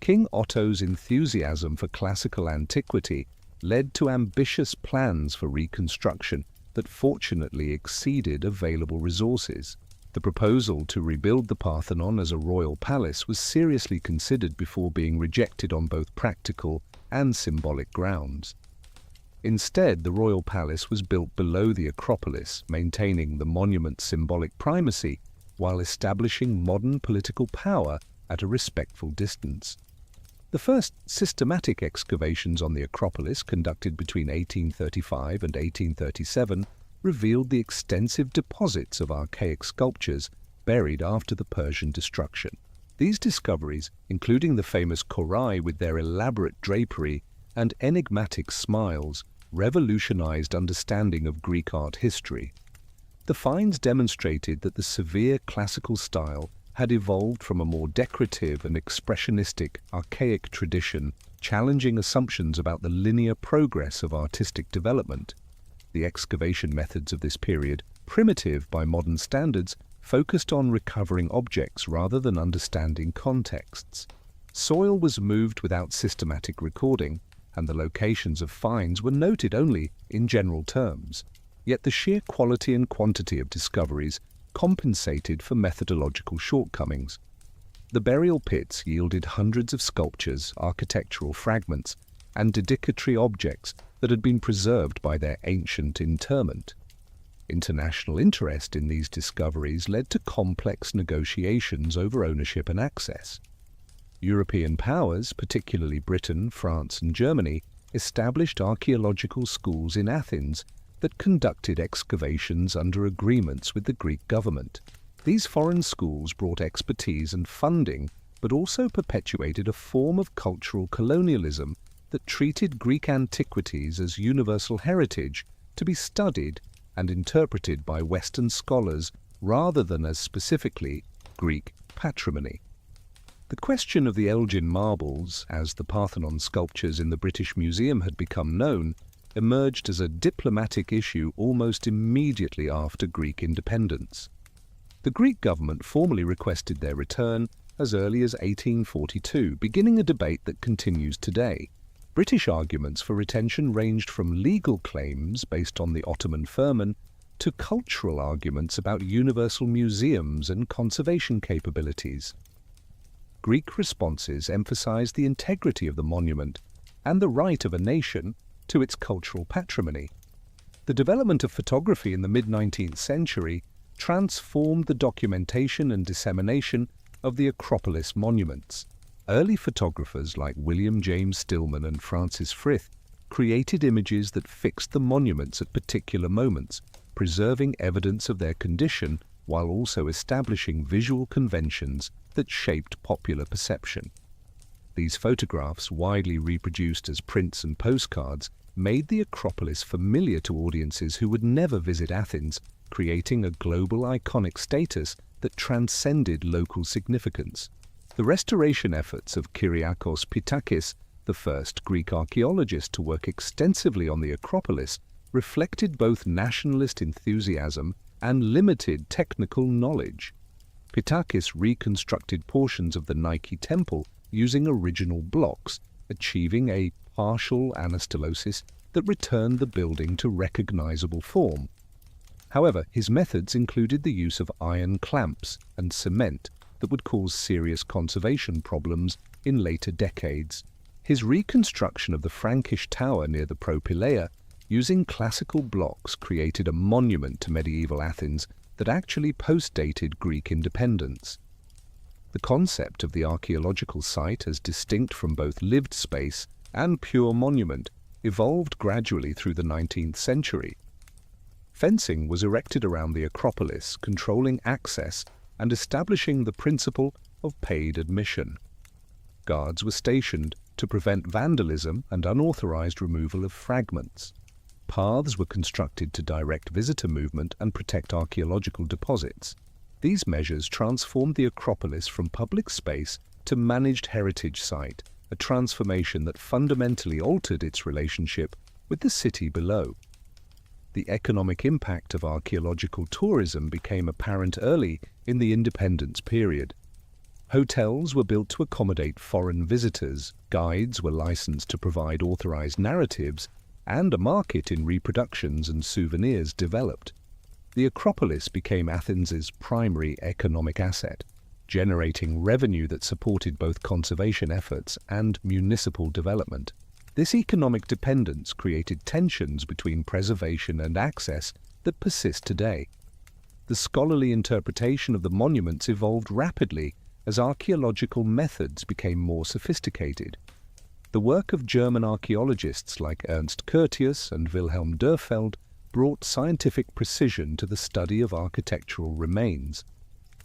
King Otto's enthusiasm for classical antiquity led to ambitious plans for reconstruction that fortunately exceeded available resources. The proposal to rebuild the Parthenon as a royal palace was seriously considered before being rejected on both practical and symbolic grounds. Instead, the royal palace was built below the Acropolis, maintaining the monument's symbolic primacy while establishing modern political power at a respectful distance. The first systematic excavations on the Acropolis, conducted between 1835 and 1837, revealed the extensive deposits of archaic sculptures buried after the Persian destruction. These discoveries, including the famous Korai with their elaborate drapery and enigmatic smiles, revolutionized understanding of Greek art history. The finds demonstrated that the severe classical style had evolved from a more decorative and expressionistic archaic tradition, challenging assumptions about the linear progress of artistic development. The excavation methods of this period, primitive by modern standards, focused on recovering objects rather than understanding contexts. Soil was moved without systematic recording, and the locations of finds were noted only in general terms. Yet the sheer quality and quantity of discoveries compensated for methodological shortcomings. The burial pits yielded hundreds of sculptures, architectural fragments, and dedicatory objects that had been preserved by their ancient interment. International interest in these discoveries led to complex negotiations over ownership and access. European powers, particularly Britain, France, and Germany, established archaeological schools in Athens that conducted excavations under agreements with the Greek government. These foreign schools brought expertise and funding, but also perpetuated a form of cultural colonialism that treated Greek antiquities as universal heritage to be studied and interpreted by Western scholars rather than as specifically Greek patrimony. The question of the Elgin marbles, as the Parthenon sculptures in the British Museum had become known, emerged as a diplomatic issue almost immediately after Greek independence. The Greek government formally requested their return as early as 1842, beginning a debate that continues today. British arguments for retention ranged from legal claims based on the Ottoman firman to cultural arguments about universal museums and conservation capabilities. Greek responses emphasized the integrity of the monument and the right of a nation to its cultural patrimony. The development of photography in the mid-19th century transformed the documentation and dissemination of the Acropolis monuments, Early photographers like William James Stillman and Francis Frith created images that fixed the monuments at particular moments, preserving evidence of their condition while also establishing visual conventions that shaped popular perception. These photographs, widely reproduced as prints and postcards, made the Acropolis familiar to audiences who would never visit Athens, creating a global iconic status that transcended local significance. The restoration efforts of Kyriakos Pitakis, the first Greek archaeologist to work extensively on the Acropolis, reflected both nationalist enthusiasm and limited technical knowledge. Pitakis reconstructed portions of the Nike temple using original blocks, achieving a partial anastylosis that returned the building to recognizable form. However, his methods included the use of iron clamps and cement that would cause serious conservation problems in later decades. His reconstruction of the Frankish tower near the Propylaea using classical blocks created a monument to medieval Athens that actually post-dated Greek independence. The concept of the archaeological site as distinct from both lived space and pure monument evolved gradually through the 19th century. Fencing was erected around the Acropolis, controlling access and establishing the principle of paid admission. Guards were stationed to prevent vandalism and unauthorized removal of fragments. Paths were constructed to direct visitor movement and protect archaeological deposits. These measures transformed the Acropolis from public space to managed heritage site, a transformation that fundamentally altered its relationship with the city below. The economic impact of archaeological tourism became apparent early in the independence period. Hotels were built to accommodate foreign visitors, guides were licensed to provide authorized narratives, and a market in reproductions and souvenirs developed. The Acropolis became Athens's primary economic asset, generating revenue that supported both conservation efforts and municipal development. This economic dependence created tensions between preservation and access that persist today. The scholarly interpretation of the monuments evolved rapidly as archaeological methods became more sophisticated. The work of German archaeologists like Ernst Curtius and Wilhelm Dörfeld brought scientific precision to the study of architectural remains.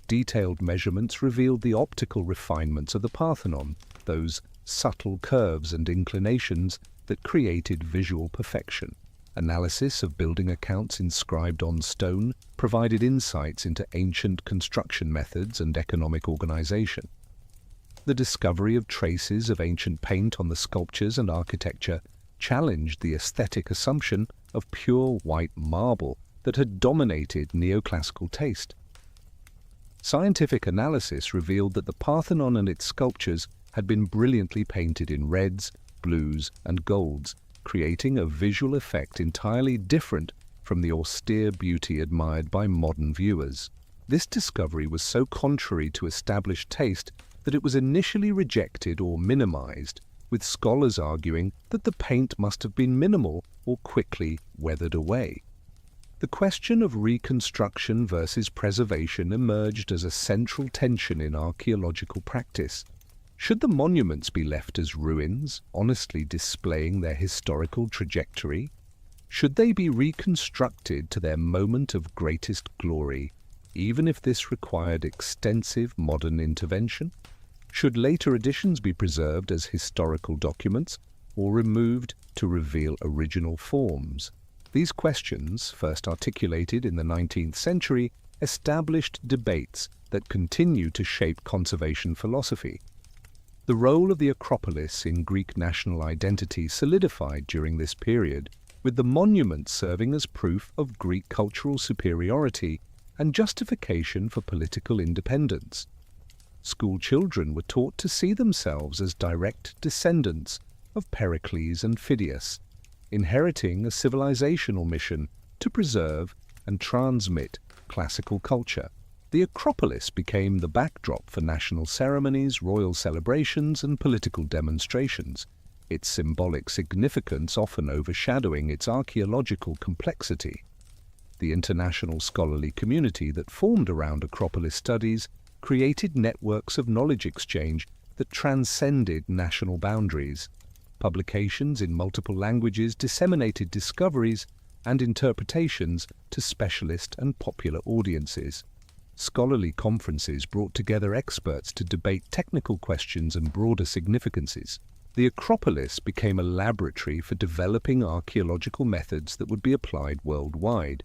Detailed measurements revealed the optical refinements of the Parthenon, those subtle curves and inclinations that created visual perfection. Analysis of building accounts inscribed on stone provided insights into ancient construction methods and economic organization. The discovery of traces of ancient paint on the sculptures and architecture challenged the aesthetic assumption of pure white marble that had dominated neoclassical taste. Scientific analysis revealed that the Parthenon and its sculptures had been brilliantly painted in reds, blues, and golds, creating a visual effect entirely different from the austere beauty admired by modern viewers. This discovery was so contrary to established taste that it was initially rejected or minimized, with scholars arguing that the paint must have been minimal or quickly weathered away. The question of reconstruction versus preservation emerged as a central tension in archaeological practice. Should the monuments be left as ruins, honestly displaying their historical trajectory? Should they be reconstructed to their moment of greatest glory, even if this required extensive modern intervention? Should later editions be preserved as historical documents or removed to reveal original forms? These questions, first articulated in the 19th century, established debates that continue to shape conservation philosophy. The role of the Acropolis in Greek national identity solidified during this period, with the monument serving as proof of Greek cultural superiority and justification for political independence. School children were taught to see themselves as direct descendants of Pericles and Phidias, inheriting a civilizational mission to preserve and transmit classical culture. The Acropolis became the backdrop for national ceremonies, royal celebrations, and political demonstrations, its symbolic significance often overshadowing its archaeological complexity. The international scholarly community that formed around Acropolis studies created networks of knowledge exchange that transcended national boundaries. Publications in multiple languages disseminated discoveries and interpretations to specialist and popular audiences. Scholarly conferences brought together experts to debate technical questions and broader significances. The Acropolis became a laboratory for developing archaeological methods that would be applied worldwide.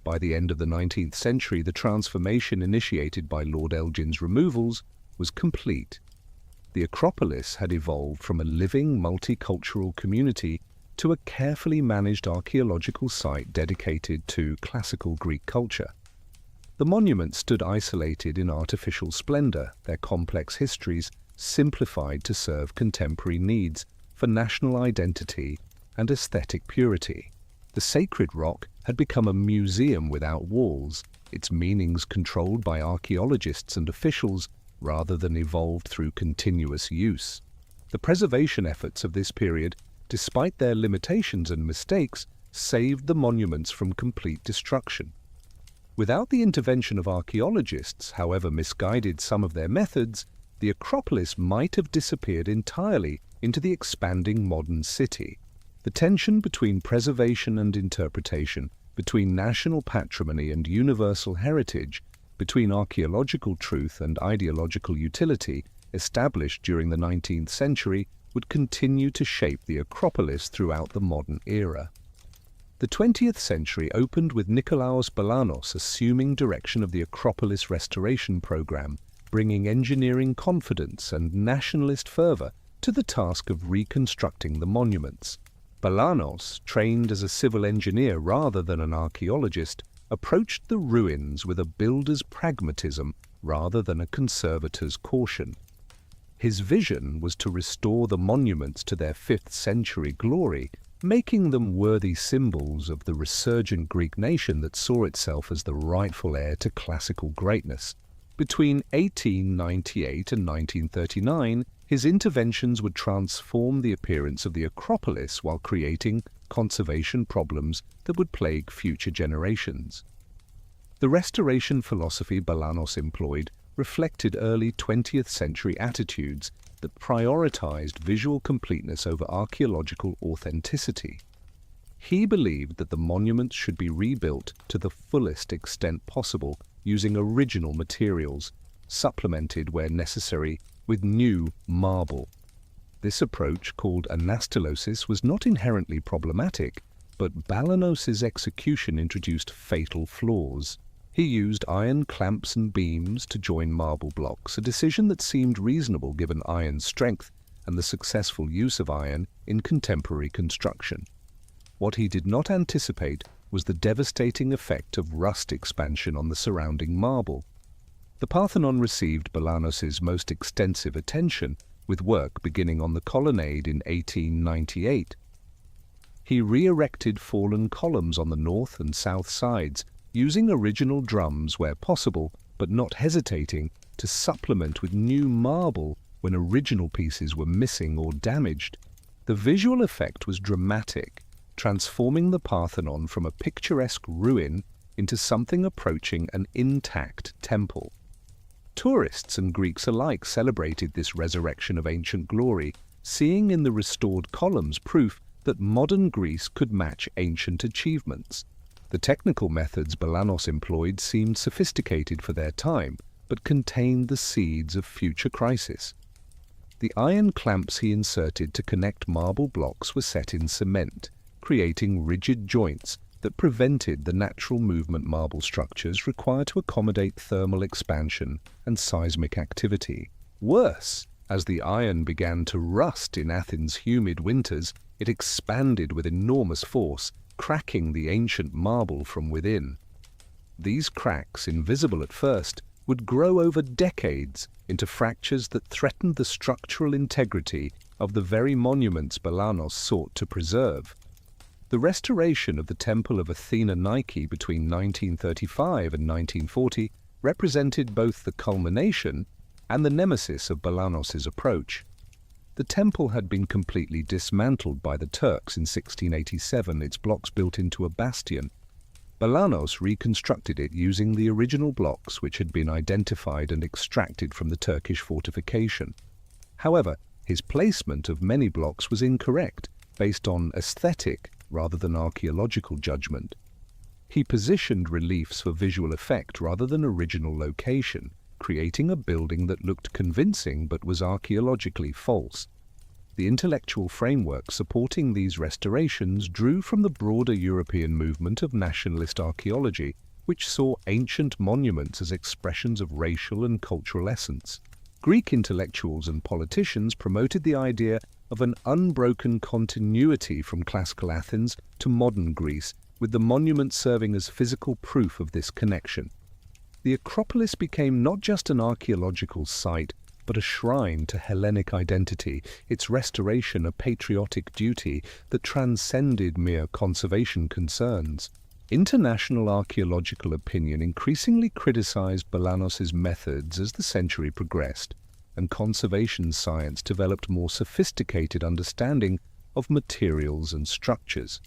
By the end of the 19th century, the transformation initiated by Lord Elgin's removals was complete. The Acropolis had evolved from a living, multicultural community to a carefully managed archaeological site dedicated to classical Greek culture. The monuments stood isolated in artificial splendor, their complex histories simplified to serve contemporary needs for national identity and aesthetic purity. The sacred rock had become a museum without walls, its meanings controlled by archaeologists and officials rather than evolved through continuous use. The preservation efforts of this period, despite their limitations and mistakes, saved the monuments from complete destruction. Without the intervention of archaeologists, however misguided some of their methods, the Acropolis might have disappeared entirely into the expanding modern city. The tension between preservation and interpretation, between national patrimony and universal heritage, between archaeological truth and ideological utility, established during the 19th century, would continue to shape the Acropolis throughout the modern era. The 20th century opened with Nikolaos Balanos assuming direction of the Acropolis restoration program, bringing engineering confidence and nationalist fervor to the task of reconstructing the monuments. Balanos, trained as a civil engineer rather than an archaeologist, approached the ruins with a builder's pragmatism rather than a conservator's caution. His vision was to restore the monuments to their 5th century glory, making them worthy symbols of the resurgent Greek nation that saw itself as the rightful heir to classical greatness. Between 1898 and 1939, his interventions would transform the appearance of the Acropolis while creating conservation problems that would plague future generations. The restoration philosophy Balanos employed reflected early 20th century attitudes that prioritized visual completeness over archaeological authenticity. He believed that the monuments should be rebuilt to the fullest extent possible using original materials, supplemented where necessary with new marble. This approach, called anastylosis, was not inherently problematic, but Balanos's execution introduced fatal flaws. He used iron clamps and beams to join marble blocks, a decision that seemed reasonable given iron's strength and the successful use of iron in contemporary construction. What he did not anticipate was the devastating effect of rust expansion on the surrounding marble. The Parthenon received Balanos's most extensive attention, with work beginning on the colonnade in 1898. He re-erected fallen columns on the north and south sides, using original drums where possible, but not hesitating to supplement with new marble when original pieces were missing or damaged. The visual effect was dramatic, transforming the Parthenon from a picturesque ruin into something approaching an intact temple. Tourists and Greeks alike celebrated this resurrection of ancient glory, seeing in the restored columns proof that modern Greece could match ancient achievements. The technical methods Balanos employed seemed sophisticated for their time, but contained the seeds of future crisis. The iron clamps he inserted to connect marble blocks were set in cement, creating rigid joints that prevented the natural movement marble structures require to accommodate thermal expansion and seismic activity. Worse, as the iron began to rust in Athens' humid winters, it expanded with enormous force, cracking the ancient marble from within. These cracks, invisible at first, would grow over decades into fractures that threatened the structural integrity of the very monuments Balanos sought to preserve. The restoration of the Temple of Athena Nike between 1935 and 1940 represented both the culmination and the nemesis of Balanos's approach. The temple had been completely dismantled by the Turks in 1687, its blocks built into a bastion. Balanos reconstructed it using the original blocks which had been identified and extracted from the Turkish fortification. However, his placement of many blocks was incorrect, based on aesthetic rather than archaeological judgment. He positioned reliefs for visual effect rather than original location, creating a building that looked convincing but was archaeologically false. The intellectual framework supporting these restorations drew from the broader European movement of nationalist archaeology, which saw ancient monuments as expressions of racial and cultural essence. Greek intellectuals and politicians promoted the idea of an unbroken continuity from classical Athens to modern Greece, with the monuments serving as physical proof of this connection. The Acropolis became not just an archaeological site, but a shrine to Hellenic identity, its restoration a patriotic duty that transcended mere conservation concerns. International archaeological opinion increasingly criticized Balanos's methods as the century progressed, and conservation science developed more sophisticated understanding of materials and structures.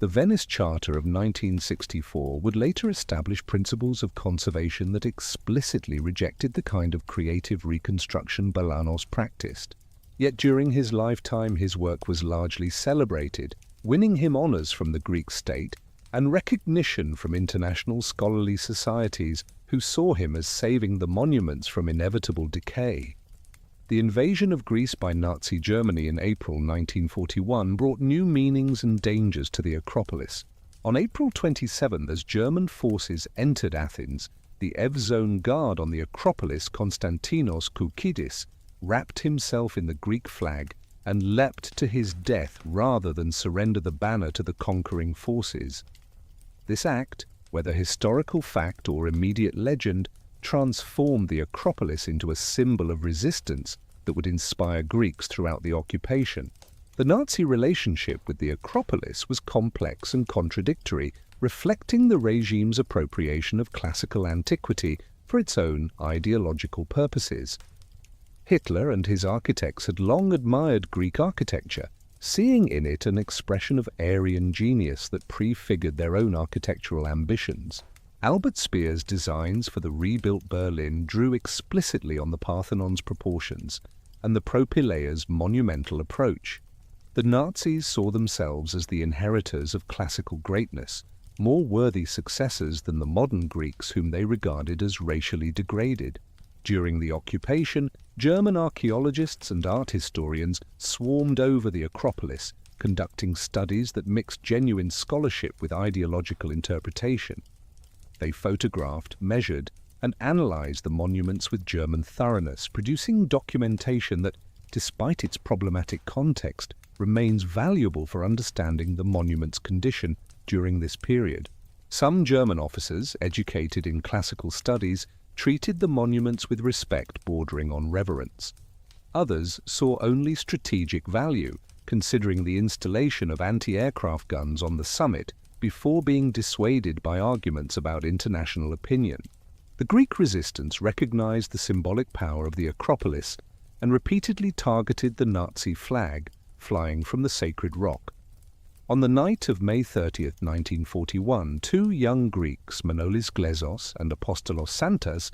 The Venice Charter of 1964 would later establish principles of conservation that explicitly rejected the kind of creative reconstruction Balanos practiced. Yet during his lifetime his work was largely celebrated, winning him honors from the Greek state and recognition from international scholarly societies who saw him as saving the monuments from inevitable decay. The invasion of Greece by Nazi Germany in April 1941 brought new meanings and dangers to the Acropolis. On April 27, as German forces entered Athens, the Evzone guard on the Acropolis, Konstantinos Koukidis, wrapped himself in the Greek flag and leapt to his death rather than surrender the banner to the conquering forces. This act, whether historical fact or immediate legend, transformed the Acropolis into a symbol of resistance that would inspire Greeks throughout the occupation. The Nazi relationship with the Acropolis was complex and contradictory, reflecting the regime's appropriation of classical antiquity for its own ideological purposes. Hitler and his architects had long admired Greek architecture, seeing in it an expression of Aryan genius that prefigured their own architectural ambitions. Albert Speer's designs for the rebuilt Berlin drew explicitly on the Parthenon's proportions and the Propylaea's monumental approach. The Nazis saw themselves as the inheritors of classical greatness, more worthy successors than the modern Greeks whom they regarded as racially degraded. During the occupation, German archaeologists and art historians swarmed over the Acropolis, conducting studies that mixed genuine scholarship with ideological interpretation. They photographed, measured, and analyzed the monuments with German thoroughness, producing documentation that, despite its problematic context, remains valuable for understanding the monument's condition during this period. Some German officers, educated in classical studies, treated the monuments with respect bordering on reverence. Others saw only strategic value, considering the installation of anti-aircraft guns on the summit before being dissuaded by arguments about international opinion. The Greek resistance recognized the symbolic power of the Acropolis and repeatedly targeted the Nazi flag flying from the sacred rock. On the night of May 30, 1941, two young Greeks, Manolis Glezos and Apostolos Santas,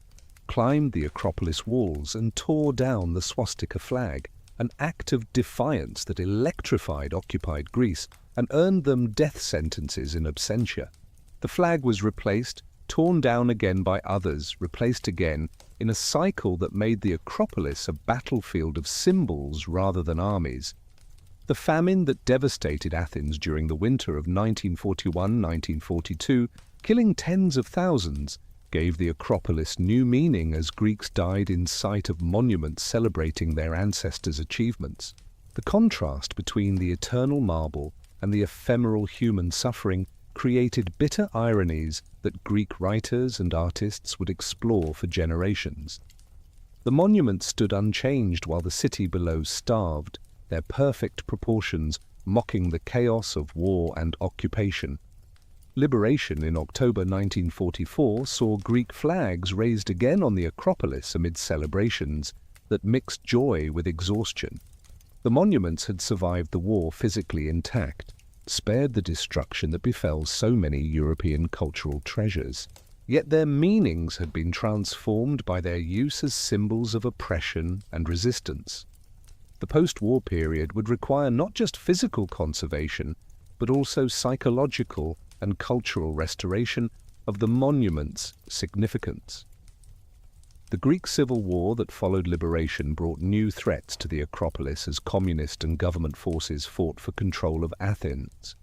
climbed the Acropolis walls and tore down the swastika flag, an act of defiance that electrified occupied Greece and earned them death sentences in absentia. The flag was replaced, torn down again by others, replaced again, in a cycle that made the Acropolis a battlefield of symbols rather than armies. The famine that devastated Athens during the winter of 1941-1942, killing tens of thousands, gave the Acropolis new meaning as Greeks died in sight of monuments celebrating their ancestors' achievements. The contrast between the eternal marble and the ephemeral human suffering created bitter ironies that Greek writers and artists would explore for generations. The monuments stood unchanged while the city below starved, their perfect proportions mocking the chaos of war and occupation. Liberation in October 1944 saw Greek flags raised again on the Acropolis amid celebrations that mixed joy with exhaustion. The monuments had survived the war physically intact, spared the destruction that befell so many European cultural treasures. Yet their meanings had been transformed by their use as symbols of oppression and resistance. The post-war period would require not just physical conservation, but also psychological and cultural restoration of the monument's significance. The Greek Civil War that followed liberation brought new threats to the Acropolis as communist and government forces fought for control of Athens.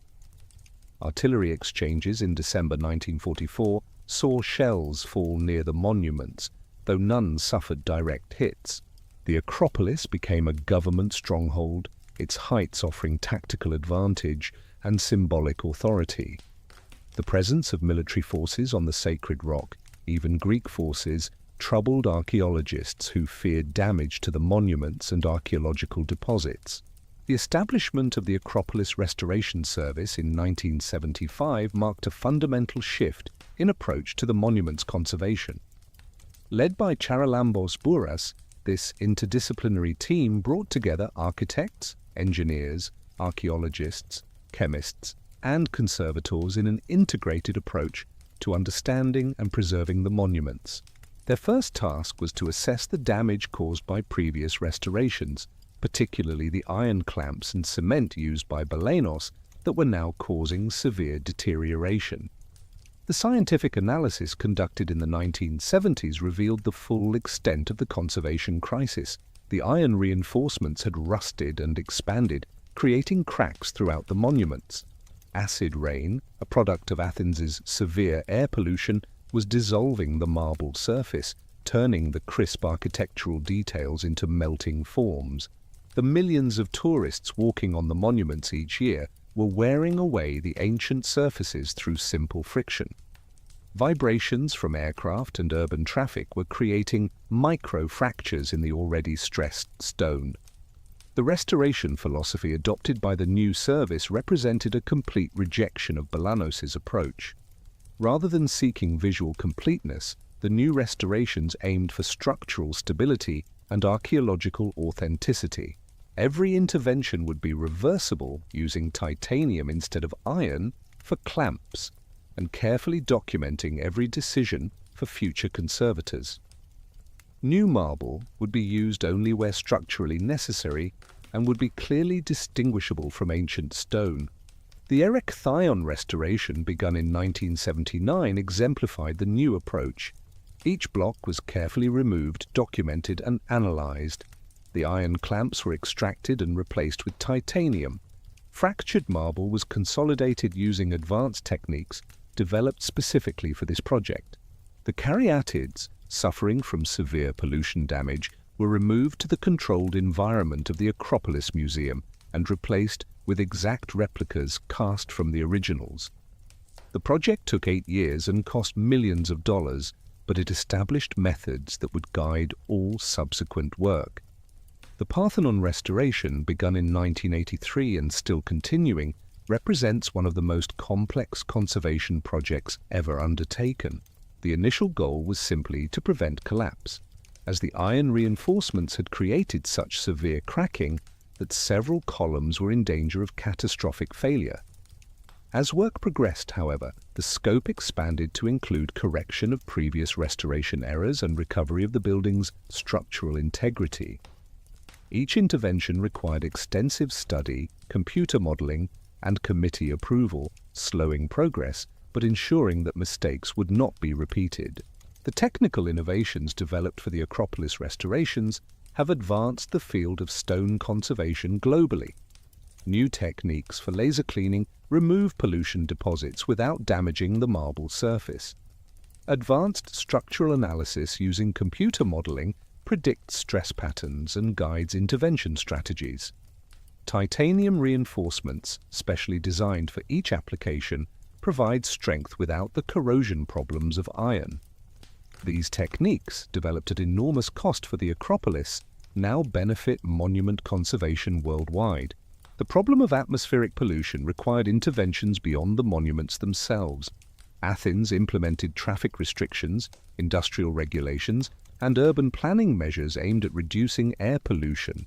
Artillery exchanges in December 1944 saw shells fall near the monuments, though none suffered direct hits. The Acropolis became a government stronghold, its heights offering tactical advantage and symbolic authority. The presence of military forces on the sacred rock, even Greek forces, troubled archaeologists who feared damage to the monuments and archaeological deposits. The establishment of the Acropolis Restoration Service in 1975 marked a fundamental shift in approach to the monument's conservation. Led by Charalambos Bouras, this interdisciplinary team brought together architects, engineers, archaeologists, chemists, and conservators in an integrated approach to understanding and preserving the monuments. Their first task was to assess the damage caused by previous restorations, particularly the iron clamps and cement used by Balanos that were now causing severe deterioration. The scientific analysis conducted in the 1970s revealed the full extent of the conservation crisis. The iron reinforcements had rusted and expanded, creating cracks throughout the monuments. Acid rain, a product of Athens's severe air pollution, was dissolving the marble surface, turning the crisp architectural details into melting forms. The millions of tourists walking on the monuments each year were wearing away the ancient surfaces through simple friction. Vibrations from aircraft and urban traffic were creating micro-fractures in the already stressed stone. The restoration philosophy adopted by the new service represented a complete rejection of Balanos's approach. Rather than seeking visual completeness, the new restorations aimed for structural stability and archaeological authenticity. Every intervention would be reversible using titanium instead of iron for clamps, and carefully documenting every decision for future conservators. New marble would be used only where structurally necessary and would be clearly distinguishable from ancient stone. The Erechtheion restoration, begun in 1979, exemplified the new approach. Each block was carefully removed, documented, and analyzed. The iron clamps were extracted and replaced with titanium. Fractured marble was consolidated using advanced techniques developed specifically for this project. The caryatids, suffering from severe pollution damage, were removed to the controlled environment of the Acropolis Museum and replaced with exact replicas cast from the originals. The project took 8 years and cost millions of dollars, but it established methods that would guide all subsequent work. The Parthenon restoration, begun in 1983 and still continuing, represents one of the most complex conservation projects ever undertaken. The initial goal was simply to prevent collapse, as the iron reinforcements had created such severe cracking that several columns were in danger of catastrophic failure. As work progressed, however, the scope expanded to include correction of previous restoration errors and recovery of the building's structural integrity. Each intervention required extensive study, computer modeling, and committee approval, slowing progress but ensuring that mistakes would not be repeated. The technical innovations developed for the Acropolis restorations have advanced the field of stone conservation globally. New techniques for laser cleaning remove pollution deposits without damaging the marble surface. Advanced structural analysis using computer modeling predicts stress patterns and guides intervention strategies. Titanium reinforcements, specially designed for each application, provide strength without the corrosion problems of iron. These techniques, developed at enormous cost for the Acropolis, now benefit monument conservation worldwide. The problem of atmospheric pollution required interventions beyond the monuments themselves. Athens implemented traffic restrictions, industrial regulations, and urban planning measures aimed at reducing air pollution.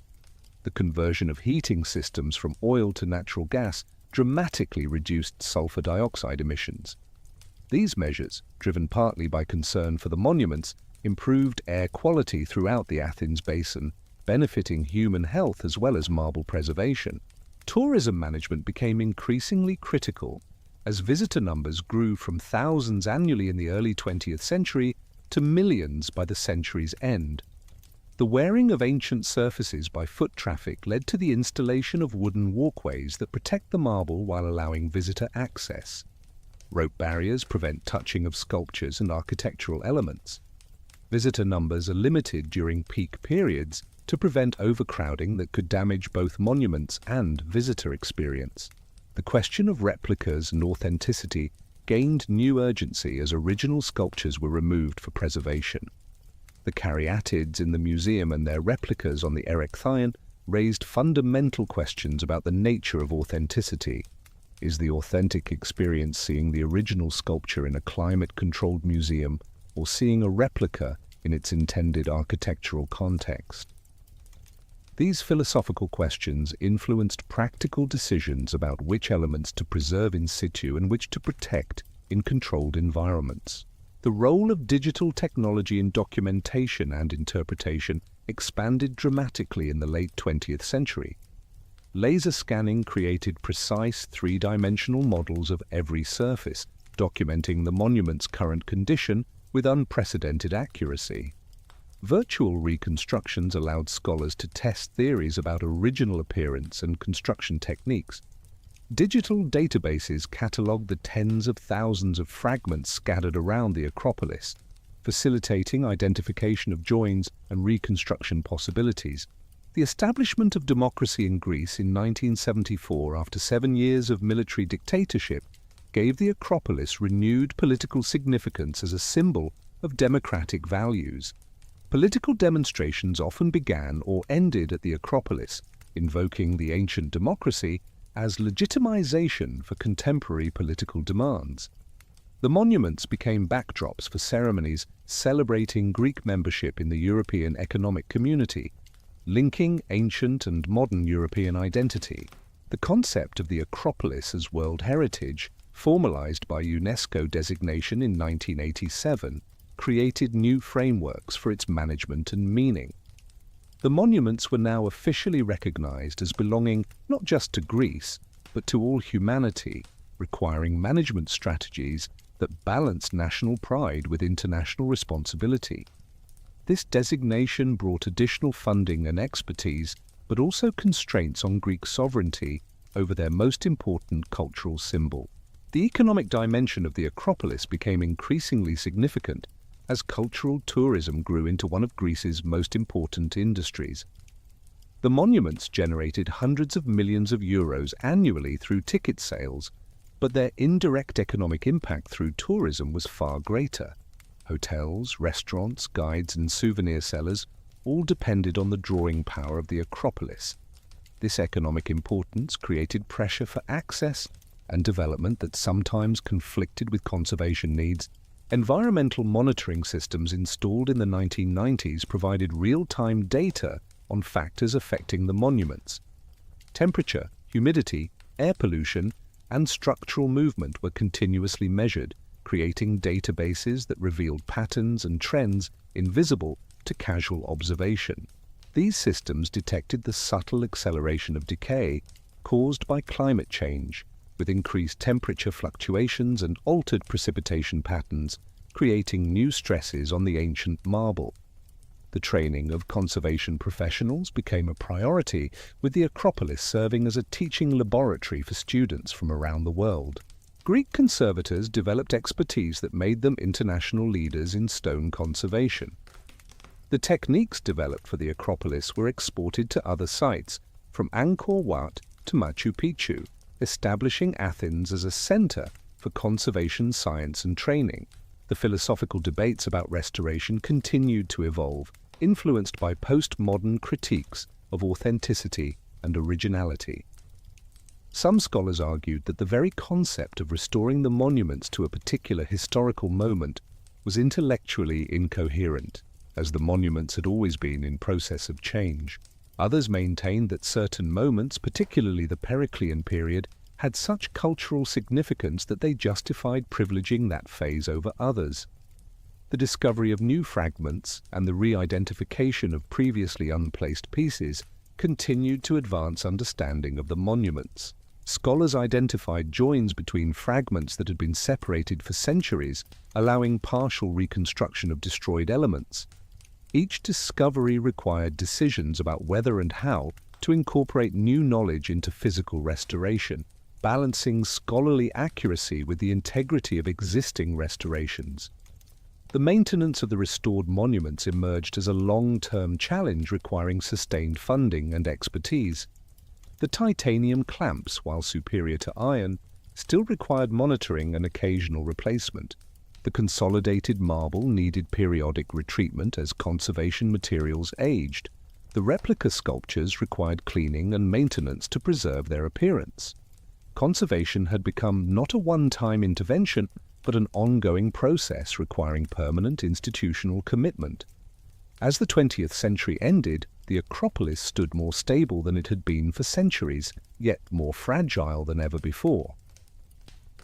The conversion of heating systems from oil to natural gas dramatically reduced sulfur dioxide emissions. These measures, driven partly by concern for the monuments, improved air quality throughout the Athens basin. benefiting human health as well as marble preservation. Tourism management became increasingly critical as visitor numbers grew from thousands annually in the early 20th century to millions by the century's end. The wearing of ancient surfaces by foot traffic led to the installation of wooden walkways that protect the marble while allowing visitor access. Rope barriers prevent touching of sculptures and architectural elements. Visitor numbers are limited during peak periods to prevent overcrowding that could damage both monuments and visitor experience. The question of replicas and authenticity gained new urgency as original sculptures were removed for preservation. The caryatids in the museum and their replicas on the Erechtheion raised fundamental questions about the nature of authenticity. Is the authentic experience seeing the original sculpture in a climate-controlled museum or seeing a replica in its intended architectural context? These philosophical questions influenced practical decisions about which elements to preserve in situ and which to protect in controlled environments. The role of digital technology in documentation and interpretation expanded dramatically in the late 20th century. Laser scanning created precise three-dimensional models of every surface, documenting the monument's current condition with unprecedented accuracy. Virtual reconstructions allowed scholars to test theories about original appearance and construction techniques. Digital databases catalogued the tens of thousands of fragments scattered around the Acropolis, facilitating identification of joins and reconstruction possibilities. The establishment of democracy in Greece in 1974, after 7 years of military dictatorship, gave the Acropolis renewed political significance as a symbol of democratic values. Political demonstrations often began or ended at the Acropolis, invoking the ancient democracy as legitimization for contemporary political demands. The monuments became backdrops for ceremonies celebrating Greek membership in the European Economic Community, linking ancient and modern European identity. The concept of the Acropolis as World Heritage, formalized by UNESCO designation in 1987, created new frameworks for its management and meaning. The monuments were now officially recognized as belonging not just to Greece, but to all humanity, requiring management strategies that balanced national pride with international responsibility. This designation brought additional funding and expertise, but also constraints on Greek sovereignty over their most important cultural symbol. The economic dimension of the Acropolis became increasingly significant as cultural tourism grew into one of Greece's most important industries. The monuments generated hundreds of millions of euros annually through ticket sales, but their indirect economic impact through tourism was far greater. Hotels, restaurants, guides, and souvenir sellers all depended on the drawing power of the Acropolis. This economic importance created pressure for access and development that sometimes conflicted with conservation needs. Environmental monitoring systems installed in the 1990s provided real-time data on factors affecting the monuments. Temperature, humidity, air pollution, and structural movement were continuously measured, creating databases that revealed patterns and trends invisible to casual observation. These systems detected the subtle acceleration of decay caused by climate change, with increased temperature fluctuations and altered precipitation patterns, creating new stresses on the ancient marble. The training of conservation professionals became a priority, with the Acropolis serving as a teaching laboratory for students from around the world. Greek conservators developed expertise that made them international leaders in stone conservation. The techniques developed for the Acropolis were exported to other sites, from Angkor Wat to Machu Picchu, establishing Athens as a center for conservation science and training. The philosophical debates about restoration continued to evolve, influenced by postmodern critiques of authenticity and originality. Some scholars argued that the very concept of restoring the monuments to a particular historical moment was intellectually incoherent, as the monuments had always been in process of change. Others maintained that certain moments, particularly the Periclean period, had such cultural significance that they justified privileging that phase over others. The discovery of new fragments and the re-identification of previously unplaced pieces continued to advance understanding of the monuments. Scholars identified joins between fragments that had been separated for centuries, allowing partial reconstruction of destroyed elements. Each discovery required decisions about whether and how to incorporate new knowledge into physical restoration, balancing scholarly accuracy with the integrity of existing restorations. The maintenance of the restored monuments emerged as a long-term challenge requiring sustained funding and expertise. The titanium clamps, while superior to iron, still required monitoring and occasional replacement. The consolidated marble needed periodic retreatment as conservation materials aged. The replica sculptures required cleaning and maintenance to preserve their appearance. Conservation had become not a one-time intervention, but an ongoing process requiring permanent institutional commitment. As the 20th century ended, the Acropolis stood more stable than it had been for centuries, yet more fragile than ever before.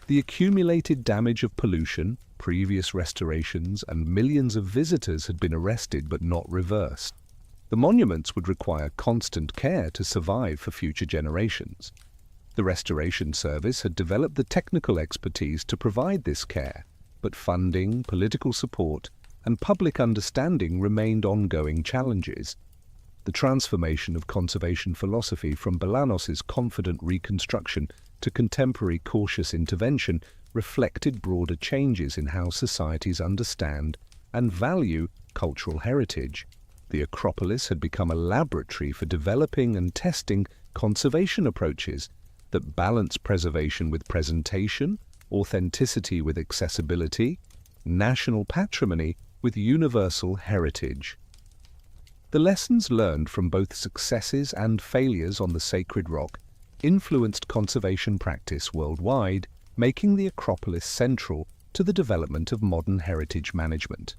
The accumulated damage of pollution, previous restorations, and millions of visitors had been arrested but not reversed. The monuments would require constant care to survive for future generations. The Restoration Service had developed the technical expertise to provide this care, but funding, political support, and public understanding remained ongoing challenges. The transformation of conservation philosophy from Balanos's confident reconstruction to contemporary cautious intervention reflected broader changes in how societies understand and value cultural heritage. The Acropolis had become a laboratory for developing and testing conservation approaches that balance preservation with presentation, authenticity with accessibility, national patrimony with universal heritage. The lessons learned from both successes and failures on the sacred rock influenced conservation practice worldwide, making the Acropolis central to the development of modern heritage management.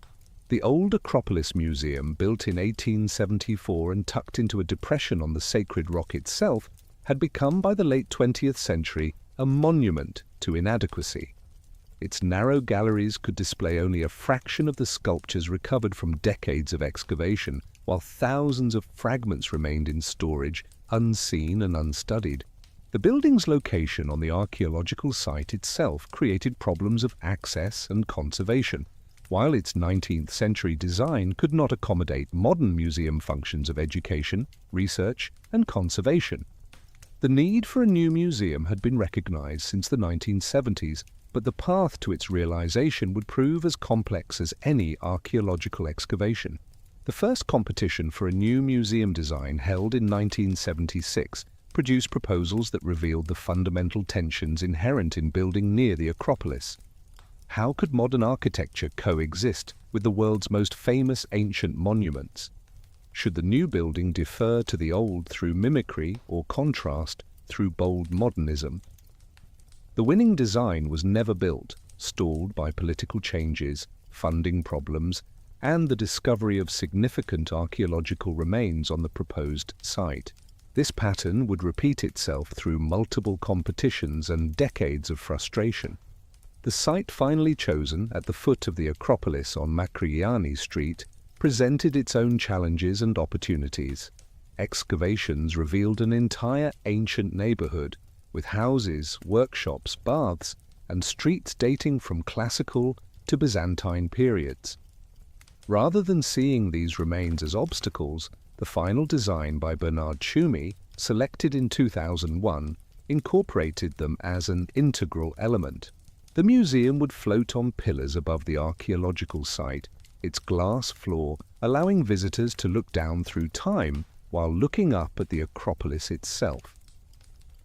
The old Acropolis Museum, built in 1874 and tucked into a depression on the sacred rock itself, had become by the late 20th century a monument to inadequacy. Its narrow galleries could display only a fraction of the sculptures recovered from decades of excavation, while thousands of fragments remained in storage, unseen and unstudied. The building's location on the archaeological site itself created problems of access and conservation, while its 19th century design could not accommodate modern museum functions of education, research, and conservation. The need for a new museum had been recognized since the 1970s, but the path to its realization would prove as complex as any archaeological excavation. The first competition for a new museum design, held in 1976, produced proposals that revealed the fundamental tensions inherent in building near the Acropolis. How could modern architecture coexist with the world's most famous ancient monuments? Should the new building defer to the old through mimicry or contrast through bold modernism? The winning design was never built, stalled by political changes, funding problems, and the discovery of significant archaeological remains on the proposed site. This pattern would repeat itself through multiple competitions and decades of frustration. The site finally chosen at the foot of the Acropolis on Makrigiani Street presented its own challenges and opportunities. Excavations revealed an entire ancient neighborhood, with houses, workshops, baths, and streets dating from classical to Byzantine periods. Rather than seeing these remains as obstacles, the final design by Bernard Tschumi, selected in 2001, incorporated them as an integral element. The museum would float on pillars above the archaeological site, its glass floor allowing visitors to look down through time while looking up at the Acropolis itself.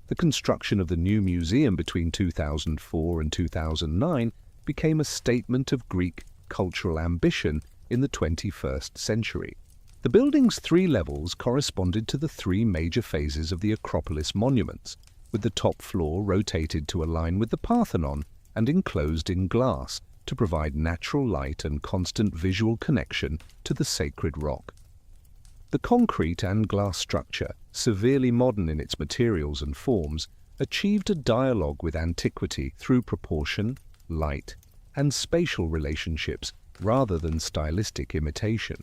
The construction of the new museum between 2004 and 2009 became a statement of Greek cultural ambition in the 21st century. The building's 3 levels corresponded to the 3 major phases of the Acropolis monuments, with the top floor rotated to align with the Parthenon and enclosed in glass to provide natural light and constant visual connection to the sacred rock. The concrete and glass structure, severely modern in its materials and forms, achieved a dialogue with antiquity through proportion, light, and spatial relationships, rather than stylistic imitation.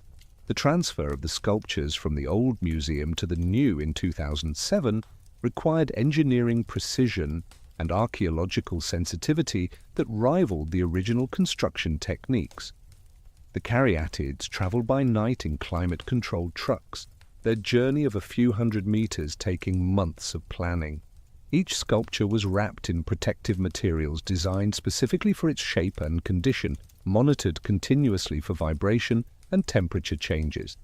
The transfer of the sculptures from the old museum to the new in 2007 required engineering precision and archaeological sensitivity that rivaled the original construction techniques. The caryatids traveled by night in climate-controlled trucks, their journey of a few hundred meters taking months of planning. Each sculpture was wrapped in protective materials designed specifically for its shape and condition, monitored continuously for vibration and temperature changes.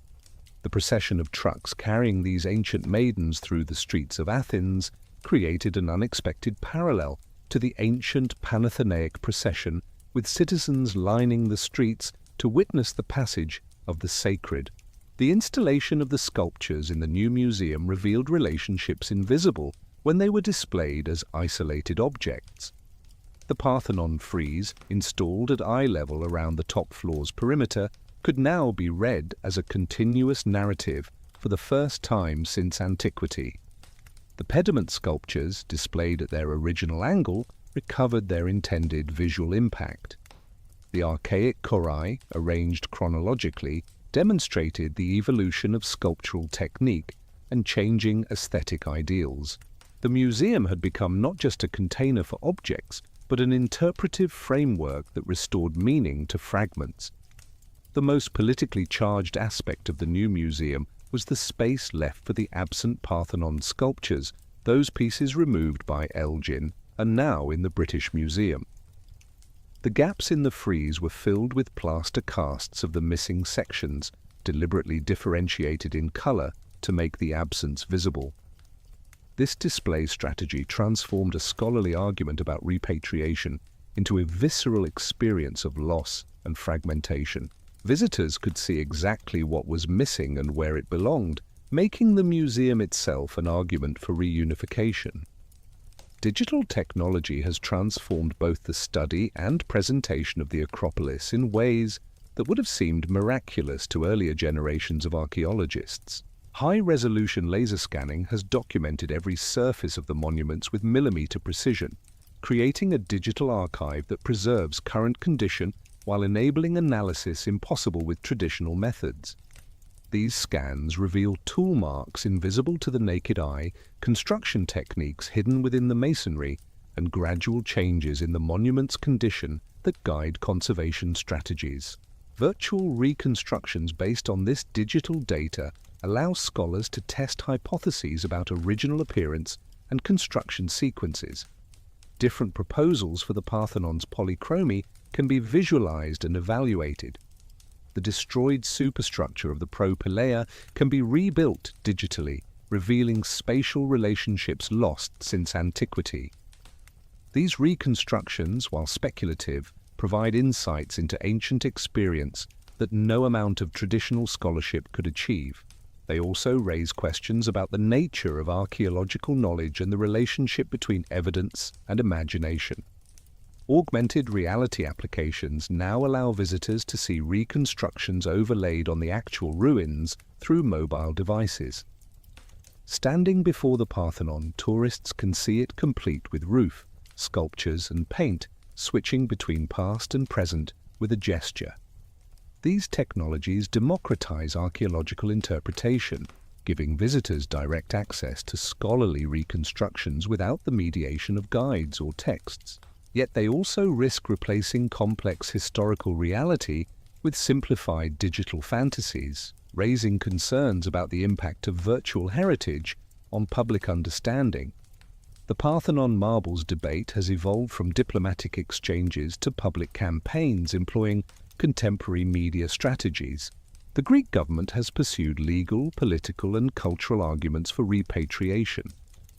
The procession of trucks carrying these ancient maidens through the streets of Athens created an unexpected parallel to the ancient Panathenaic procession, with citizens lining the streets to witness the passage of the sacred. The installation of the sculptures in the new museum revealed relationships invisible when they were displayed as isolated objects. The Parthenon frieze, installed at eye level around the top floor's perimeter, could now be read as a continuous narrative for the first time since antiquity. The pediment sculptures, displayed at their original angle, recovered their intended visual impact. The archaic chori, arranged chronologically, demonstrated the evolution of sculptural technique and changing aesthetic ideals. The museum had become not just a container for objects, but an interpretive framework that restored meaning to fragments. The most politically charged aspect of the new museum was the space left for the absent Parthenon sculptures, those pieces removed by Elgin and now in the British Museum. The gaps in the frieze were filled with plaster casts of the missing sections, deliberately differentiated in color to make the absence visible. This display strategy transformed a scholarly argument about repatriation into a visceral experience of loss and fragmentation. Visitors could see exactly what was missing and where it belonged, making the museum itself an argument for reunification. Digital technology has transformed both the study and presentation of the Acropolis in ways that would have seemed miraculous to earlier generations of archaeologists. High-resolution laser scanning has documented every surface of the monuments with millimeter precision, creating a digital archive that preserves current condition while enabling analysis impossible with traditional methods. These scans reveal tool marks invisible to the naked eye, construction techniques hidden within the masonry, and gradual changes in the monument's condition that guide conservation strategies. Virtual reconstructions based on this digital data allow scholars to test hypotheses about original appearance and construction sequences. Different proposals for the Parthenon's polychromy can be visualized and evaluated. The destroyed superstructure of the propylaea can be rebuilt digitally, revealing spatial relationships lost since antiquity. These reconstructions, while speculative, provide insights into ancient experience that no amount of traditional scholarship could achieve. They also raise questions about the nature of archaeological knowledge and the relationship between evidence and imagination. Augmented reality applications now allow visitors to see reconstructions overlaid on the actual ruins through mobile devices. Standing before the Parthenon, tourists can see it complete with roof, sculptures and paint, switching between past and present with a gesture. These technologies democratize archaeological interpretation, giving visitors direct access to scholarly reconstructions without the mediation of guides or texts. Yet they also risk replacing complex historical reality with simplified digital fantasies, raising concerns about the impact of virtual heritage on public understanding. The Parthenon marbles debate has evolved from diplomatic exchanges to public campaigns employing contemporary media strategies. The Greek government has pursued legal, political, and cultural arguments for repatriation,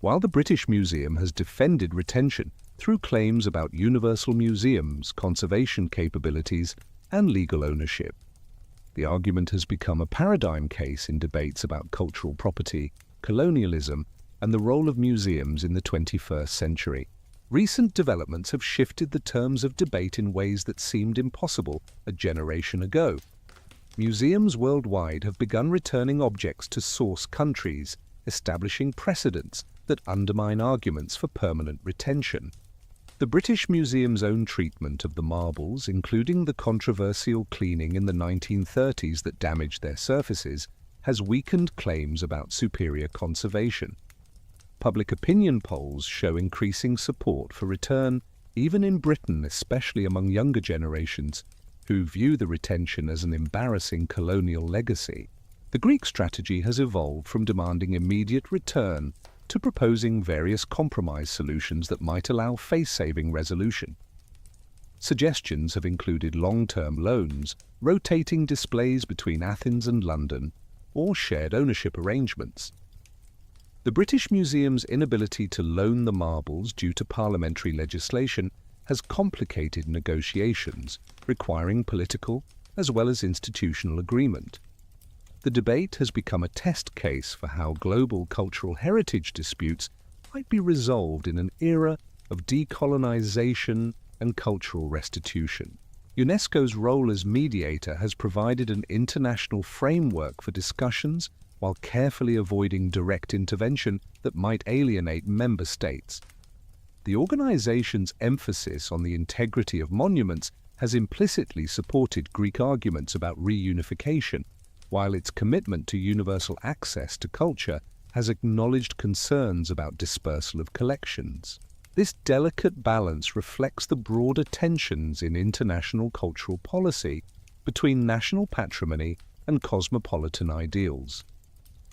while the British Museum has defended retention through claims about universal museums, conservation capabilities, and legal ownership. The argument has become a paradigm case in debates about cultural property, colonialism, and the role of museums in the 21st century. Recent developments have shifted the terms of debate in ways that seemed impossible a generation ago. Museums worldwide have begun returning objects to source countries, establishing precedents that undermine arguments for permanent retention. The British Museum's own treatment of the marbles, including the controversial cleaning in the 1930s that damaged their surfaces, has weakened claims about superior conservation. Public opinion polls show increasing support for return, even in Britain, especially among younger generations, who view the retention as an embarrassing colonial legacy. The Greek strategy has evolved from demanding immediate return to proposing various compromise solutions that might allow face-saving resolution. Suggestions have included long-term loans, rotating displays between Athens and London, or shared ownership arrangements. The British Museum's inability to loan the marbles due to parliamentary legislation has complicated negotiations, requiring political as well as institutional agreement. The debate has become a test case for how global cultural heritage disputes might be resolved in an era of decolonization and cultural restitution. UNESCO's role as mediator has provided an international framework for discussions while carefully avoiding direct intervention that might alienate member states. The organization's emphasis on the integrity of monuments has implicitly supported Greek arguments about reunification, while its commitment to universal access to culture has acknowledged concerns about dispersal of collections. This delicate balance reflects the broader tensions in international cultural policy between national patrimony and cosmopolitan ideals.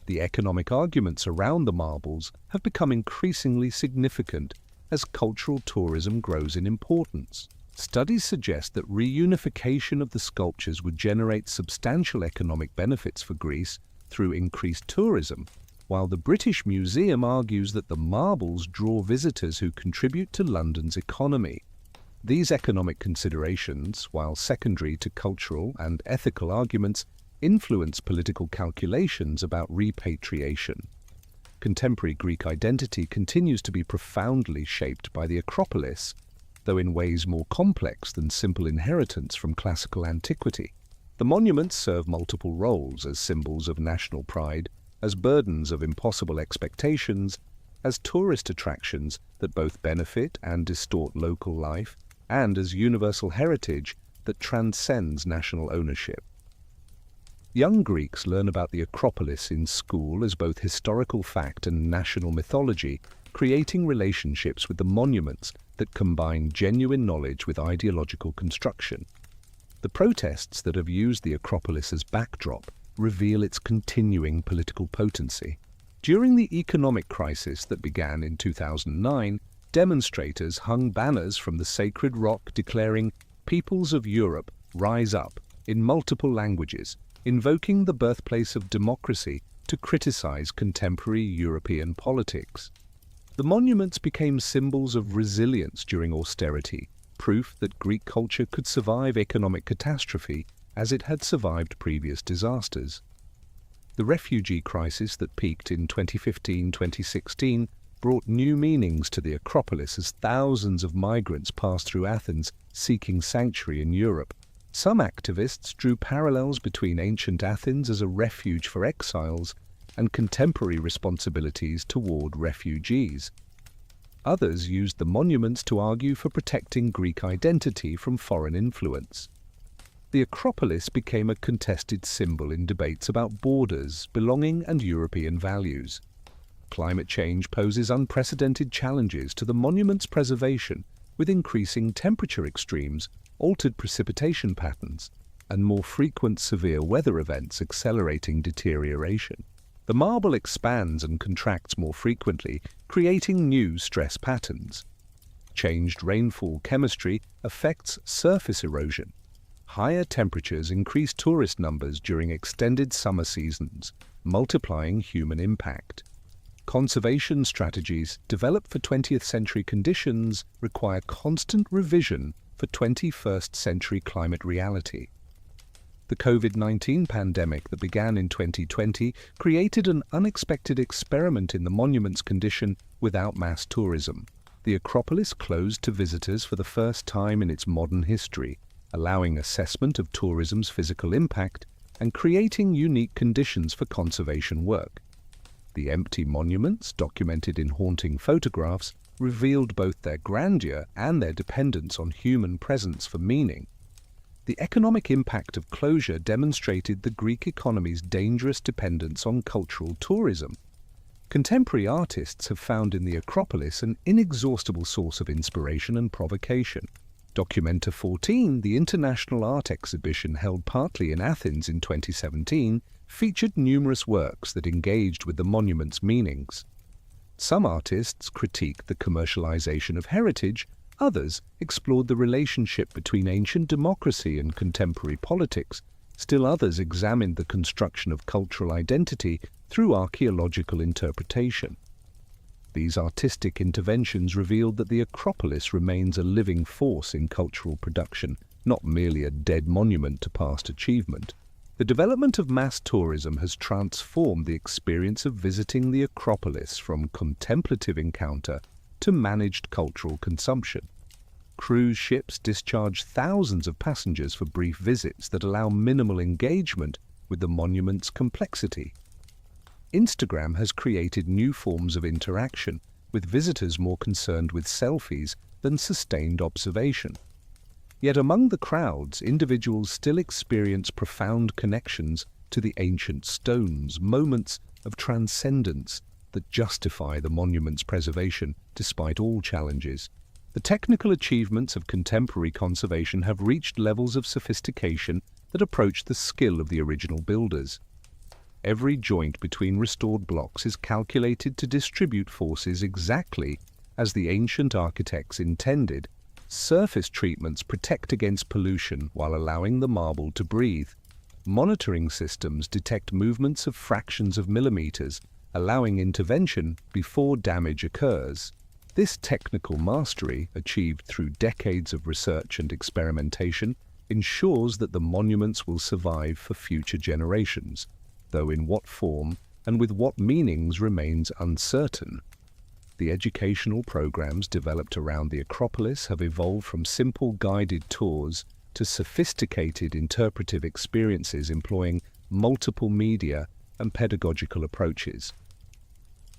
The economic arguments around the marbles have become increasingly significant as cultural tourism grows in importance. Studies suggest that reunification of the sculptures would generate substantial economic benefits for Greece through increased tourism, while the British Museum argues that the marbles draw visitors who contribute to London's economy. These economic considerations, while secondary to cultural and ethical arguments, influence political calculations about repatriation. Contemporary Greek identity continues to be profoundly shaped by the Acropolis, though in ways more complex than simple inheritance from classical antiquity. The monuments serve multiple roles as symbols of national pride, as burdens of impossible expectations, as tourist attractions that both benefit and distort local life, and as universal heritage that transcends national ownership. Young Greeks learn about the Acropolis in school as both historical fact and national mythology, creating relationships with the monuments that combine genuine knowledge with ideological construction. The protests that have used the Acropolis as backdrop reveal its continuing political potency. During the economic crisis that began in 2009, demonstrators hung banners from the sacred rock declaring, "Peoples of Europe, rise up," in multiple languages, invoking the birthplace of democracy to criticize contemporary European politics. The monuments became symbols of resilience during austerity, proof that Greek culture could survive economic catastrophe as it had survived previous disasters. The refugee crisis that peaked in 2015-2016 brought new meanings to the Acropolis as thousands of migrants passed through Athens seeking sanctuary in Europe. Some activists drew parallels between ancient Athens as a refuge for exiles and contemporary responsibilities toward refugees. Others used the monuments to argue for protecting Greek identity from foreign influence. The Acropolis became a contested symbol in debates about borders, belonging, and European values. Climate change poses unprecedented challenges to the monument's preservation, with increasing temperature extremes, altered precipitation patterns, and more frequent severe weather events accelerating deterioration. The marble expands and contracts more frequently, creating new stress patterns. Changed rainfall chemistry affects surface erosion. Higher temperatures increase tourist numbers during extended summer seasons, multiplying human impact. Conservation strategies developed for 20th century conditions require constant revision for 21st century climate reality. The COVID-19 pandemic that began in 2020 created an unexpected experiment in the monument's condition without mass tourism. The Acropolis closed to visitors for the first time in its modern history, allowing assessment of tourism's physical impact and creating unique conditions for conservation work. The empty monuments, documented in haunting photographs, revealed both their grandeur and their dependence on human presence for meaning. The economic impact of closure demonstrated the Greek economy's dangerous dependence on cultural tourism. Contemporary artists have found in the Acropolis an inexhaustible source of inspiration and provocation. Documenta 14, the international art exhibition held partly in Athens in 2017, featured numerous works that engaged with the monument's meanings. Some artists critiqued the commercialization of heritage, others explored the relationship between ancient democracy and contemporary politics, still others examined the construction of cultural identity through archaeological interpretation. These artistic interventions revealed that the Acropolis remains a living force in cultural production, not merely a dead monument to past achievement. The development of mass tourism has transformed the experience of visiting the Acropolis from contemplative encounter to managed cultural consumption. Cruise ships discharge thousands of passengers for brief visits that allow minimal engagement with the monument's complexity. Instagram has created new forms of interaction, with visitors more concerned with selfies than sustained observation. Yet among the crowds, individuals still experience profound connections to the ancient stones, moments of transcendence that justify the monument's preservation despite all challenges. The technical achievements of contemporary conservation have reached levels of sophistication that approach the skill of the original builders. Every joint between restored blocks is calculated to distribute forces exactly as the ancient architects intended. Surface treatments protect against pollution while allowing the marble to breathe. Monitoring systems detect movements of fractions of millimeters, allowing intervention before damage occurs. This technical mastery, achieved through decades of research and experimentation, ensures that the monuments will survive for future generations, though in what form and with what meanings remains uncertain. The educational programs developed around the Acropolis have evolved from simple guided tours to sophisticated interpretive experiences employing multiple media and pedagogical approaches.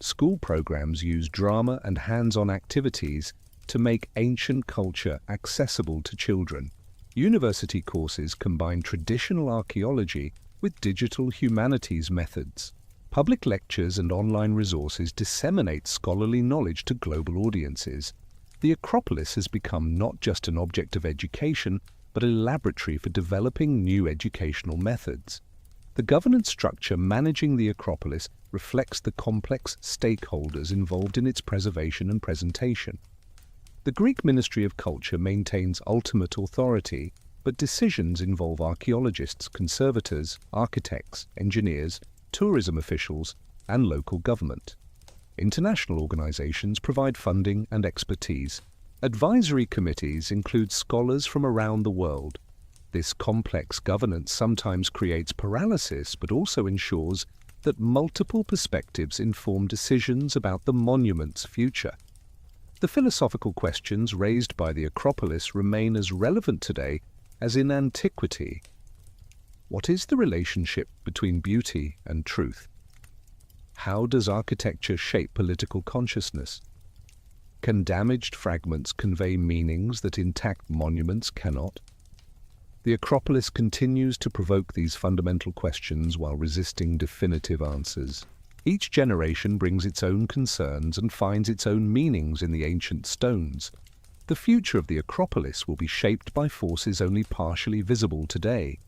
School programs use drama and hands-on activities to make ancient culture accessible to children. University courses combine traditional archaeology with digital humanities methods. Public lectures and online resources disseminate scholarly knowledge to global audiences. The Acropolis has become not just an object of education, but a laboratory for developing new educational methods. The governance structure managing the Acropolis reflects the complex stakeholders involved in its preservation and presentation. The Greek Ministry of Culture maintains ultimate authority, but decisions involve archaeologists, conservators, architects, engineers, tourism officials, and local government. International organizations provide funding and expertise. Advisory committees include scholars from around the world. This complex governance sometimes creates paralysis, but also ensures that multiple perspectives inform decisions about the monument's future. The philosophical questions raised by the Acropolis remain as relevant today as in antiquity. What is the relationship between beauty and truth? How does architecture shape political consciousness? Can damaged fragments convey meanings that intact monuments cannot? The Acropolis continues to provoke these fundamental questions while resisting definitive answers. Each generation brings its own concerns and finds its own meanings in the ancient stones. The future of the Acropolis will be shaped by forces only partially visible today.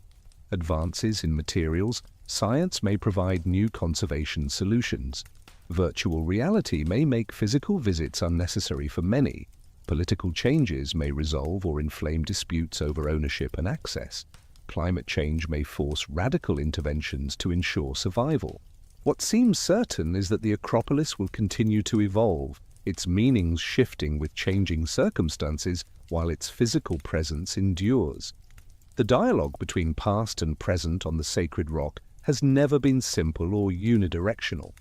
Advances in materials, science may provide new conservation solutions. Virtual reality may make physical visits unnecessary for many. Political changes may resolve or inflame disputes over ownership and access. Climate change may force radical interventions to ensure survival. What seems certain is that the Acropolis will continue to evolve, its meanings shifting with changing circumstances while its physical presence endures. The dialogue between past and present on the sacred rock has never been simple or unidirectional.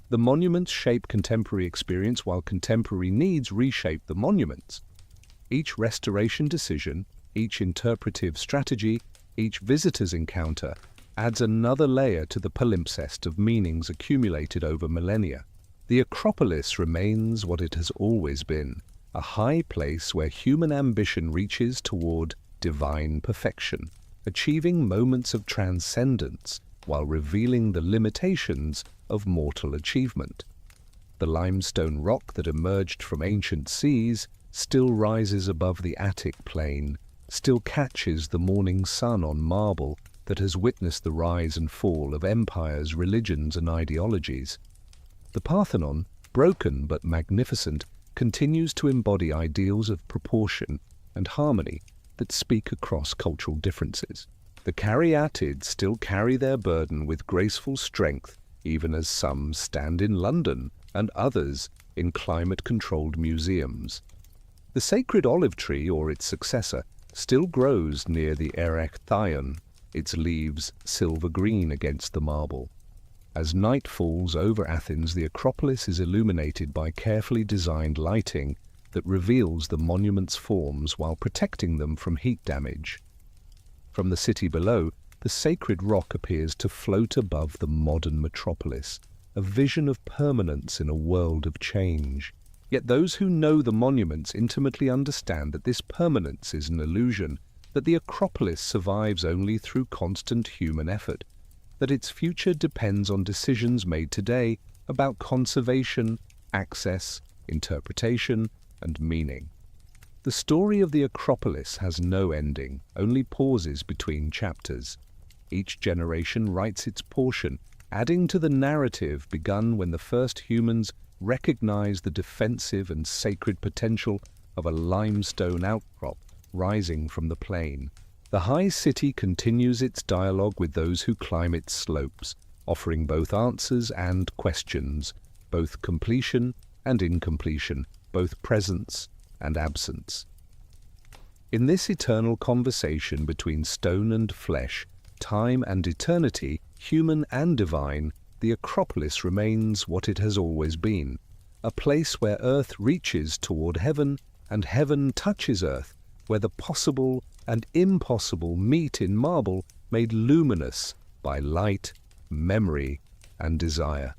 The monuments shape contemporary experience while contemporary needs reshape the monuments. Each restoration decision, each interpretive strategy, each visitor's encounter adds another layer to the palimpsest of meanings accumulated over millennia. The Acropolis remains what it has always been, a high place where human ambition reaches toward divine perfection, achieving moments of transcendence while revealing the limitations of mortal achievement. The limestone rock that emerged from ancient seas still rises above the Attic plain, still catches the morning sun on marble that has witnessed the rise and fall of empires, religions, and ideologies. The Parthenon, broken but magnificent, continues to embody ideals of proportion and harmony that speak across cultural differences. The caryatids still carry their burden with graceful strength, even as some stand in London and others in climate-controlled museums. The sacred olive tree, or its successor, still grows near the Erechtheion, its leaves silver-green against the marble. As night falls over Athens, the Acropolis is illuminated by carefully designed lighting that reveals the monument's forms while protecting them from heat damage. From the city below, the sacred rock appears to float above the modern metropolis, a vision of permanence in a world of change. Yet those who know the monuments intimately understand that this permanence is an illusion, that the Acropolis survives only through constant human effort, that its future depends on decisions made today about conservation, access, interpretation, and meaning. The story of the Acropolis has no ending, only pauses between chapters. Each generation writes its portion, adding to the narrative begun when the first humans recognized the defensive and sacred potential of a limestone outcrop rising from the plain. The high city continues its dialogue with those who climb its slopes, offering both answers and questions, both completion and incompletion, both presence and absence. In this eternal conversation between stone and flesh, time and eternity, human and divine, the Acropolis remains what it has always been, a place where earth reaches toward heaven and heaven touches earth, where the possible and impossible meet in marble made luminous by light, memory, and desire.